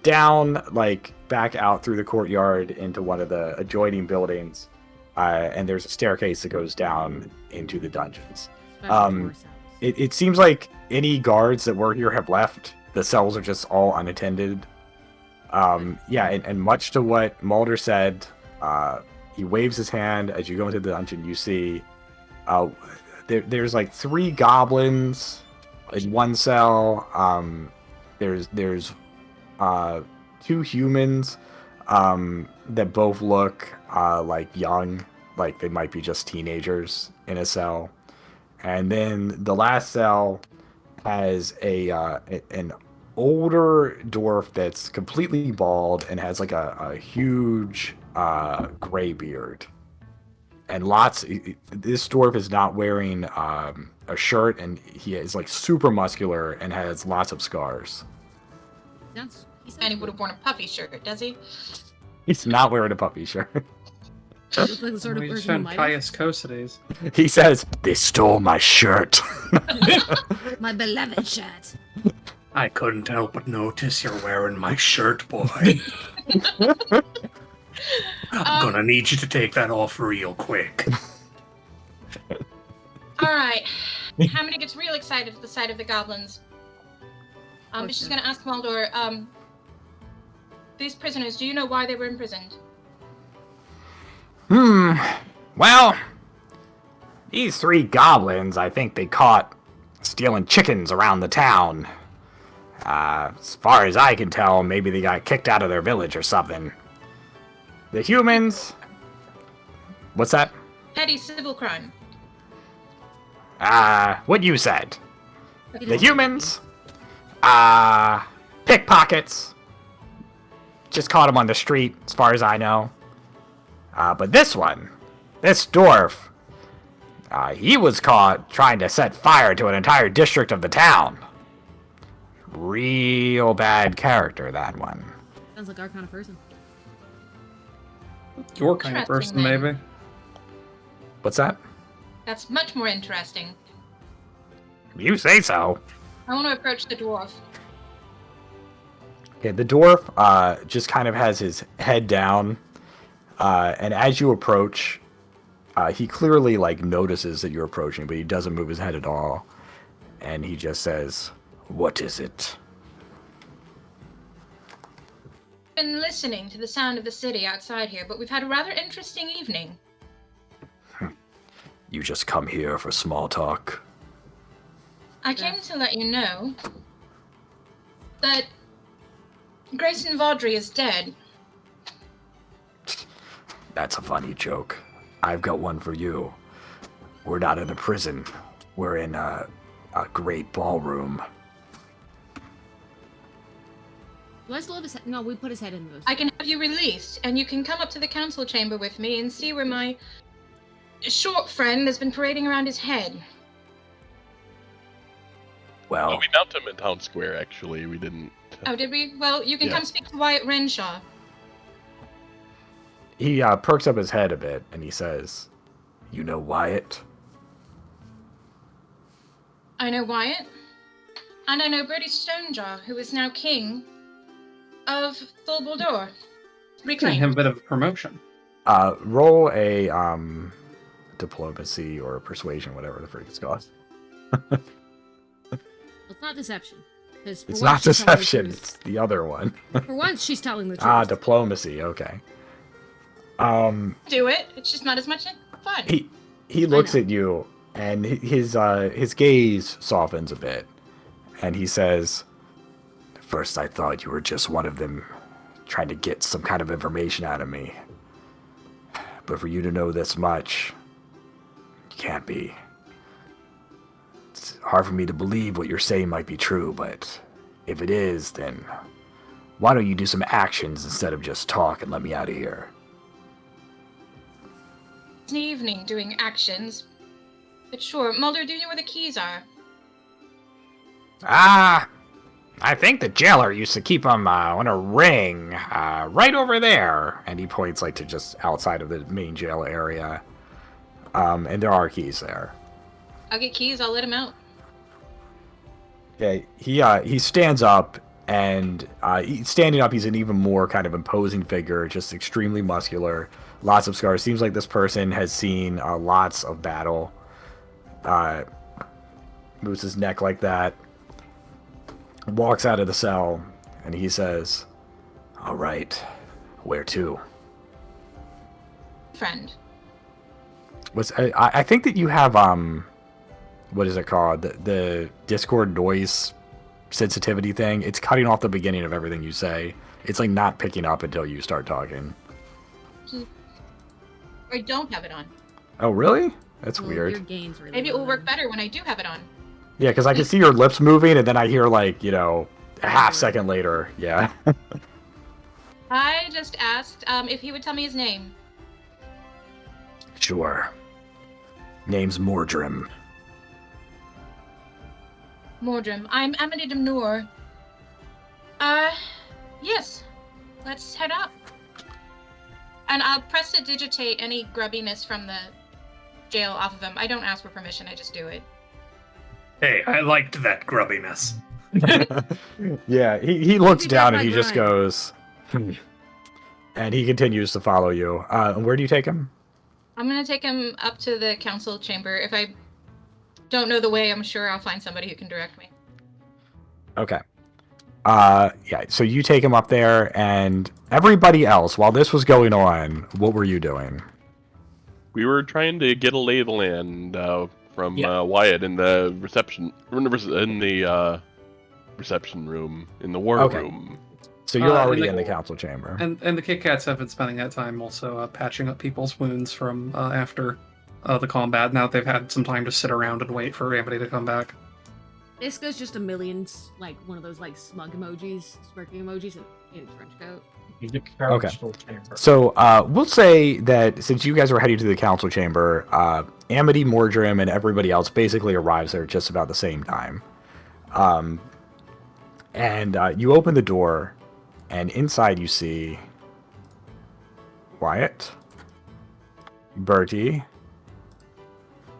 down, like back out through the courtyard into one of the adjoining buildings, and there's a staircase that goes down into the dungeons. Special Um, tour cells. It seems like any guards that were here have left. The cells are just all unattended. Yeah, and much to what Mulder said, he waves his hand as you go into the dungeon. You see, there's like 3 goblins in one cell. There's 2 humans that both look like young, like they might be just teenagers in a cell. And then the last cell has an older dwarf that's completely bald and has like a huge gray beard. And this dwarf is not wearing a shirt, and he is like super muscular and has lots of scars. And he would have worn a puffy shirt, does he? He's not wearing a puppy shirt. Looks like the sort of We person who found might. Caius Cosides. He says, "They stole my shirt." My beloved shirt. I couldn't help but notice you're wearing my shirt, boy. I'm gonna need you to take that off real quick. All right. Hamina gets real excited at the sight of the goblins. But she's going to ask Maldor, these prisoners, do you know why they were imprisoned? Well, these 3 goblins, I think they caught stealing chickens around the town. As far as I can tell, maybe they got kicked out of their village or something. The humans... What's that? Petty civil crime. What you said. The humans... pickpockets. Just caught him on the street, as far as I know. But this dwarf, he was caught trying to set fire to an entire district of the town. Real bad character, that one. Sounds like our kind of person. Your kind of person, Interesting, maybe. What's that? That's much more interesting. You say so. I want to approach the dwarf. Okay, the dwarf just kind of has his head down, and as you approach, he clearly like notices that you're approaching, but he doesn't move his head at all, and he just says, "What is it?" Been listening to the sound of the city outside here, but we've had a rather interesting evening. You just come here for small talk. I came to let you know that Grayson Vaudry is dead. That's a funny joke. I've got one for you. We're not in a prison. We're in a great ballroom. Do I still have his head? No, we put his head in those. I can have you released, and you can come up to the council chamber with me and see where my short friend has been parading around his head. Well, Oh, we dumped him in town square. Actually, we didn't. Oh, did we? Well, you can Yeah. come speak to Wyatt Renshaw. he perks up his head a bit, and he says, "You know Wyatt?" I know Wyatt, and I know Bertie Stonejaw, who is now king of Thulbaldor. Giving Reclaimed. him a bit of a promotion. Roll a diplomacy or persuasion, whatever the freak it's called. It's not deception. 'Cause for It's once not she's telling the deception. truth. It's the other one. For once, she's telling the truth. Diplomacy. Okay. Do it. It's just not as much fun. He looks know. at you, and his gaze softens a bit, and he says, "At first I thought you were just one of them, trying to get some kind of information out of me. But for you to know this much, you can't be. It's hard for me to believe what you're saying might be true, but if it is, then why don't you do some actions instead of just talk and let me out of here?" It's an evening doing actions. But sure, Mulder, do you know where the keys are? I think the jailer used to keep them on a ring right over there. And he points like to just outside of the main jail area. And there are keys there. I'll get keys, I'll let him out. Okay, he stands up, and standing up, he's an even more kind of imposing figure, just extremely muscular, lots of scars. Seems like this person has seen lots of battle. Moves his neck like that. Walks out of the cell, and he says, All right. Where to? Friend. I think that you have what is it called? The Discord noise sensitivity thing. It's cutting off the beginning of everything you say. It's like not picking up until you start talking. I don't have it on. Oh, really? That's Well, weird. Your gain's really Maybe it low will work then. better when I do have it on. Yeah, because I can see your lips moving, and then I hear like, you know, a half second later. Yeah. I just asked if he would tell me his name. Sure. Name's Mordrim. Mordrim. I'm Amenidum Noor. Yes. Let's head up. And I'll press to digitate any grubbiness from the jail off of him. I don't ask for permission, I just do it. Hey, I liked that grubbiness. Yeah, he looks Maybe down that's and he my just grind. goes, and he continues to follow you. Where do you take him? I'm gonna take him up to the council chamber. If I don't know the way, I'm sure I'll find somebody who can direct me. Okay. Yeah, so you take him up there, and everybody else, while this was going on, what were you doing? We were trying to get a lay of the land from Yeah. Wyatt in the reception reception room in the war Okay. room. So you're already and in the- the council chamber. And the Kit Kats have been spending that time also patching up people's wounds from after the combat. Now that they've had some time to sit around and wait for Amity to come back. Iska's just a million, like, one of those, like, smug emojis, smirking emojis in a trench coat. Okay. So we'll say that since you guys were heading to the council chamber, Amity, Mordrim, and everybody else basically arrives there just about the same time. And you open the door, and inside you see Wyatt, Bertie,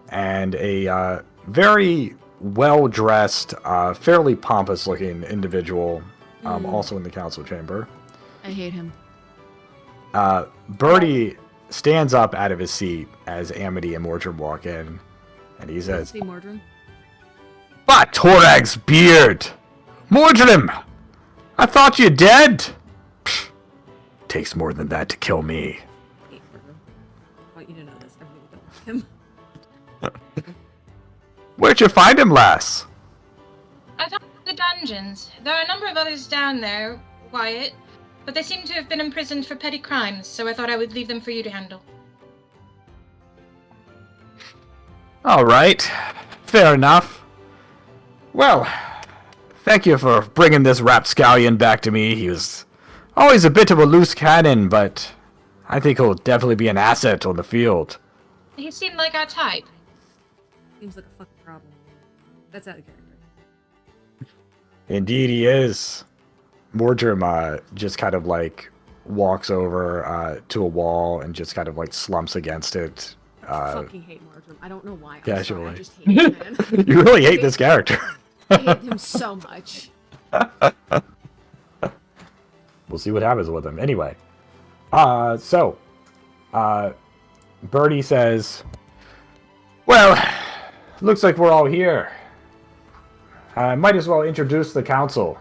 and a very well-dressed, fairly pompous-looking individual, also in the council chamber. I hate him. Bertie stands up out of his seat as Amity and Mordrim walk in, and he says, See Mordrin? "By Torag's beard! Mordrim! I thought you dead!" Pfft, takes more than that to kill me. I hate Mordrin. I want you to know this. I really don't like him. Where'd you find him, lass? I found the dungeons. There are a number of others down there, Wyatt, but they seem to have been imprisoned for petty crimes, so I thought I would leave them for you to handle. All right, fair enough. Well, thank you for bringing this rapscallion back to me. He was always a bit of a loose cannon, but I think he'll definitely be an asset on the field. He seemed like our type. Seems like a fucking problem. That's out of character. Indeed he is. Mordrim just kind of like walks over to a wall and just kind of like slumps against it. I fucking hate Mordrin. I don't know why. I'm Casually. sorry, I just hate him, man. You really hate this character. I hate him so much. We'll see what happens with him. Anyway, Bertie says, "Well, looks like we're all here. I might as well introduce the council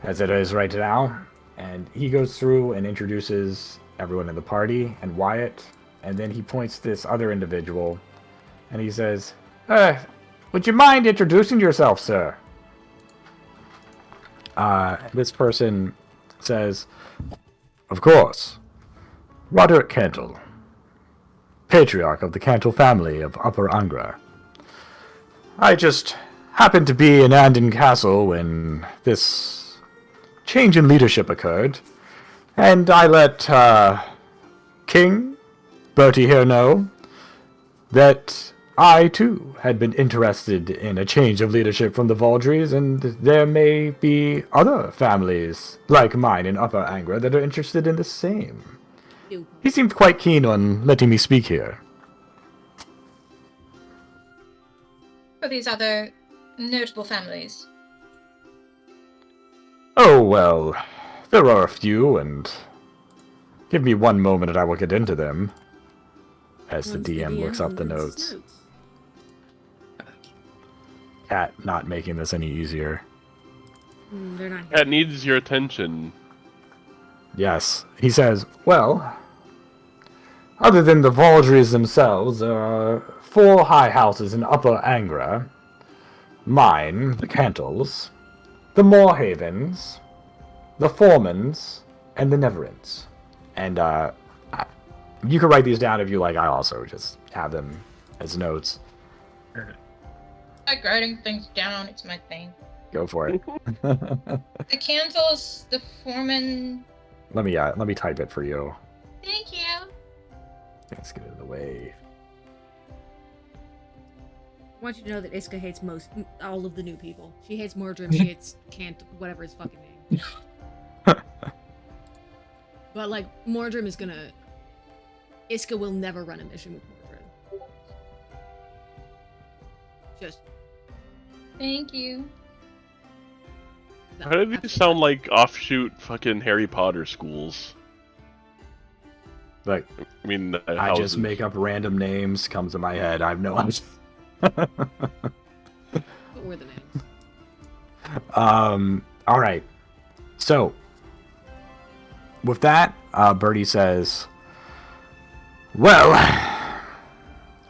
as it is right now." And he goes through and introduces everyone in the party and Wyatt, and then he points to this other individual, and he says, "Would you mind introducing yourself, sir?" This person says, "Of course. Roderick Cantle, patriarch of the Cantle family of Upper Angra. I just happened to be in Andon Castle when this change in leadership occurred, and I let King Bertie here know that I, too, had been interested in a change of leadership from the Valdries, and there may be other families like mine in Upper Angra that are interested in the same. Ew. He seemed quite keen on letting me speak here." For these other notable families. "Oh, well, there are a few, and give me one moment and I will get into them." As the Once DM looks up the opens his notes. Cat not making this any easier. They're not here. That needs your attention. Yes. He says, well, other than the Valdries themselves, there are 4 high houses in Upper Angra. Mine, the Cantles, the Moorhavens, the Formans, and the Neverents. And you can write these down if you like. I also just have them as notes. I like writing things down. It's my thing. Go for it. The Cantles, the Foreman. Let me type it for you. Thank you. Let's get it out of the way. I want you to know that Iska hates all of the new people. She hates Mordrim, she hates whatever his fucking name. But like, Mordrim is gonna... Iska will never run a mission with Mordrim. Just... Thank you. No, How did these sound like offshoot fucking Harry Potter schools? Like, I mean, I just make up random names, comes to my head. I have no idea. What were the names? All right. So, with that, Bertie says, well,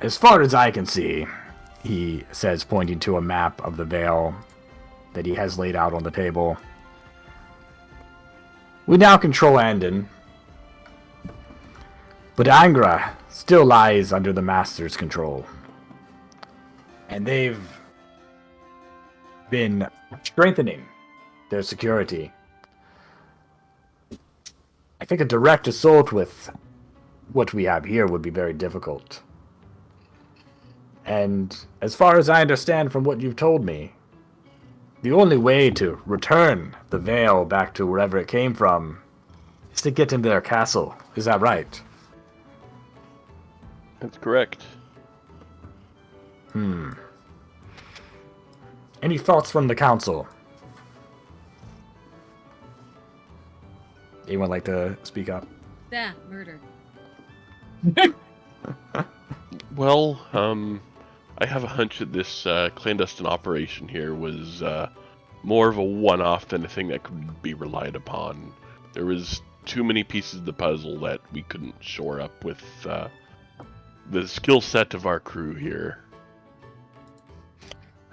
as far as I can see, he says, pointing to a map of the Vale that he has laid out on the table, we now control Andon, but Angra still lies under the Master's control. And they've been strengthening their security. I think a direct assault with what we have here would be very difficult. And as far as I understand from what you've told me, the only way to return the Vale back to wherever it came from is to get into their castle. Is that right? That's correct. Any thoughts from the council? Anyone like to speak up? Yeah, murder. Well, I have a hunch that this clandestine operation here was more of a one-off than a thing that could be relied upon. There was too many pieces of the puzzle that we couldn't shore up with the skill set of our crew here.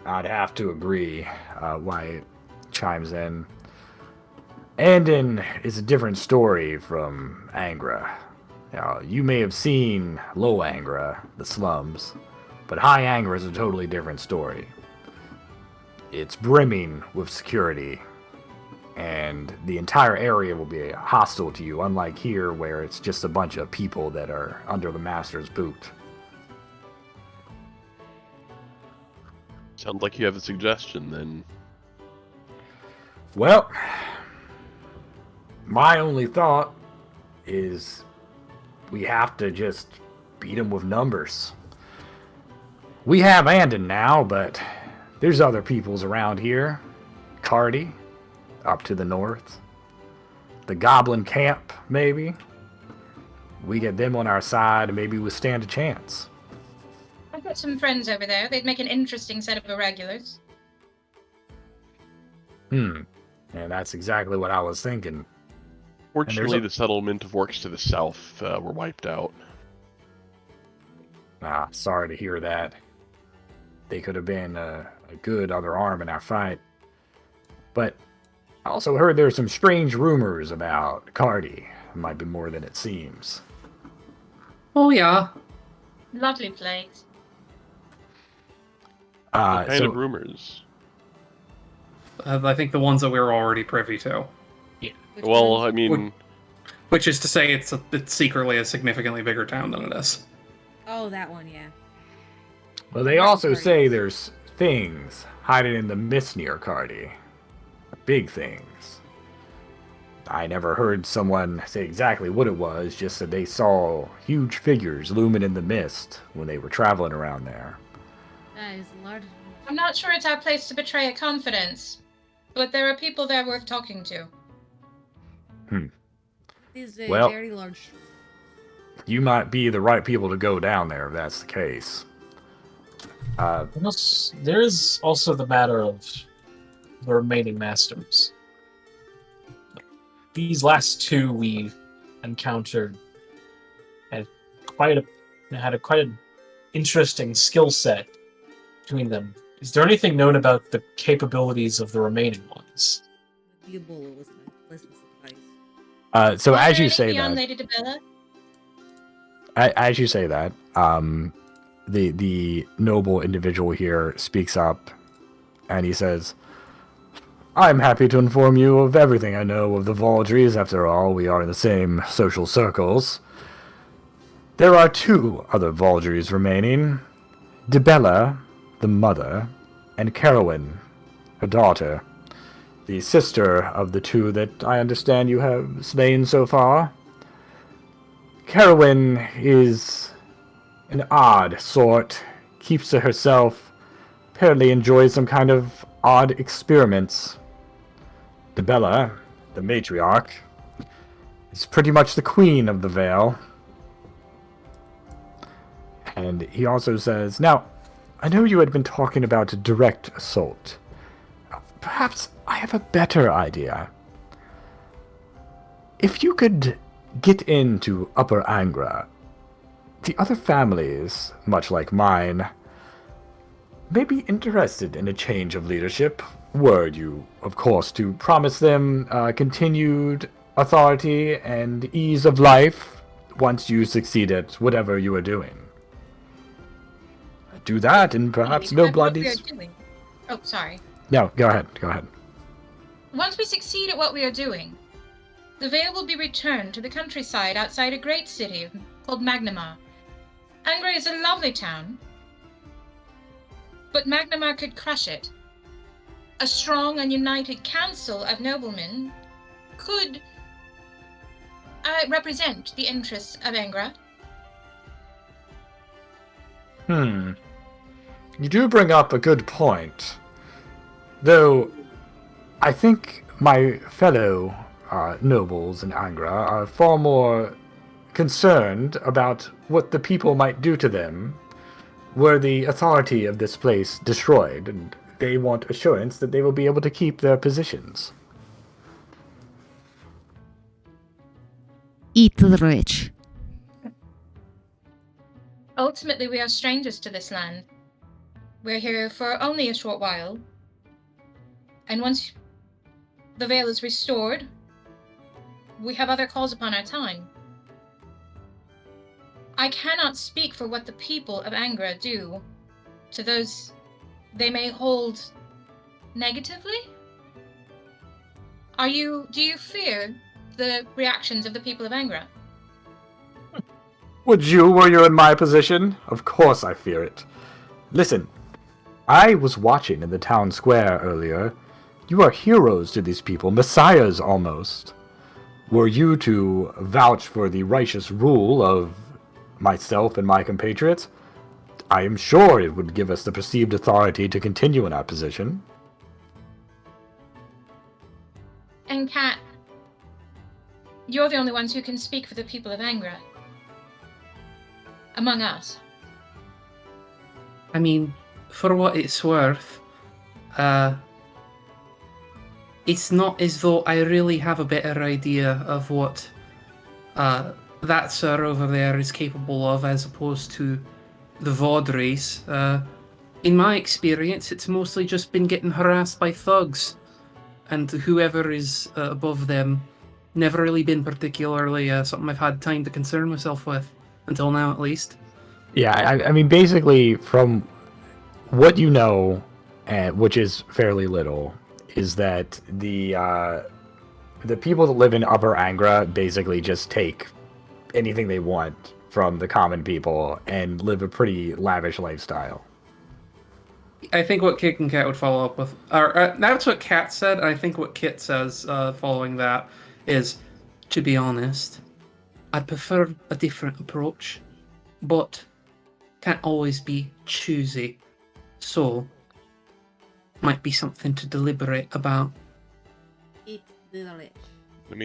I'd have to agree. Wyatt chimes in. Andon is a different story from Angra. Now, you may have seen Low Angra, the slums, but High Angra is a totally different story. It's brimming with security, and the entire area will be hostile to you, unlike here where it's just a bunch of people that are under the Master's boot. Sounds like you have a suggestion, then. Well, my only thought is we have to just beat them with numbers. We have Andon now, but there's other peoples around here. Cardi, up to the north. The Goblin Camp, maybe. We get them on our side, and maybe we'll stand a chance. I've got some friends over there. They'd make an interesting set of irregulars. And that's exactly what I was thinking. Fortunately, the settlement of orcs to the south were wiped out. Sorry to hear that. They could have been a good other arm in our fight. But I also heard there's some strange rumors about Cardi. It might be more than it seems. Oh, yeah. Lovely place. What kind of rumors? I think the ones that we were already privy to. Which Well, ones? I mean, Which is to say it's secretly a significantly bigger town than it is. Oh, that one, yeah. Well, they also say there's things hiding in the mist near Cardi. Big things. I never heard someone say exactly what it was, just that they saw huge figures looming in the mist when they were traveling around there. That is large. I'm not sure it's our place to betray a confidence, but there are people there worth talking to. It is a Well- very large. You might be the right people to go down there if that's the case. There is also the matter of the remaining masters. these last two we encountered had quite an interesting skill set between them. Is there anything known about the capabilities of the remaining ones? The Ebola was a pleasant surprise. So Was as there you any say beyond that, Lady Debella? as you say that, the noble individual here speaks up, and he says, "I'm happy to inform you of everything I know of the Valdries. After all, we are in the same social circles. There are 2 other Valdries remaining: Debella, the mother, and Carowyn, her daughter, the sister of the 2 that I understand you have slain so far. Carowyn is an odd sort, keeps to herself, apparently enjoys some kind of odd experiments. Debella, the matriarch, is pretty much the queen of the Vale." And he also says, "Now, I know you had been talking about direct assault. Perhaps I have a better idea. If you could get into Upper Angra, the other families, much like mine, may be interested in a change of leadership, were you, of course, to promise them continued authority and ease of life once you succeed at whatever you are doing. Do that, and perhaps no That's what we are bloodies." doing. Oh, sorry. No, go ahead. Once we succeed at what we are doing, the Vale will be returned to the countryside outside a great city called Magnamar. Angra is a lovely town, but Magnamar could crush it. A strong and united council of noblemen could represent the interests of Angra. You do bring up a good point. Though, I think my fellow nobles in Angra are far more concerned about what the people might do to them were the authority of this place destroyed, and they want assurance that they will be able to keep their positions. Eat the rich. Ultimately, we are strangers to this land. We're here for only a short while. And once the Vale is restored, we have other calls upon our time. I cannot speak for what the people of Angra do to those they may hold negatively. Do you fear the reactions of the people of Angra? Would you, were you in my position? Of course I fear it. Listen, I was watching in the town square earlier. You are heroes to these people, messiahs almost. Were you to vouch for the righteous rule of myself and my compatriots, I am sure it would give us the perceived authority to continue in our position. And Kat, you're the only ones who can speak for the people of Angra. Among us. I mean, for what it's worth, it's not as though I really have a better idea of what that sir over there is capable of as opposed to the Vaudrys. In my experience, it's mostly just been getting harassed by thugs, and whoever is above them never really been particularly something I've had time to concern myself with, until now at least. Yeah, I mean, basically, from what you know, which is fairly little, is that the people that live in Upper Angra basically just take anything they want from the common people and live a pretty lavish lifestyle. I think what Kit and Kat would follow up with, or that's what Kat said. I think what Kit says following that is, to be honest, I'd prefer a different approach, but can't always be choosy. So, might be something to deliberate about. Eat the rich. Let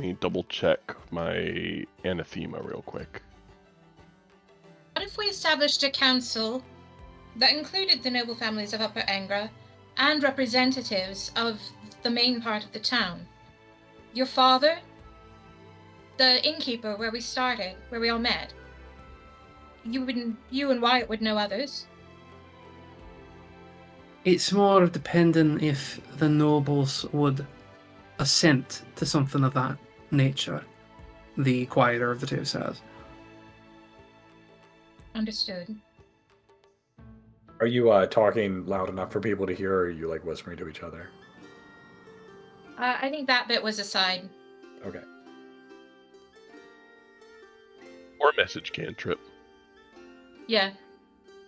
me double check my anathema real quick. What if we established a council that included the noble families of Upper Angra and representatives of the main part of the town. Your father, the innkeeper where we started, where we all met. You and Wyatt would know others. It's more dependent if the nobles would assent to something of that nature, the quieter of the two says. Understood. Are you talking loud enough for people to hear, or are you like whispering to each other? I think that bit was aside. Okay. Or message cantrip. Yeah,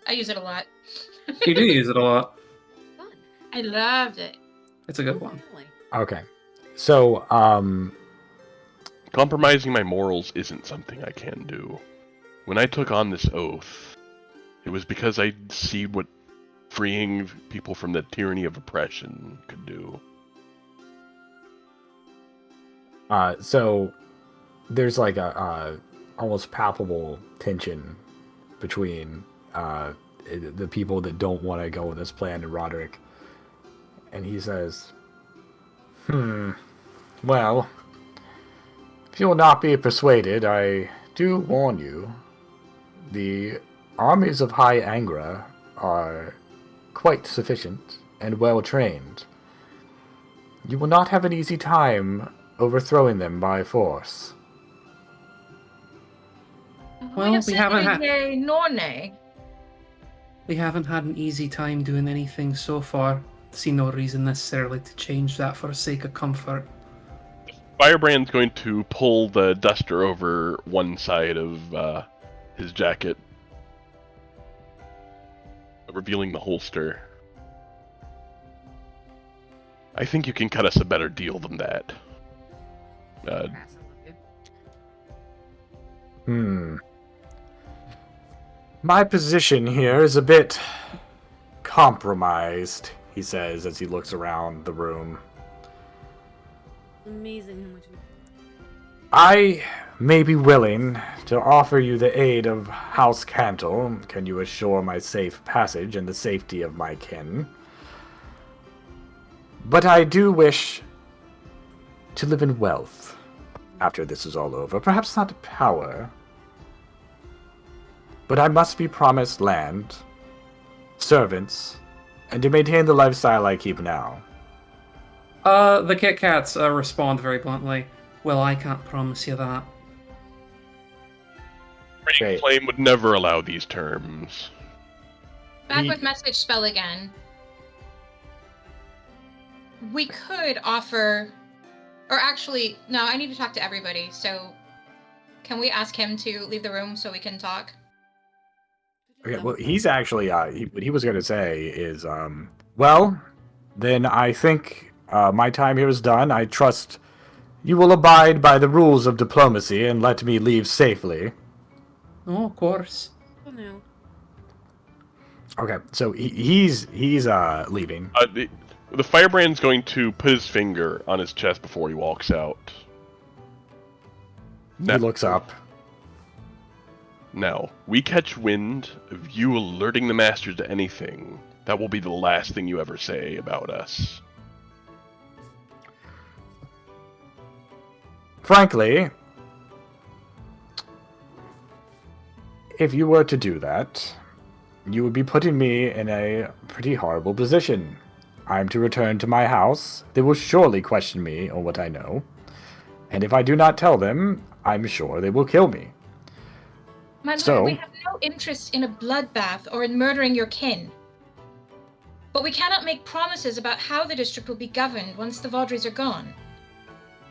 I use it a lot. You do use it a lot. Fun. I loved it. It's a good one. Definitely. Okay. So, Compromising my morals isn't something I can do. When I took on this oath, it was because I see what freeing people from the tyranny of oppression could do. so there's like a almost palpable tension between the people that don't want to go with this plan and Roderick. And he says, well, if you will not be persuaded, I do warn you, the armies of High Angra are quite sufficient and well trained. You will not have an easy time overthrowing them by force. Well, we haven't had We an easy time doing anything so far. See no reason necessarily to change that for the sake of comfort. Firebrand's going to pull the duster over one side of his jacket, revealing the holster. I think you can cut us a better deal than that. My position here is a bit compromised, he says as he looks around the room. Amazing how much. I may be willing to offer you the aid of House Cantle. Can you assure my safe passage and the safety of my kin? But I do wish to live in wealth after this is all over. Perhaps not power, but I must be promised land, servants, and to maintain the lifestyle I keep now. The Kit Kats respond very bluntly. Well, I can't promise you that. Burning Flame would never allow these terms. Back with message spell again. We could offer, or actually, no, I need to talk to everybody, so can we ask him to leave the room so we can talk? Okay, well, he's actually, what he was going to say is, well, then I think my time here is done. I trust you will abide by the rules of diplomacy and let me leave safely. Oh, of course. Oh no. Okay, so he's leaving. The Firebrand's going to put his finger on his chest before he walks out. He looks up. Now, we catch wind of you alerting the Masters to anything. That will be the last thing you ever say about us. Frankly, if you were to do that, you would be putting me in a pretty horrible position. I'm to return to my house. They will surely question me on what I know. And if I do not tell them, I'm sure they will kill me. My lord, So- we have no interest in a bloodbath or in murdering your kin. But we cannot make promises about how the district will be governed once the Vaudrys are gone.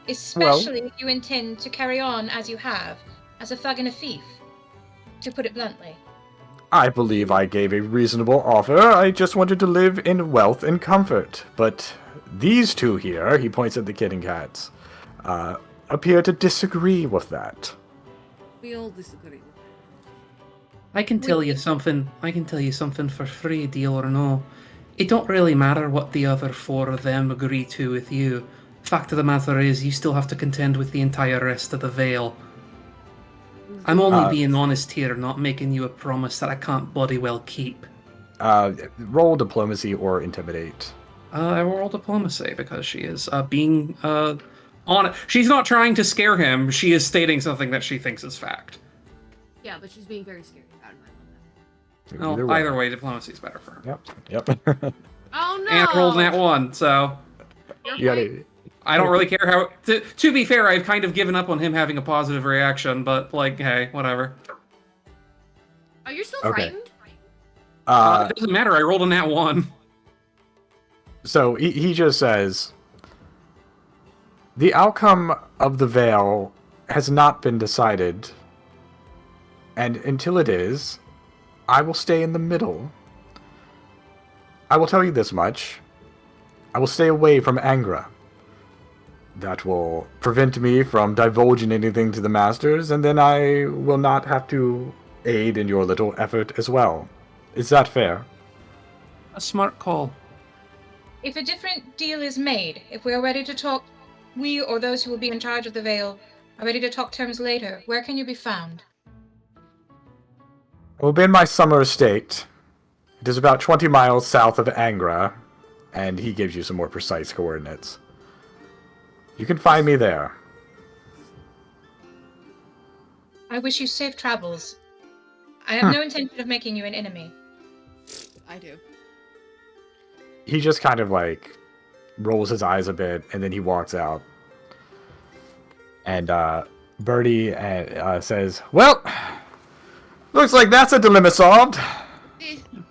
Especially if you intend to carry on as you have, as a thug and a thief, to put it bluntly. I believe I gave a reasonable offer. I just wanted to live in wealth and comfort. But these two here, he points at the kitten cats, appear to disagree with that. We all disagree. I can tell you something. I can tell you something for free, deal or no. It don't really matter what the other four of them agree to with you. Fact of the matter is, you still have to contend with the entire rest of the Vale. I'm only being honest here, not making you a promise that I can't bloody well keep. Roll diplomacy or intimidate. I will roll diplomacy because she is being on. She's not trying to scare him. She is stating something that she thinks is fact. Yeah, but she's being very scary about it. Well, either way, diplomacy is better for her. Yep. Oh no! And I rolled that one, so You gotta- I don't really care how. To be fair, I've kind of given up on him having a positive reaction, but like, hey, whatever. Oh, you're still Okay. frightened? It doesn't matter. I rolled a nat 1. So he just says, the outcome of the veil has not been decided, and until it is, I will stay in the middle. I will tell you this much. I will stay away from Angra. That will prevent me from divulging anything to the masters, and then I will not have to aid in your little effort as well. Is that fair? A smart call. If a different deal is made, if we are ready to talk, we or those who will be in charge of the Veil are ready to talk terms later, where can you be found? I will be in my summer estate. It is about 20 miles south of Angra, and he gives you some more precise coordinates. You can find me there. I wish you safe travels. I have no intention of making you an enemy. I do. He just kind of like rolls his eyes a bit, and then he walks out. And Birdie says, "Well, looks like that's a dilemma solved."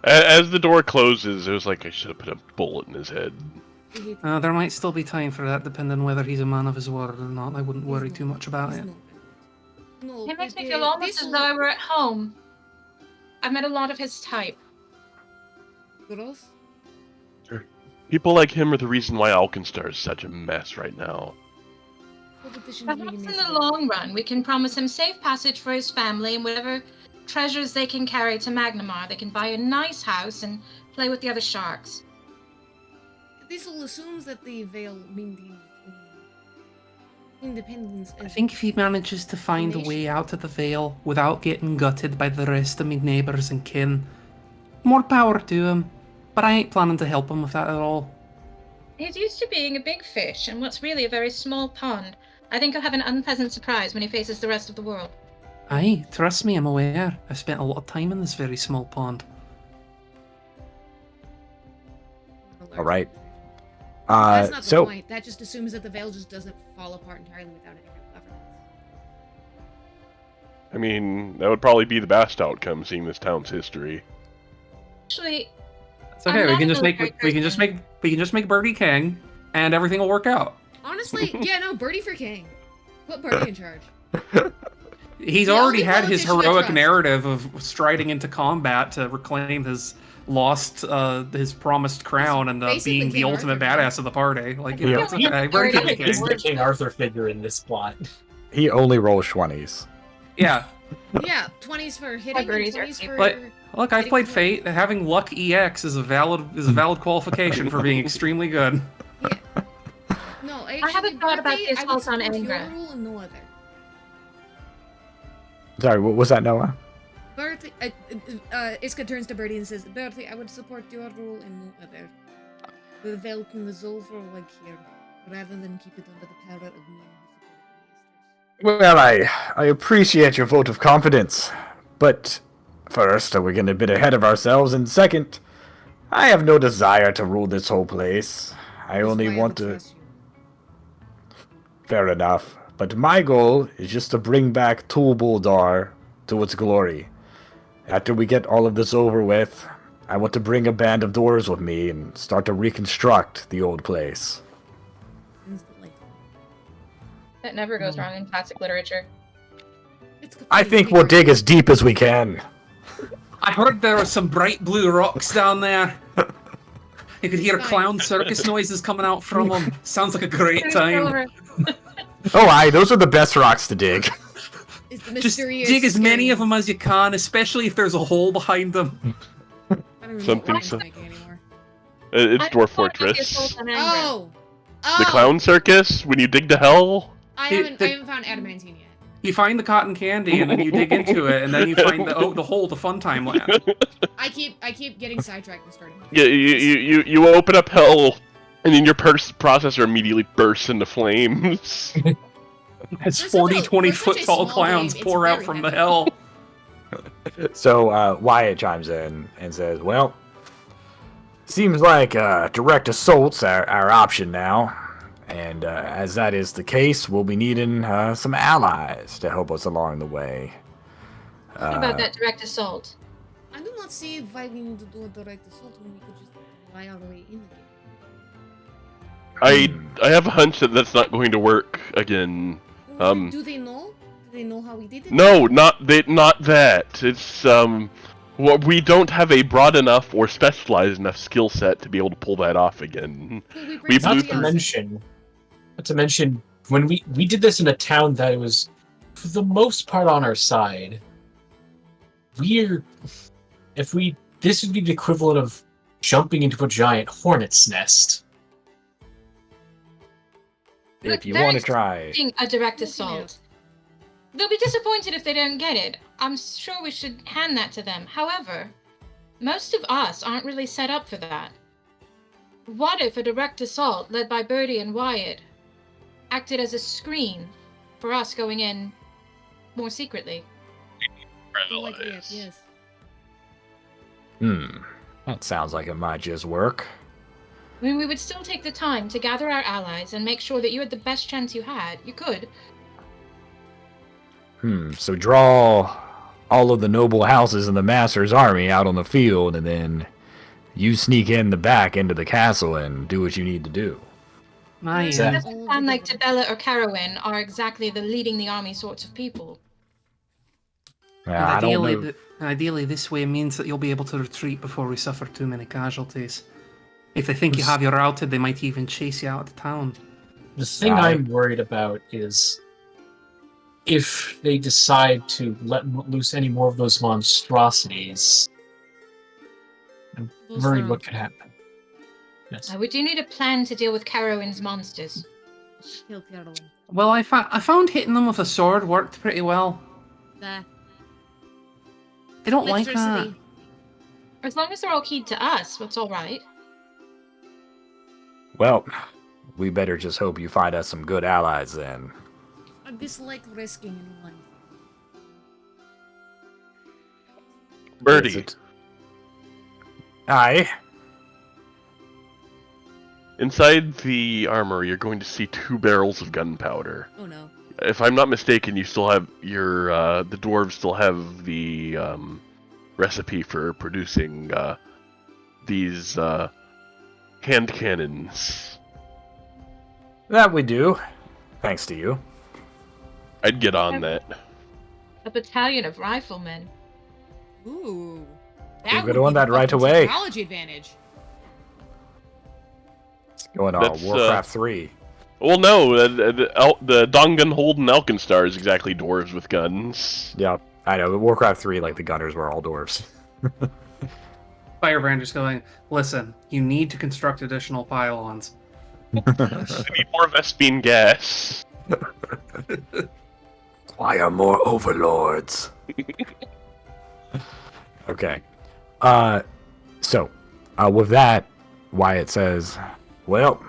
As the door closes, it was like I should have put a bullet in his head. There might still be time for that, depending on whether he's a man of his word or not. I wouldn't worry too much about it. No, It makes me feel almost as though I were at home. I've met a lot of his type. Girls? People like him are the reason why Alkenstar is such a mess right now. Perhaps in the long run, we can promise him safe passage for his family and whatever treasures they can carry to Magnamar. They can buy a nice house and play with the other sharks. This all assumes that the Veil maintains independence. I think if he manages to find a way out of the Veil without getting gutted by the rest of my neighbours and kin, more power to him. But I ain't planning to help him with that at all. He's used to being a big fish in what's really a very small pond. I think he'll have an unpleasant surprise when he faces the rest of the world. Aye, trust me, I'm aware. I've spent a lot of time in this very small pond. All right. That's not the so point. That just assumes that the Veil just doesn't fall apart entirely without any real governance. I mean, that would probably be the best outcome, seeing this town's history. Actually, It's okay. We can just make Birdie king, and everything will work out. Honestly, yeah, no, Birdie for king. Put Birdie in charge. He's The already only had his politician I heroic trust. narrative of striding into combat to reclaim his his promised crown and Basically being the King ultimate Arthur. badass of the party. Like, Yeah. it's okay. Birdie can be He's king. the King Arthur figure in this plot. he only rolls 20s. Yeah. Yeah, 20s for hitting, and Birdies are 20s for... But look, I've played Fate. Having luck EX is a valid qualification for being extremely good. No, I haven't thought about this I would also on support your Angra. rule and no other. Sorry, what was that, Noah? Bertie, Iska turns to Birdie and says, Bertie, I would support your rule and no other. The Veil can dissolve or like here, rather than keep it under the power of men who support the masters. Well, I appreciate your vote of confidence, but first, we're getting a bit ahead of ourselves, and second, I have no desire to rule this whole place. I That's only why want would to... trust you. Fair enough, but my goal is just to bring back Tul Buldar to its glory. After we get all of this over with, I want to bring a band of dwarves with me and start to reconstruct the old place. Instantly. That never goes wrong in classic literature. It's I completely think we'll different. dig as deep as we can. I heard there were some bright blue rocks down there. You could hear clown circus noises coming out from them. Sounds like a great time. Oh, aye, those are the best rocks to dig. It's the Just mysterious dig as many scary- of them as you can, especially if there's a hole behind them. I don't even know Something what so- I'm making anymore. It's I Dwarf thought about this Fortress. whole on Angra. Oh! Oh! The clown circus, when you dig to hell. I It- haven't, the- I haven't found adamantine yet. You find the cotton candy, and then you dig into it, and then you find the hole to Fun Time Land. I keep getting sidetracked and starting. You open up hell And then your processor immediately bursts into flames. As For such 40, a- 20 for such foot a tall small clowns game, it's pour out very from the heavy. hell. So Wyatt chimes in and says, "Well, seems like direct assault's our option now. And as that is the case, we'll be needing some allies to help us along the way." What about that direct assault? I do not see why we need to do a direct assault when we could just fly our way in again. I have a hunch that that's not going to work again. Do they know? Do they know how we did it? No, not that. It's we don't have a broad enough or specialized enough skill set to be able to pull that off again. Will we bring We somebody blew else through- in? Not to mention, when we did this in a town that was, for the most part, on our side. This would be the equivalent of jumping into a giant hornet's nest. If you They're want to try. expecting a direct Looking assault. They'll be disappointed if they don't get it. I'm sure we should hand that to them. However, most of us aren't really set up for that. What if a direct assault led by Birdie and Wyatt acted as a screen for us going in more secretly? I like that, yes. That sounds like it might just work. I mean, we would still take the time to gather our allies and make sure that you had the best chance you had. You could. So draw all of the noble houses in the Master's army out on the field, and then you sneak in the back into the castle and do what you need to do. My, It Exactly. doesn't sound like Tabella or Carowin are exactly the leading the army sorts of people. Yeah, I don't know. Ideally, this way means that you'll be able to retreat before we suffer too many casualties. If they think you have you routed, they might even chase you out of the town. The thing I'm worried about is if they decide to let loose any more of those monstrosities. I'm Those worried are- what could happen. Yes. We do need a plan to deal with Carowin's monsters. Kill Carolyn. Well, I found hitting them with a sword worked pretty well. They don't like that. Electricity. As long as they're all keyed to us, that's all right. Well, we better just hope you find us some good allies then. I dislike risking in life. Birdie, Is it- Aye. inside the armor, you're going to see 2 barrels of gunpowder. Oh no. If I'm not mistaken, you still have the dwarves still have the recipe for producing these hand cannons. That we do. Thanks to you. I'd get on that. A battalion of riflemen. Ooh. You're would gonna want be the that right fucking away. technology advantage. It's going on That's, Warcraft 3. Well, no, the Dongunhold and Alkenstar is exactly dwarves with guns. Yeah, I know, but Warcraft 3, like, the gunners were all dwarves. Firebrand just going, listen, you need to construct additional pylons. I need more Vespine gas. Acquire more overlords. Okay. So, with that, Wyatt says, well,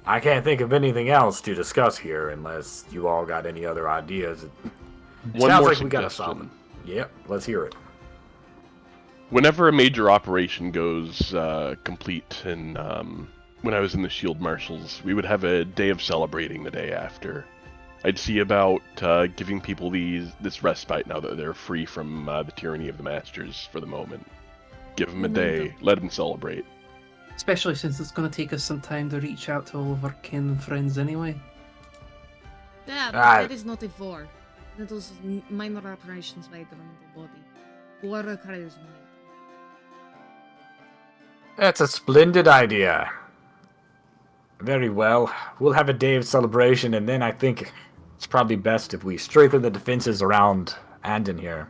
I can't think of anything else to discuss here unless you all got any other ideas. It One sounds more like we got suggestion. something. Yep, let's hear it. Whenever a major operation goes complete, and when I was in the Shield Marshals, we would have a day of celebrating the day after. I'd see about giving people this respite now that they're free from the tyranny of the Masters for the moment. Give them a day, let them celebrate. Especially since it's going to take us some time to reach out to all of our kin and friends anyway. Yeah, but Ah. that is not a war. That is minor operations by a governmental body. War requires money. That's a splendid idea. Very well. We'll have a day of celebration, and then I think it's probably best if we strengthen the defenses around Andon here.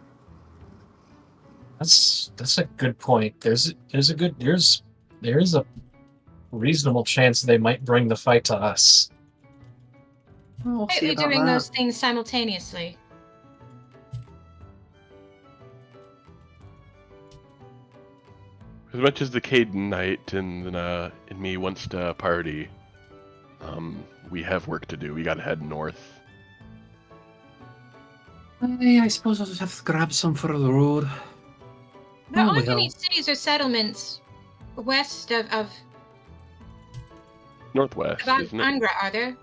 That's a good point. There is a reasonable chance they might bring the fight to us. Well, we'll see Maybe about doing that. those things simultaneously. As much as the Caden Knight and me wants to party, we have work to do. We gotta head north. I suppose I'll just have to grab some for the road. There Oh, aren't well. any cities or settlements west of Northwest, isn't it? Angra, are there?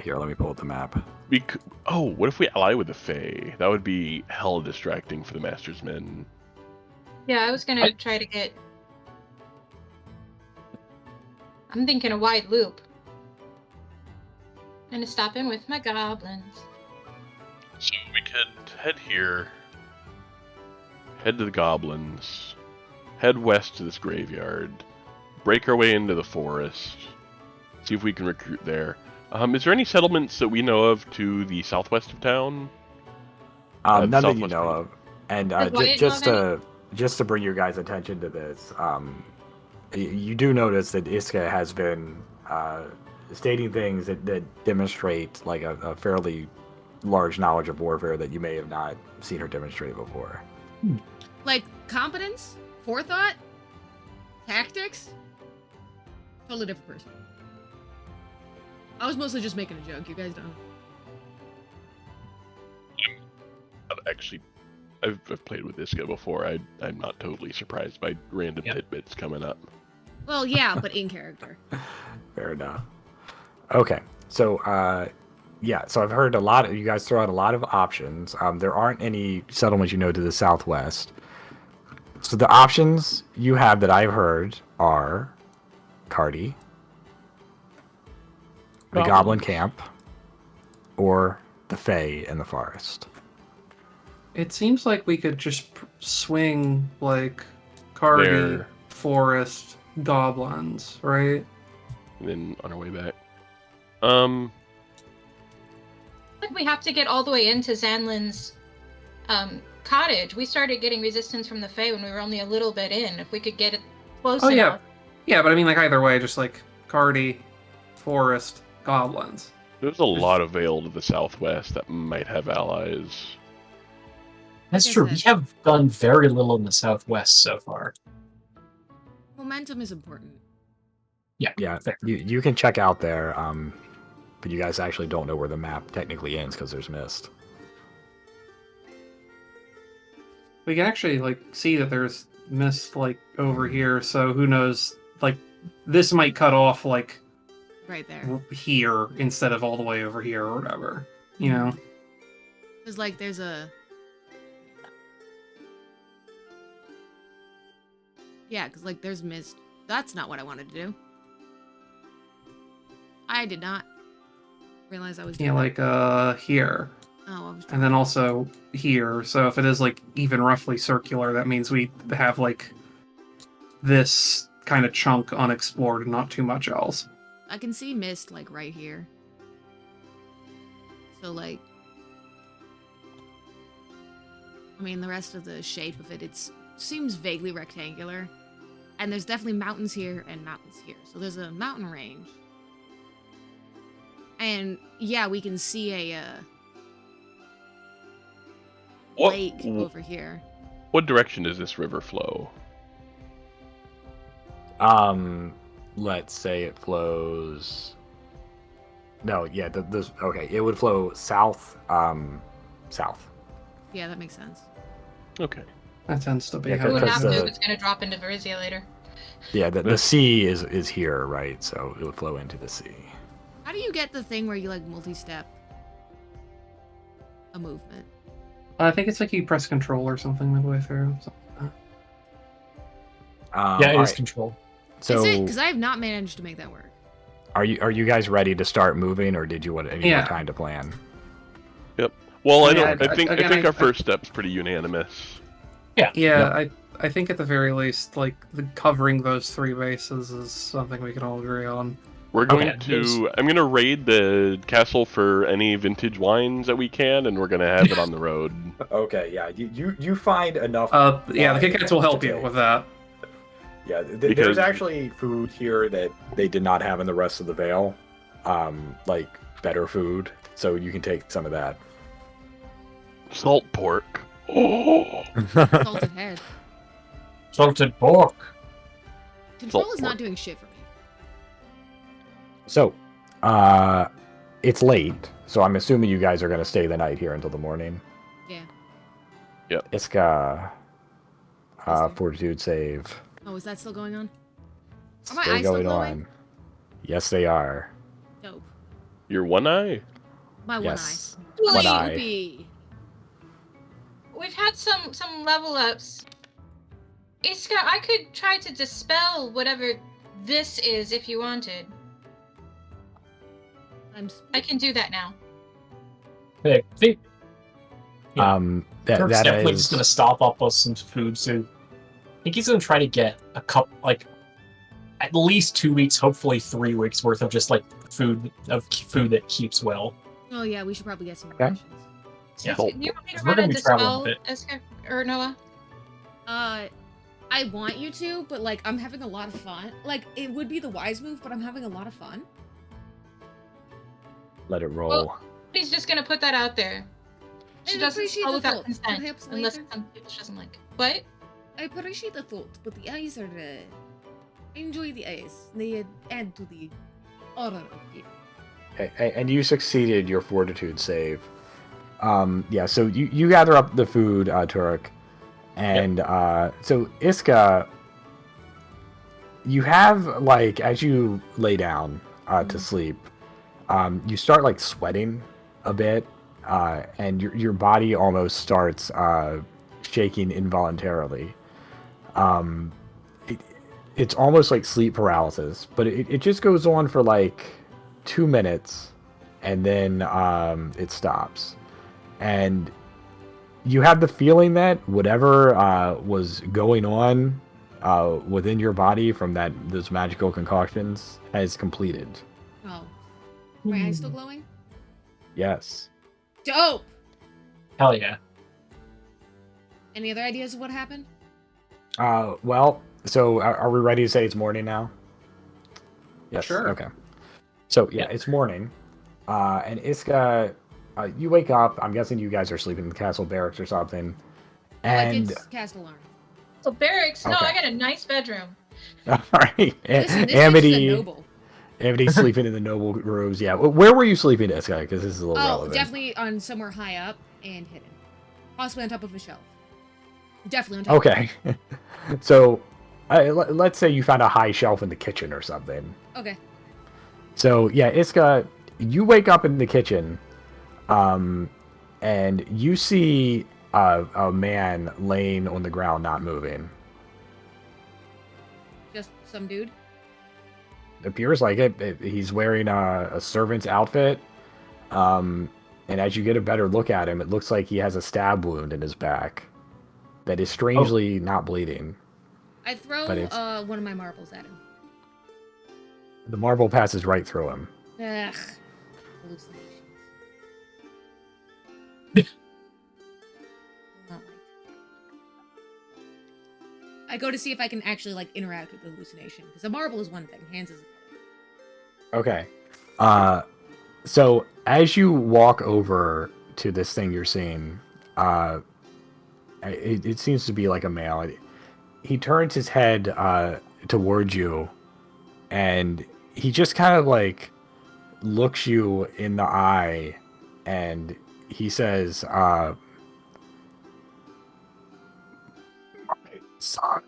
Here, let me pull up the map. What if we ally with the Fae? That would be hella distracting for the Master's Men. Yeah, I was gonna try to get. I'm thinking a wide loop. Gonna stop in with my goblins. So we could head here, head to the goblins, head west to this graveyard, break our way into the forest, see if we can recruit there. Is there any settlements that we know of to the southwest of town? None that you southwest know part. of. And Like, why didn't know of just to bring your guys' attention to this, you do notice that Iska has been stating things that demonstrate like a fairly large knowledge of warfare that you may have not seen her demonstrate before. Like competence, forethought, tactics. Totally different person. I was mostly just making a joke. You guys don't. Actually, I've played with Iska before. I'm not totally surprised by random tidbits coming up. Well, yeah, but in character. Fair enough. Okay, so so I've heard you guys throw out a lot of options. There aren't any settlements you know to the southwest. So the options you have that I've heard are Cardi, the Goblin Camp, or the Fae in the forest. It seems like we could just swing like Cardi, There. Forest, Goblins, right? And then on our way back. Like we have to get all the way into Zanlin's cottage. We started getting resistance from the Fae when we were only a little bit in. If we could get it close enough. Yeah, but I mean, like either way, just like Cardi, Forest, Goblins. There's a lot of Vale to the southwest that might have allies. That's Like I true. We said. have done very little in the southwest so far. Momentum is important. Yeah, Fair. you can check out there, but you guys actually don't know where the map technically ends because there's mist. We can actually like see that there's mist like over here, so who knows? Like this might cut off like Right there. here instead of all the way over here or whatever. You know? There's like, there's a... Yeah, because like there's mist. That's not what I wanted to do. I did not realize I was doing Yeah, like here. Oh, I was And then also here. So if it is like even roughly circular, that means we have like this kind of chunk unexplored and not too much else. I can see mist like right here. So like, I mean, the rest of the shape of it, seems vaguely rectangular. And there's definitely mountains here and mountains here. So there's a mountain range. And yeah, we can see a lake over here. What direction does this river flow? Let's say it flows. No, yeah, okay. It would flow south, south. Yeah, that makes sense. Okay. That tends to be Yeah, how We would because have to. the- It's gonna drop into Varizia later. Yeah, the sea is here, right? So it would flow into the sea. How do you get the thing where you like multi-step a movement? I think it's like you press control or something midway through. Yeah, Yeah, it is control. So Is it? Because I have not managed to make that work. are you guys ready to start moving, or did you want any more time to plan? Well, I mean, I think again, our first step's pretty unanimous. Yeah, I think at the very least, like covering those three bases is something we can all agree on. We're going yeah, I'm going to raid the castle for any vintage wines that we can, and we're going to have it on the road. Okay, yeah, you find enough. Yeah, the Kit Kats will help you with that. Yeah, Because- there's actually food here that they did not have in the rest of the Vale, like better food. So you can take some of that. Salt pork. Oh, Salted head. Salted pork. Control Salt is not pork. doing shit for me. So, it's late, so I'm assuming you guys are going to stay the night here until the morning. Yeah. Iska, Yes, sir. fortitude save. Oh, is that still going on? Are my Still eyes still going glowing? on. Yes, they are. Dope. your one eye? My Yes. One One eye. eye. Spoopy. We've had some level ups. Iska, I could try to dispel whatever this is if you wanted. I'm I can do that now. Hey, I think Yeah. That Kirk's definitely is just gonna stop up with some food soon. I think he's gonna try to get a cup, like at least 2 weeks, hopefully 3 weeks worth of just like food that keeps well. Oh yeah, we should probably get some Okay. rations. Yeah. Salt Do you want me to We're run gonna a be traveling a dispel, bit. Iska or Noah? I want you to, but like I'm having a lot of fun. Like it would be the wise move, but I'm having a lot of fun. let it roll. He's just gonna put that out there. She I doesn't appreciate spell the without thought. consent, Perhaps unless later. some people she doesn't like. What? I appreciate the thought, but the eyes are. I enjoy the eyes. They add to the aura of it. And you succeeded your fortitude save. Yeah, so you gather up the food, Turek, and so Iska, you have like as you lay down to sleep, you start like sweating a bit, and your body almost starts shaking involuntarily. It's almost like sleep paralysis, but it just goes on for like 2 minutes, and then it stops. And you have the feeling that whatever was going on within your body from those magical concoctions has completed. Oh, my eyes still glowing? Yes. Dope. Hell yeah. Any other ideas of what happened? Well, so are we ready to say it's morning now? Yes. Sure. Okay. So yeah, it's morning, and Iska, you wake up. I'm guessing you guys are sleeping in the castle barracks or something. And Like it's cast alarm. So barracks? No, Okay. I got a nice bedroom. all right, Listen, this bitch is a Amity. noble. Amity's sleeping in the noble rooms. Yeah. Where were you sleeping, Iska? Because this is a little Oh, relevant. definitely on somewhere high up and hidden. Possibly on top of a shelf. Definitely on top. Okay. So, let's say you found a high shelf in the kitchen or something. Okay. So, yeah, Iska, you wake up in the kitchen, and you see a man laying on the ground, not moving. Just some dude. It appears like it. He's wearing a servant's outfit. And as you get a better look at him, it looks like he has a stab wound in his back that is strangely not bleeding. I throw But it's- one of my marbles at him. The marble passes right through him. Ugh. Hallucinations. Not like. I go to see if I can actually like interact with the hallucination because a marble is one thing, hands is Okay. So as you walk over to this thing you're seeing, it seems to be like a male. He turns his head towards you, and he just kind of like looks you in the eye, and he says, "My son,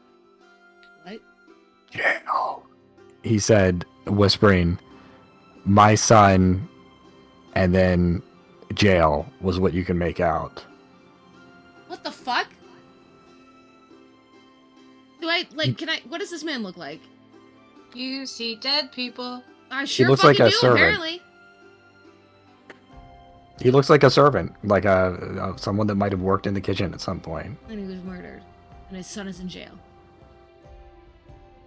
what? jail." He said, whispering, "My son," and then jail was what you can make out. What the fuck? Do I like? Can I? What does this man look like? You see dead people. I sure looks fucking like a do. servant. Apparently. He looks like a servant, like someone that might have worked in the kitchen at some point. And he was murdered, and his son is in jail.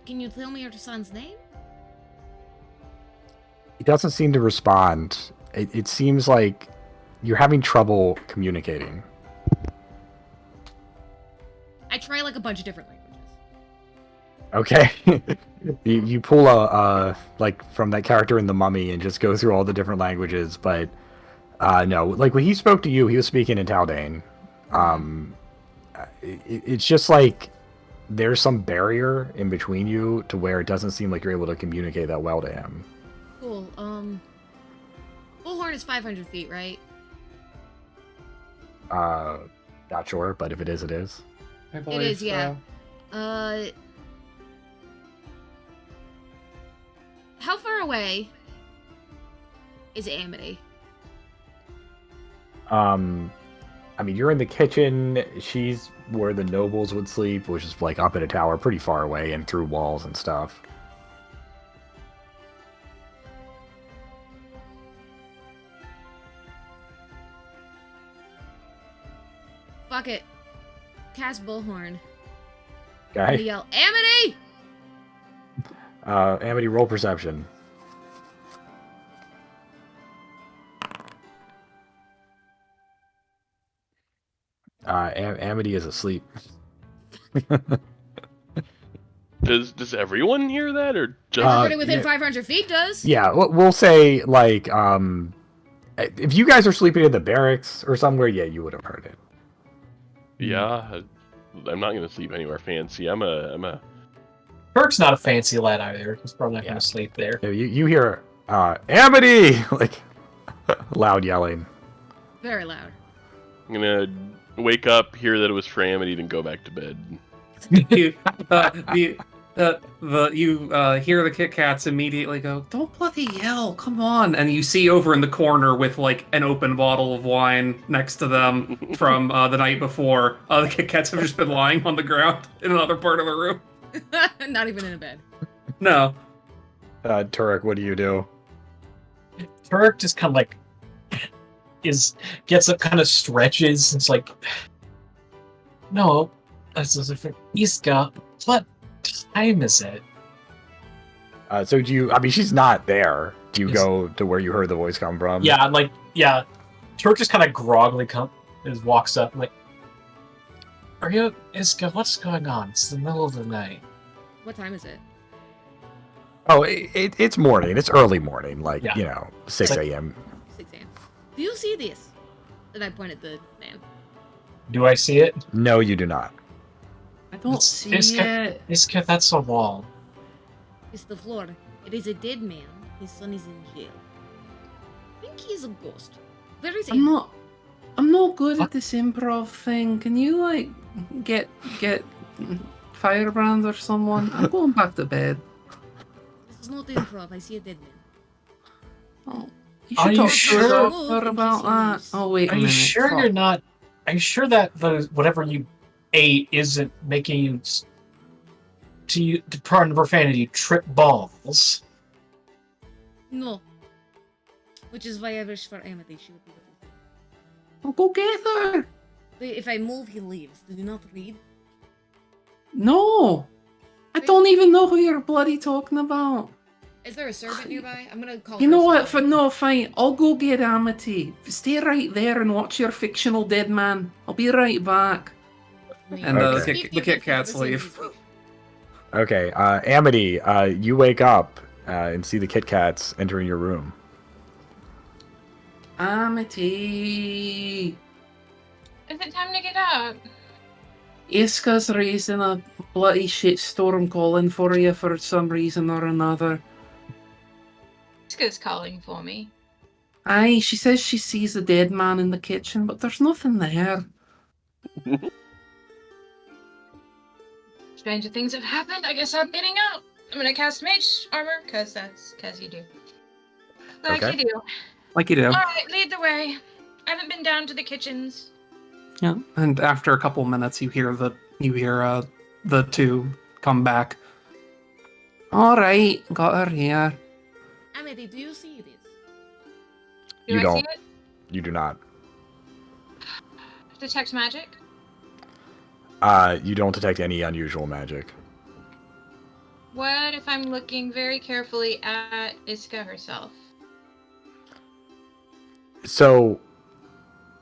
Can you tell me your son's name? He doesn't seem to respond. It seems like you're having trouble communicating. I try like a bunch of different languages. Okay. you pull a like from that character in The Mummy and just go through all the different languages, but no, like when he spoke to you, he was speaking in Taldane. it's just like there's some barrier in between you to where it doesn't seem like you're able to communicate that well to him. Cool. Bullhorn is 500 feet, right? Not sure, but if it is, it is. I It believe is, yeah. so. How far away is Amity? I mean, you're in the kitchen. She's where the nobles would sleep, which is like up in a tower pretty far away and through walls and stuff. Fuck it. Cast Bullhorn. I'm gonna Okay. yell, Amity! Amity, roll perception. Amity is asleep. Does everyone hear that, or just Everybody within yeah. 500 feet does. Yeah, we'll say like if you guys are sleeping in the barracks or somewhere, yeah, you would have heard it. Yeah, I'm not gonna sleep anywhere fancy. I'm a. Kirk's not a fancy lad either. He's probably not Yeah. going to sleep there. Yeah, you hear Amity like loud yelling. Very loud. I'm gonna wake up, hear that it was for Amity, then go back to bed. You hear the Kit Kats immediately go, "Don't bloody yell! Come on!" And you see over in the corner with like an open bottle of wine next to them from the night before. The Kit Kats have just been lying on the ground in another part of the room. Not even in a bed. No, Turek, what do you do? Kirk just kind of like gets up, kind of stretches. It's like, no, this is for Iska. What time is it? So do you? I mean, she's not there. Do you Yes. go to where you heard the voice come from? Yeah, like yeah. Turk just kind of groggily walks up like, "Are you Iska? What's going on? It's the middle of the night." What time is it? Oh, it's morning. It's early morning, like Yeah. 6 It's like- a.m. 6 a.m. Do you see this? And I point at the man. Do I see it? No, you do not. I don't see Iska, it. Iska, that's a wall. It's the floor. It is a dead man. His son is in jail. I think he is a ghost. Where is I'm Amity? I'm not good at this improv thing. Can you like get Firebrand or someone? I'm going back to bed. This is not improv. I see a dead man. Oh, you Are should you talk to sure? the Move doctor in about case he that. leaves. Oh wait a Are you minute. sure Fuck. you're not? Are you sure that the whatever you ate isn't making you to pardon profanity trip balls? No. Which is why I wish for Amity. She would be with me. I'll go get her. If I move, he leaves. Do you not read? No, I don't even know who you're bloody talking about. Is there a servant nearby? I'm gonna call. You for know a what? servant. No, fine. I'll go get Amity. Stay right there and watch your fictional dead man. I'll be right back. And Okay. the Kit Kats leave. Okay, Amity, you wake up and see the Kit Kats entering your room. Amity. Is it time to get up? Iska's raising a bloody shitstorm calling for you for some reason or another. Iska's calling for me. Aye, she says she sees a dead man in the kitchen, but there's nothing there. Stranger things have happened. I guess I'm getting out. I'm gonna cast mage armor, cause you do. Like Okay. you do. Like you do. Alright, lead the way. I haven't been down to the kitchens. Yeah. And after a couple minutes, you hear the two come back. All right, got her here. Amity, do you see this? Do You I don't. see it? You do not. Detect magic? You don't detect any unusual magic. What if I'm looking very carefully at Iska herself? So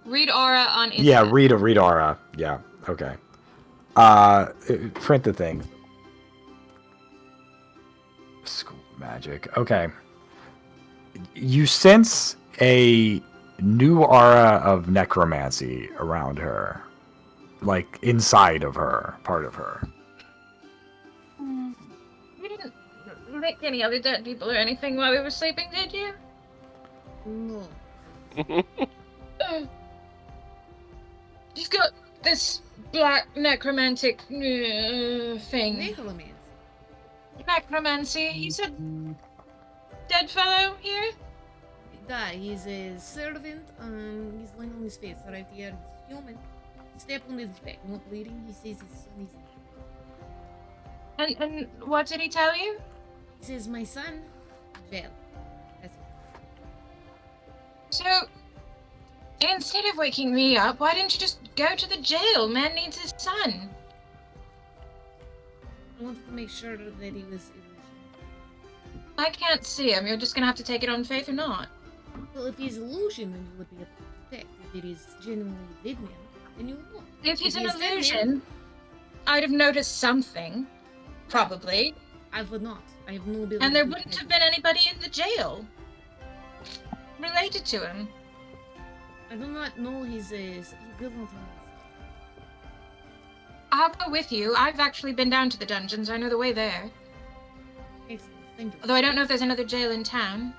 Read aura on Iska. yeah, read aura. Yeah, okay. Print the thing. School magic. Okay. You sense a new aura of necromancy around her. like inside of her, part of her. You didn't lick any other dead people or anything while we were sleeping, did you? No. You've got this black necromantic thing. Necromancy. Necromancy. He's a dead fellow here? He's a servant, he's lying on his face right here. He's human. Step on his back, not bleeding. He says his son is. And what did he tell you? He says, my son, jail. That's it. So, instead of waking me up, why didn't you just go to the jail? Man needs his son. I wanted to make sure that he was illusion. I can't see him. You're just gonna have to take it on faith or not. Well, if he's illusion, then you would be able to detect. If it is genuinely a dead man, then you would not. If he's an dead man, illusion, I'd have noticed something. Probably. I would not. I have no ability. And there to wouldn't detect have been anybody in the jail related to him. I do not know his. He will not have. I'll go with you. I've actually been down to the dungeons. I know the way there. Excellent. Thank you. Although I don't know if there's another jail in town.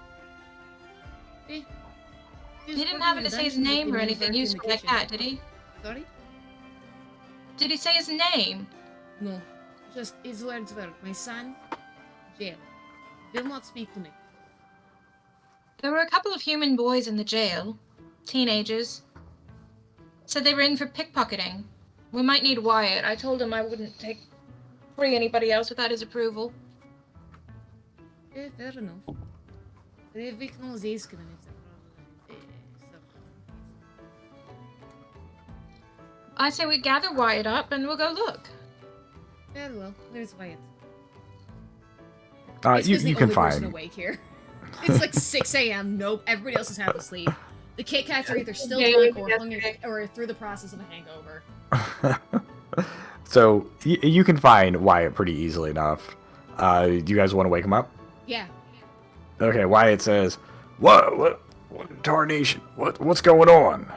Eh, He didn't happen to say his name or anything useful like that, did he? Sorry? Did he say his name? No. Just his words were, my son, jail. Will not speak to me. There were a couple of human boys in the jail. Teenagers. Said they were in for pickpocketing. We might need Wyatt. I told him I wouldn't free anybody else without his approval. Fair enough. Revik knows he's gonna miss the problem. I say we gather Wyatt up and we'll go look. Very well. Where's Wyatt? You can find. Awake here. It's like 6 a.m. Nope. Everybody else is half asleep. The Kit Kats are either still drunk or through the process of a hangover. So you can find Wyatt pretty easily enough. Do you guys want to wake him up? Yeah. Okay, Wyatt says, What in tarnation? What's going on?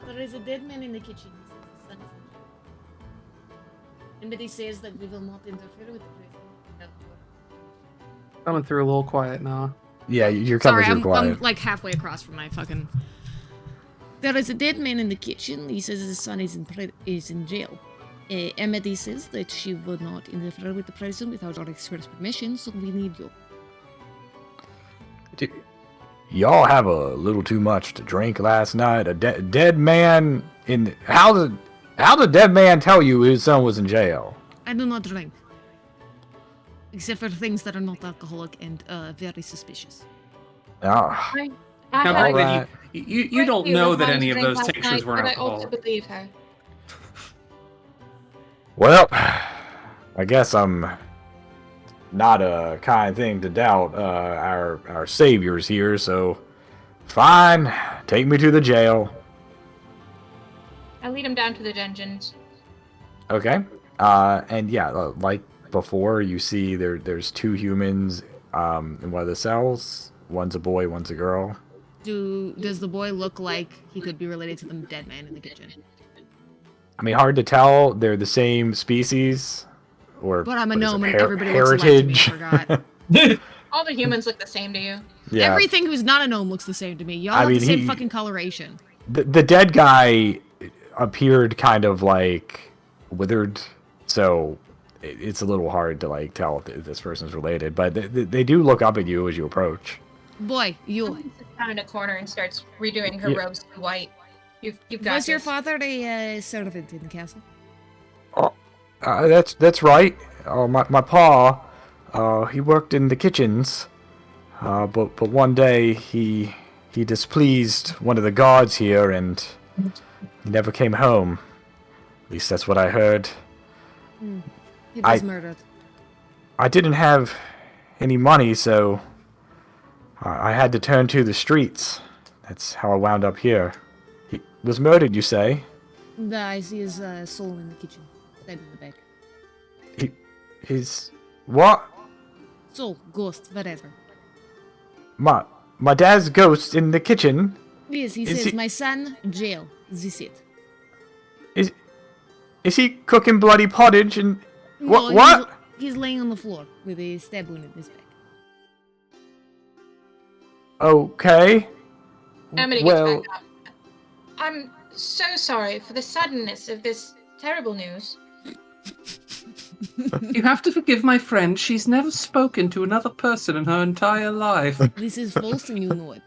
There is a dead man in the kitchen. He says his son is in jail. And but he says that we will not interfere with the prison. No. Coming through a little quiet now. Yeah, you're coming Sorry, through quiet. I'm like halfway across from my fucking. There is a dead man in the kitchen. He says his son is in jail. Emily says that she would not interfere with the prison without our express permission, so we need you. Y'all have a little too much to drink last night. A dead man in. How did dead man tell you his son was in jail? I do not drink. Except for things that are not alcoholic and very suspicious. Ah, Now, all granted, right. you don't know that any of those tinctures were but I also alcohol. believe her. Well, I guess I'm not a kind thing to doubt our saviors here, so fine, take me to the jail. I lead him down to the dungeons. Okay. And yeah, like before, you see there's two humans in one of the cells. One's a boy, one's a girl. Does the boy look like he could be related to the dead man in the kitchen? I mean, hard to tell. They're the same species, or But I'm a what is it, gnome and everybody looks alike to me, heritage. I forgot. All the humans look the same to you. Yeah. Everything who's not a gnome looks the same to me. Y'all I have mean, the same he- fucking coloration. The dead guy appeared kind of like withered, so it's a little hard to like tell if this person's related. But they do look up at you as you approach. Boy, you. Sits down in a corner and starts redoing her Yeah. robes to white. You've got Was your this. father a servant in the castle? That's right. My pa, he worked in the kitchens, but one day he displeased one of the guards here and he never came home. At least that's what I heard. He was murdered. I didn't have any money, so I had to turn to the streets. That's how I wound up here. He was murdered, you say? I see his soul in the kitchen. Dead in the back. His what? Soul, ghost, whatever. My dad's ghost in the kitchen. Yes, he Is says, he- my son, jail. This it. Is he cooking bloody pottage and No, what? He's laying on the floor with a stab wound in his back. Okay. Amity Well, gets back up. I'm so sorry for the suddenness of this terrible news. You have to forgive my friend. She's never spoken to another person in her entire life. This is false and you know it.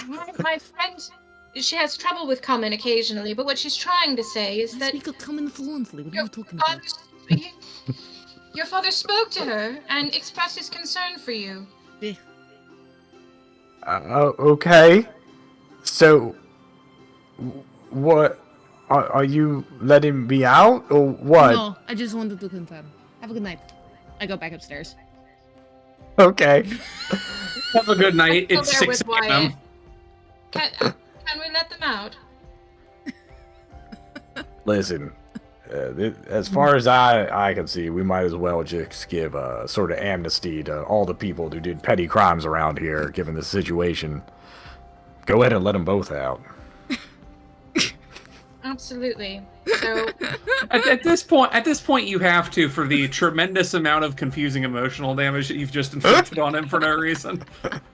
My friend, she has trouble with common occasionally, but what she's trying to say is I that speak common fluently. What are your you talking about? your father spoke to her and expressed his concern for you. Eh. Okay. So, what? Are you letting me out, or what? No, I just wanted to confirm. Have a good night. I go back upstairs. Okay. Have a good night. Still It's there 6 with a.m. Wyatt. Can we let them out? Listen, as far as I can see, we might as well just give a sort of amnesty to all the people who did petty crimes around here, given the situation. Go ahead and let them both out. Absolutely. So At this point, you have to, for the tremendous amount of confusing emotional damage that you've just inflicted on him for no reason.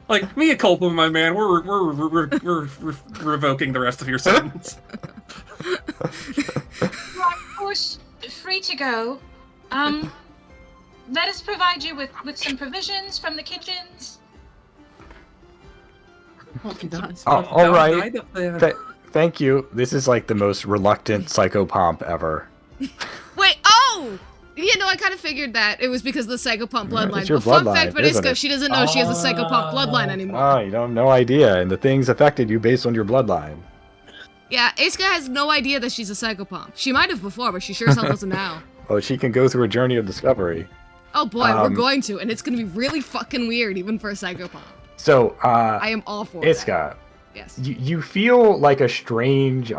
Like, mea culpa, my man. We're revoking the rest of your sentence. you are, of course, free to go. Let us provide you with some provisions from the kitchens. All right. Thank you. This is like the most reluctant psychopomp ever. Wait, oh! Yeah, no, I kind of figured that. It was because of the psychopomp bloodline. It's your But fun bloodline, fact, isn't Beniska, it? she doesn't know she has a psychopomp bloodline anymore. Oh, you don't have no idea, and the things affected you based on your bloodline. Yeah, Iska has no idea that she's a psychopomp. She might have before, but she sure as hell doesn't now. Well, she can go through a journey of discovery. Oh boy, we're going to, and it's gonna be really fucking weird, even for a psychopomp. So, I am all for Iska, that. Yes. you feel like a strange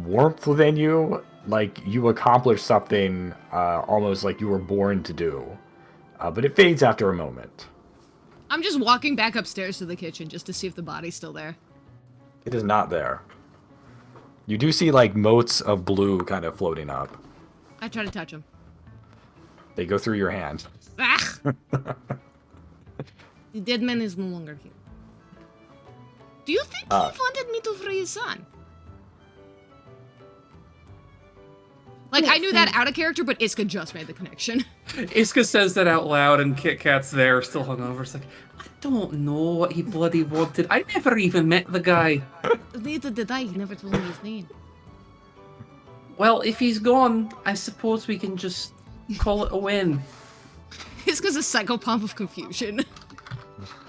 warmth within you, like you accomplished something almost like you were born to do. But it fades after a moment. I'm just walking back upstairs to the kitchen just to see if the body's still there. It is not there. You do see like motes of blue kind of floating up. I try to touch him. They go through your hand. Ah! The dead man is no longer here. Do you think he wanted me to free his son? Like, I knew that out of character, but Iska just made the connection. Iska says that out loud, and Kit Kat's there, still hungover. It's like, I don't know what he bloody wanted. I never even met the guy. Neither did I. He never told me his name. Well, if he's gone, I suppose we can just call it a win. Iska's a psychopomp of confusion.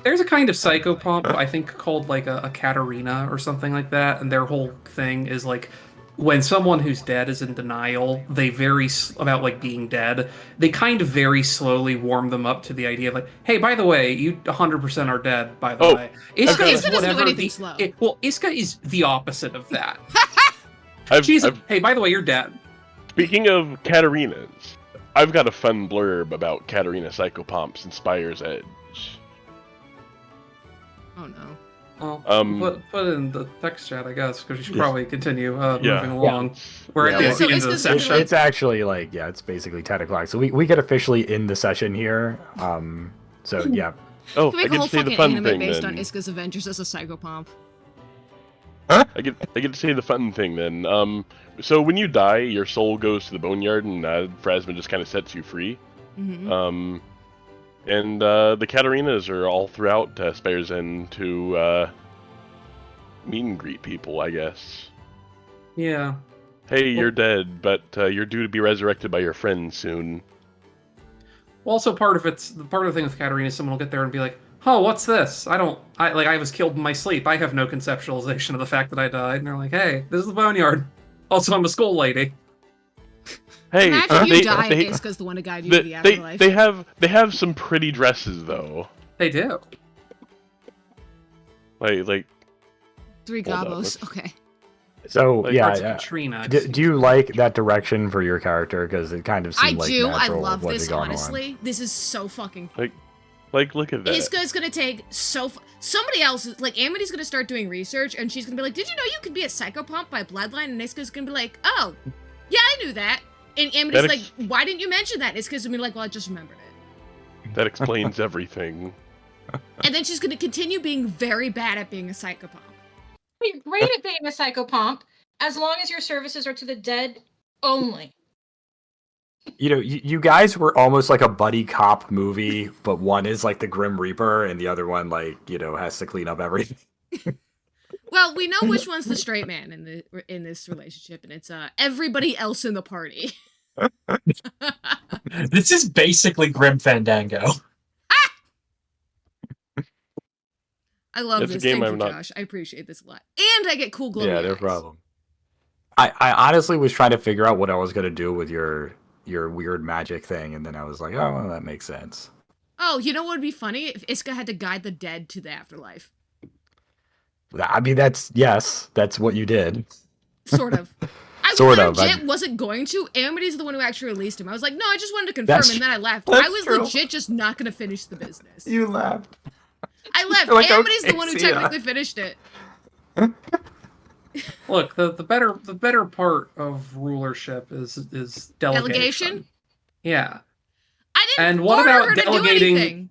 There's a kind of psychopomp, I think, called like a Katarina or something like that, and their whole thing is like, when someone who's dead is in denial, they about like being dead. They kind of very slowly warm them up to the idea of like, hey, by the way, you 100% are dead. By the way, Iska doesn't do anything slow. Iska is the opposite of that. I've, hey, by the way, you're dead. Speaking of Katarinas, I've got a fun blurb about Katarina Psychopomps in Spire's Edge. Oh no. Well, put it in the text chat, I guess, because you should probably continue moving along. We're at Yeah, the end of the session. It's actually like, yeah, it's basically 10 o'clock. So we get officially in the session here. So yeah. Oh, Can we I make a get whole to say the fucking fun anime thing based then. on Iska's Avengers as a psychopomp? I get to say the fun thing then. So when you die, your soul goes to the boneyard, and Phrasma just kind of sets you free. Mm-hmm. And the Katarinas are all throughout Spire's End to meet and greet people, I guess. Yeah. Hey, you're dead, but you're due to be resurrected by your friends soon. Also, part of the thing with Katarina is someone will get there and be like, "Oh, what's this? I was killed in my sleep. I have no conceptualization of the fact that I died." And they're like, "Hey, this is the boneyard. Also, I'm a skull lady." Hey, Imagine you die and Iska's the one to guide you to the afterlife. they have some pretty dresses though. They do. Like 3 Hold on, gobos. Okay. So Like, yeah, parts of Katrina. do you like that direction for your character? Because it kind of I seemed like do. I natural love what this, had gone on. honestly. This is so fucking fun. Like look at that. Iska's gonna take somebody else, like Amity's gonna start doing research, and she's gonna be like, "Did you know you could be a psychopomp by bloodline?" And Iska's gonna be like, "Oh, yeah, I knew that." And Amity's That like, ex- why didn't you mention that? And it's because I'm like, well, I just remembered it. That explains everything. And then she's going to continue being very bad at being a psychopath. You're great at being a psychopomp as long as your services are to the dead only. You know, you guys were almost like a buddy cop movie, but one is like the Grim Reaper, and the other one, like, you know, has to clean up everything. Well, we know which one's the straight man in this relationship, and it's everybody else in the party. This is basically Grim Fandango. I love It's a this. game Thank I'm you, not- Josh. I appreciate this a lot. And I get cool glowy Yeah, no eyes. problem. I honestly was trying to figure out what I was gonna do with your weird magic thing, and then I was like, oh, well, that makes sense. Oh, you know what would be funny? If Iska had to guide the dead to the afterlife. I mean, that's what you did. Sort of. I Sort of, legit wasn't going to. Amity's the one who actually released him. I was like, no, I just wanted to confirm, That's- and then I left. that's I was true. legit just not going to finish the business. You laughed. I left. You're like, Amity's okay, the one who see ya. technically finished it. Look, the better part of rulership is delegation. Yeah. I didn't And what order about her to do delegating- anything.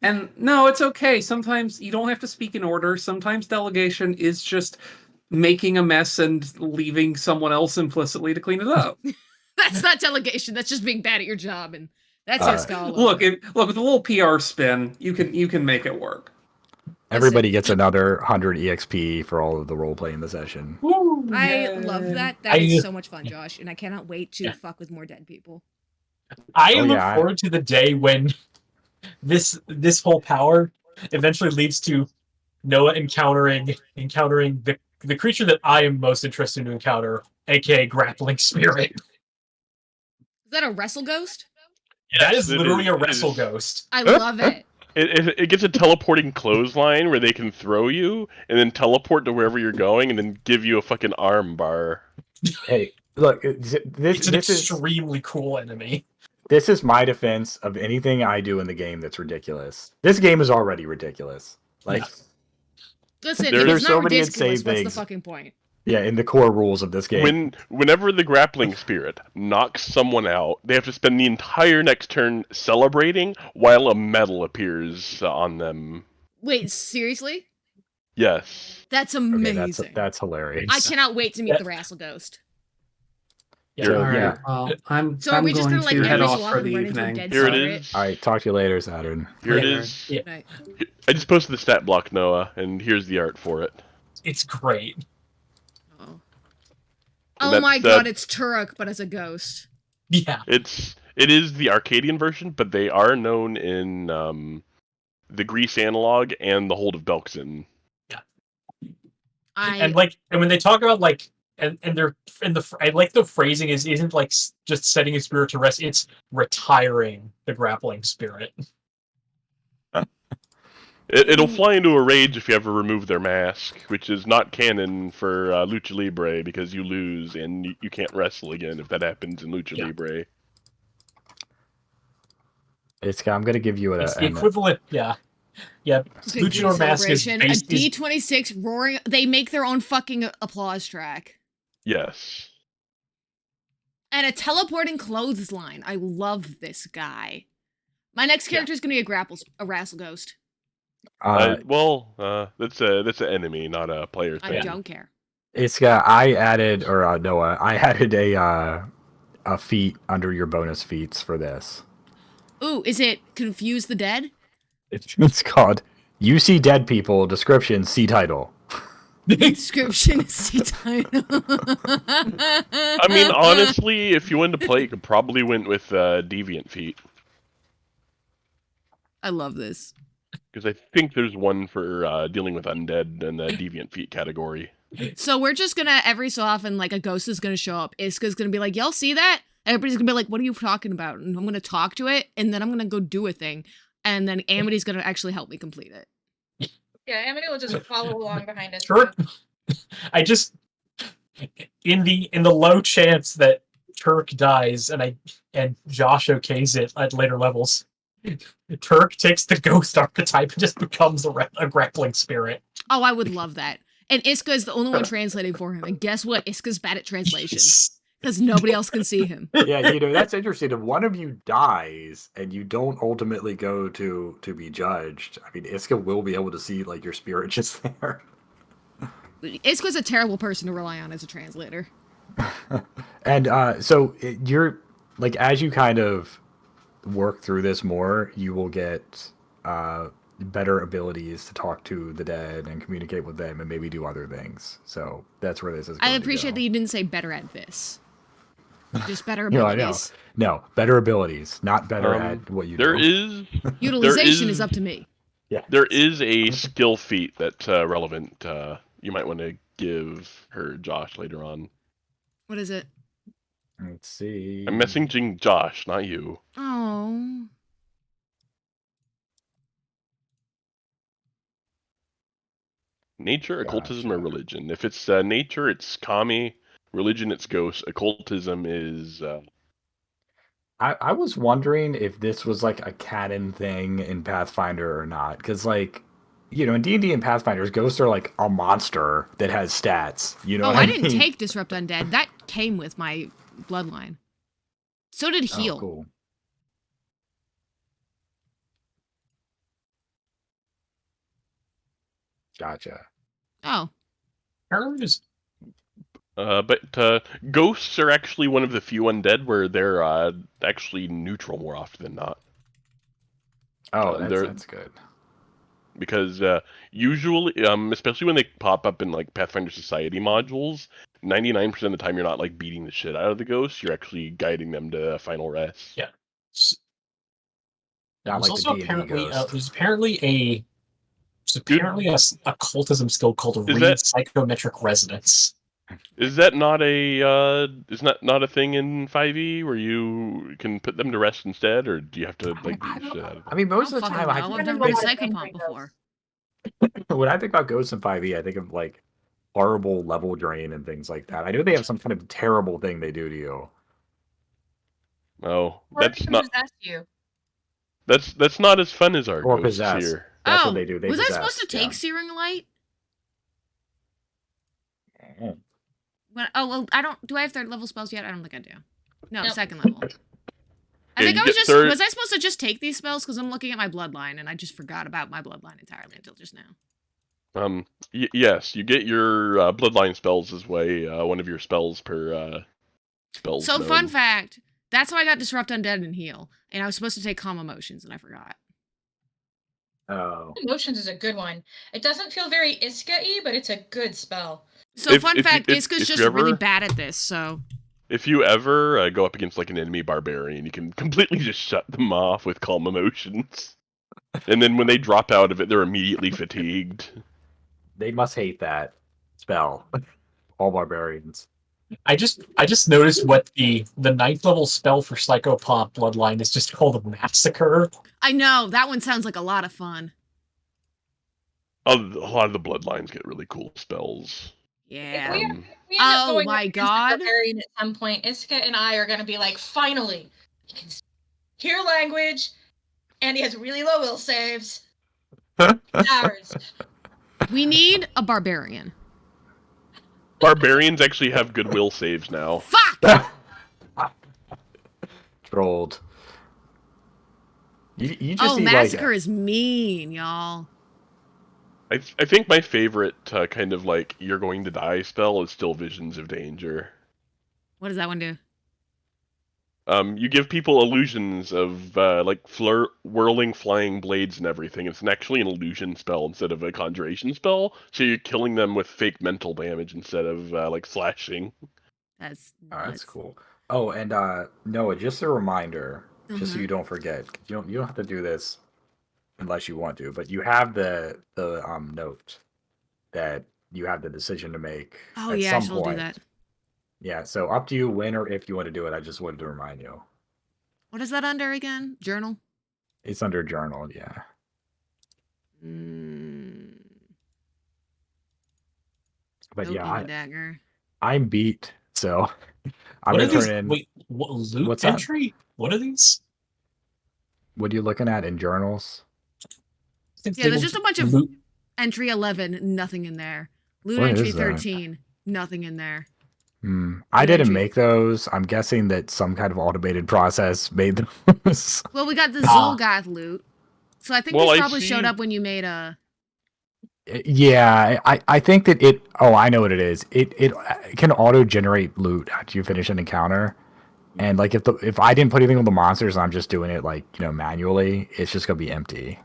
And no, it's okay. Sometimes you don't have to speak in order. Sometimes delegation is just making a mess and leaving someone else implicitly to clean it up. That's not delegation. That's just being bad at your job, and that's Iska all over. Look, look with a little PR spin, you can make it work. Everybody gets another 100 EXP for all of the role play in the session. I love that. That is so much fun, Josh, and I cannot wait to fuck with more dead people. I Oh, look yeah, forward to the day when this whole power eventually leads to Noah encountering the creature that I am most interested to encounter, aka grappling spirit. Is that a wrestle ghost? That is it literally is- a it wrestle is. ghost. I love it. It gets a teleporting clothesline where they can throw you and then teleport to wherever you're going and then give you a fucking arm bar. Hey, look, It's an this is extremely cool enemy. this is my defense of anything I do in the game that's ridiculous. This game is already ridiculous. Like, Listen, if There's it's so not many ridiculous, insane what's the things. fucking point? yeah, in the core rules of this game. Whenever the grappling spirit knocks someone out, they have to spend the entire next turn celebrating while a medal appears on them. Wait, seriously? Yes. That's Okay, amazing. that's hilarious. I cannot wait to meet the wrestle ghost. Here- All right. yeah. Well, I'm So are we just going gonna like to head every off so for often the run into a evening. dead Here it spirit? is. All right, talk to you later, Saturn. Here it Later. is. Yeah. Right. I just posted the stat block, Noah, and here's the art for it. It's great. Oh. And Oh that- my that- god, it's Turok, but as a ghost. Yeah. It is the Arcadian version, but they are known in the Greece analog and the Hold of Belkzen. And when they talk about like I like the phrasing isn't like just setting a spirit to rest, it's retiring the grappling spirit. It'll fly into a rage if you ever remove their mask, which is not canon for Lucha Libre because you lose and you can't wrestle again if that happens in Lucha Libre. I'm gonna give you It's the equivalent, yeah. Luchador Mask is celebration. based A D26 roaring. They make their own fucking applause track. Yes. And a teleporting clothesline. I love this guy. My next character is gonna be a wrestle ghost. That's an enemy, not a player's I thing. don't care. I added a feat under your bonus feats for this. Ooh, is it Confuse the Dead? It's called You See Dead People, description, see title. Description is C title. I mean, honestly, if you wanted to play, you could probably went with Deviant Feat. I love this. Because I think there's one for dealing with undead in the Deviant Feat category. So we're just gonna, every so often, like, a ghost is gonna show up. Iska's gonna be like, y'all see that? Everybody's gonna be like, what are you talking about? And I'm gonna talk to it, and then I'm gonna go do a thing. And then Amity's gonna actually help me complete it. Yeah, Amity will just follow along behind us. Turk. I just in the low chance that Turk dies and Josh okays it at later levels, Turk takes the ghost archetype and just becomes a grappling spirit. Oh, I would love that. And Iska is the only one translating for him. And guess what? Iska's bad at translations. Because nobody else can see him. Yeah, that's interesting. If one of you dies and you don't ultimately go to be judged, I mean, Iska will be able to see like your spirit just there. Iska's a terrible person to rely on as a translator. And so you're like, as you kind of work through this more, you will get better abilities to talk to the dead and communicate with them and maybe do other things. So that's where this is going I to appreciate go. that you didn't say better at this. Just better No, I abilities. know. No, better abilities, not better at what you do. Utilization is up to me. Yeah. There is a skill feat that's relevant. You might want to give her Josh later on. What is it? Let's see. I'm messaging Josh, not you. Oh. Nature, occultism, or Gotcha. religion. If it's nature, it's kami. Religion, it's ghost. Occultism is... I was wondering if this was like a canon thing in Pathfinder or not, because like, in D&D and Pathfinders, ghosts are like a monster that has stats. You know Oh, what I mean? didn't take Disrupt Undead. That came with my bloodline. So did Heal. Oh, cool. Gotcha. Oh. Apparently there's But ghosts are actually one of the few undead where they're actually neutral more often than not. Oh, They're that's good. because usually, especially when they pop up in like Pathfinder Society modules, 99% of the time you're not like beating the shit out of the ghosts. You're actually guiding them to final rest. yeah. Not There's like also the D&D ghost. there's apparently a occultism skill called Is read that- psychometric resonance. Is that not a thing in 5e where you can put them to rest instead, or do you have to like beat the shit out of them? I mean, most of the time, I've never been Psychopomp before. when I think about ghosts in 5e, I think of like horrible level drain and things like that. I know they have some kind of terrible thing they do to you. Oh, Or that's to not possess you. that's not as fun as our Or ghosts possess. here. That's oh, what they do. They was I possess. supposed to take Searing Light? Yeah. Well, I don't. Do I have third level spells yet? I don't think I do. No, Nope. second level. I Yeah, think you I was get just. third- Was I supposed to just take these spells? Because I'm looking at my bloodline and I just forgot about my bloodline entirely until just now. Yes, you get your bloodline spells as one of your spells per spells. So, node. fun fact. That's how I got Disrupt Undead and Heal. And I was supposed to take Calm Emotions and I forgot. Oh. Emotions is a good one. It doesn't feel very Iska-y, but it's a good spell. So, fun fact, Iska's if just you ever- really bad at this, so. If you ever go up against like an enemy barbarian, you can completely just shut them off with calm emotions. And then when they drop out of it, they're immediately fatigued. They must hate that spell. All barbarians. I just noticed what the 9th level spell for Psychopomp Bloodline is just called a Massacre. I know, that one sounds like a lot of fun. A lot of the bloodlines get really cool spells. Yeah. We Um, end up Oh going my up against the God. barbarian at some point. Iska and I are going to be like, finally, he can hear language, and he has really low will saves. Ours. We need a barbarian. Barbarians actually have goodwill saves now. Fuck! Trolled. You just Oh, need Massacre like is mean, y'all. I think my favorite kind of like you're going to die spell is still Visions of Danger. What does that one do? You give people illusions of like whirling flying blades and everything. It's actually an illusion spell instead of a conjuration spell, so you're killing them with fake mental damage instead of like slashing. That's Oh, nuts. that's cool. Oh, and Noah, just a reminder, just so Mhm. you don't forget. You don't have to do this unless you want to, but you have the note that you have the decision to make Oh at yeah, I some should do point. that. Yeah, so up to you when or if you want to do it. I just wanted to remind you. What is that under again? Journal? It's under journal, yeah. But yeah, Opening the dagger. I'm beat, so I'm What are gonna these? turn in. Wait, what, loot What's that? entry? What are these? What are you looking at in journals? Yeah, there's just a bunch of loot. entry 11, nothing in there. Loot What entry is that? 13, nothing in there. I didn't entries. make those. I'm guessing that some kind of automated process made those. Well, we got the Ah. Zolgath loot. So I think Well, this I probably showed see- up when you made a... Yeah, I think that it. Oh, I know what it is. It can auto generate loot after you finish an encounter, and like if I didn't put anything on the monsters, and I'm just doing it like manually, it's just gonna be empty.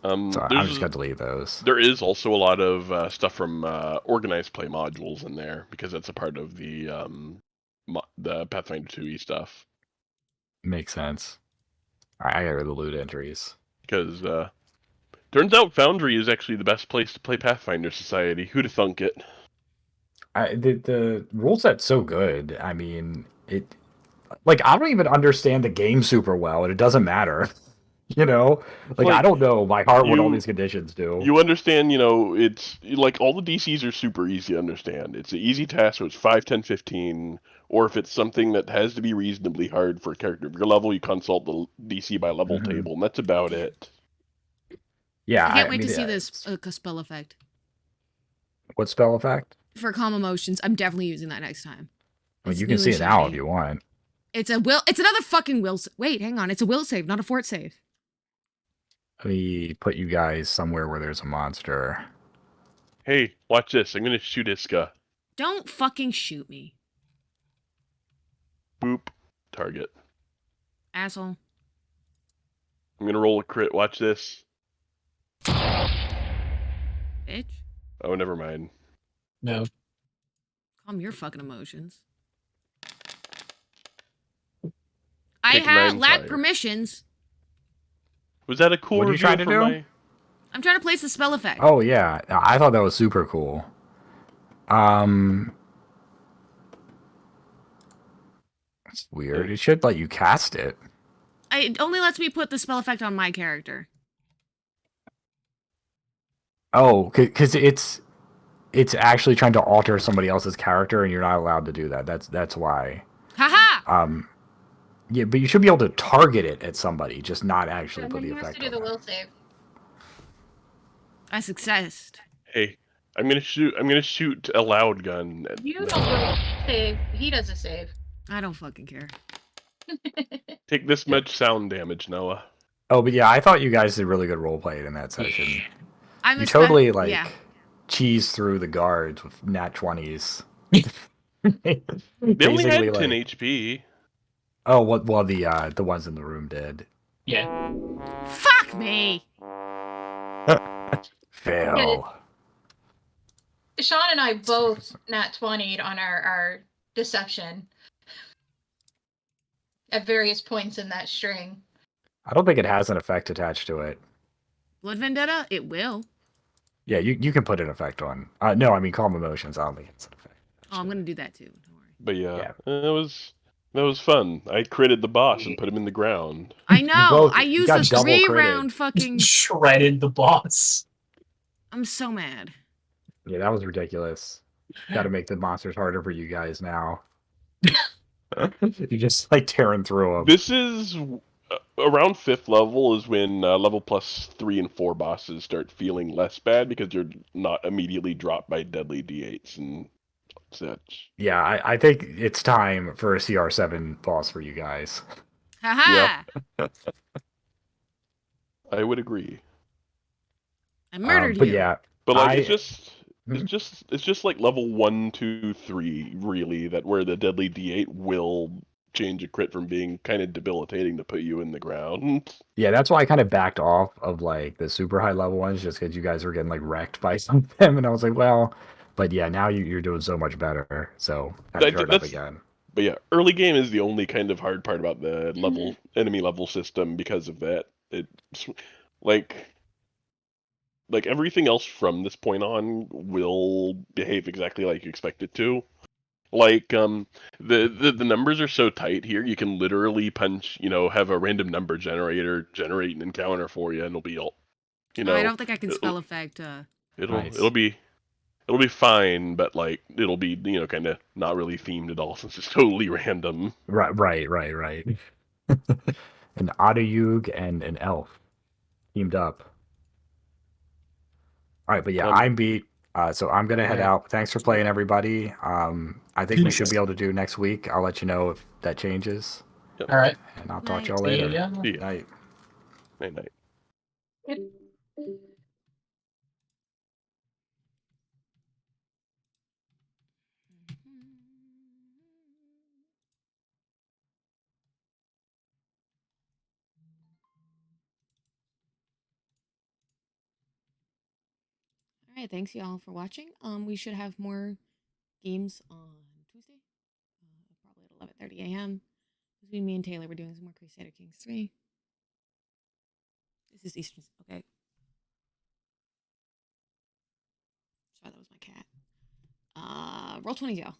So I'm just gonna delete those. There is also a lot of stuff from organized play modules in there because that's a part of the Pathfinder 2e stuff. Makes sense. All right, I got rid of the loot entries. Because turns out Foundry is actually the best place to play Pathfinder Society. Who'd have thunk it? The rule set's so good. I mean, like I don't even understand the game super well, and it doesn't matter. Like I Like, don't know by heart what all you- these conditions do. You understand, it's like all the DCs are super easy to understand. It's an easy task, so it's 5, 10, 15. Or if it's something that has to be reasonably hard for a character of your level, you consult the DC by level Mhm. table, and that's about it. Yeah, I can't wait mean, to see yeah, this it's- spell effect. What spell effect? For calm emotions, I'm definitely using that next time. I mean, It's you can new see and it now if shiny. you want. It's another fucking will. Wait, hang on. It's a will save, not a fort save. Let me put you guys somewhere where there's a monster. Hey, watch this. I'm gonna shoot Iska. Don't fucking shoot me, Boop. Target. asshole. I'm gonna roll a crit. Watch this. Bitch. Oh, never mind. No. Calm your fucking emotions. I Take have 9 lack fire. permissions. Was that a cool What are you reveal trying to for do? my... I'm trying to place the spell effect. Oh yeah, I thought that was super cool. It's weird. It should let you cast it. It only lets me put the spell effect on my character. Oh, because it's actually trying to alter somebody else's character, and you're not allowed to do that. That's why. Haha! Yeah, but you should be able to target it at somebody, just not actually And put then the he has effect to do on the it. will save. I successed. Hey, I'm gonna shoot a loud gun. You don't will save. He does a save. I don't fucking care. Take this much sound damage, Noah. Oh, but yeah, I thought you guys did really good role playing in that session. I'm You a totally like yeah. cheese through the guards with nat 20s. They only Basically, had 10 like, HP. oh, well, the ones in the room did. Yeah. Fuck me! Fail. Sean and I both nat 20'd on our deception at various points in that string. I don't think it has an effect attached to it. Blood Vendetta? It will. Yeah, you can put an effect on. No, I mean calm emotions. I don't think it's an effect. Oh, I'm gonna do that too. Don't worry. But yeah, that was fun. I critted the boss and put him in the ground. I know! I you used got a double 3-round critted. fucking... Shredded the boss. I'm so mad. Yeah, that was ridiculous. Got to make the monsters harder for you guys now. You're just like tearing through them. This is around 5th level is when level plus 3 and 4 bosses start feeling less bad because you're not immediately dropped by deadly D8s and such. Yeah, I think it's time for a CR7 boss for you guys. Haha! I would agree. I murdered But you. yeah, But like I- it's just like level 1, 2, 3 really that where the deadly D8 will change a crit from being kind of debilitating to put you in the ground. yeah, that's why I kind of backed off of like the super high level ones, just because you guys were getting like wrecked by some of them, and I was like, well, but yeah, now you're doing so much better, so I That- start up that's- again. But yeah, early game is the only kind of hard part about the enemy level system because of that. It's like everything else from this point on will behave exactly like you expect it to. Like the numbers are so tight here, you can literally punch, have a random number generator generate an encounter for you, and it'll be all, I don't think I can it'll- spell effect. Nice. it'll be fine, but like it'll be kind of not really themed at all since it's totally random. Right. An Adayug and an elf teamed up. All right, but yeah, I'm beat. So I'm gonna head out. Thanks for playing, everybody. I I think we should be able to do next week. I'll let you know if that changes, All right. and I'll talk to y'all See later. ya. See ya. Night. Night night. All right, thanks y'all for watching. We should have more games on Tuesday, probably at 11:30 a.m. Between me and Taylor, we're doing some more Crusader Kings 3. This is Eastern. Okay. Sorry, that was my cat. Roll 20, y'all.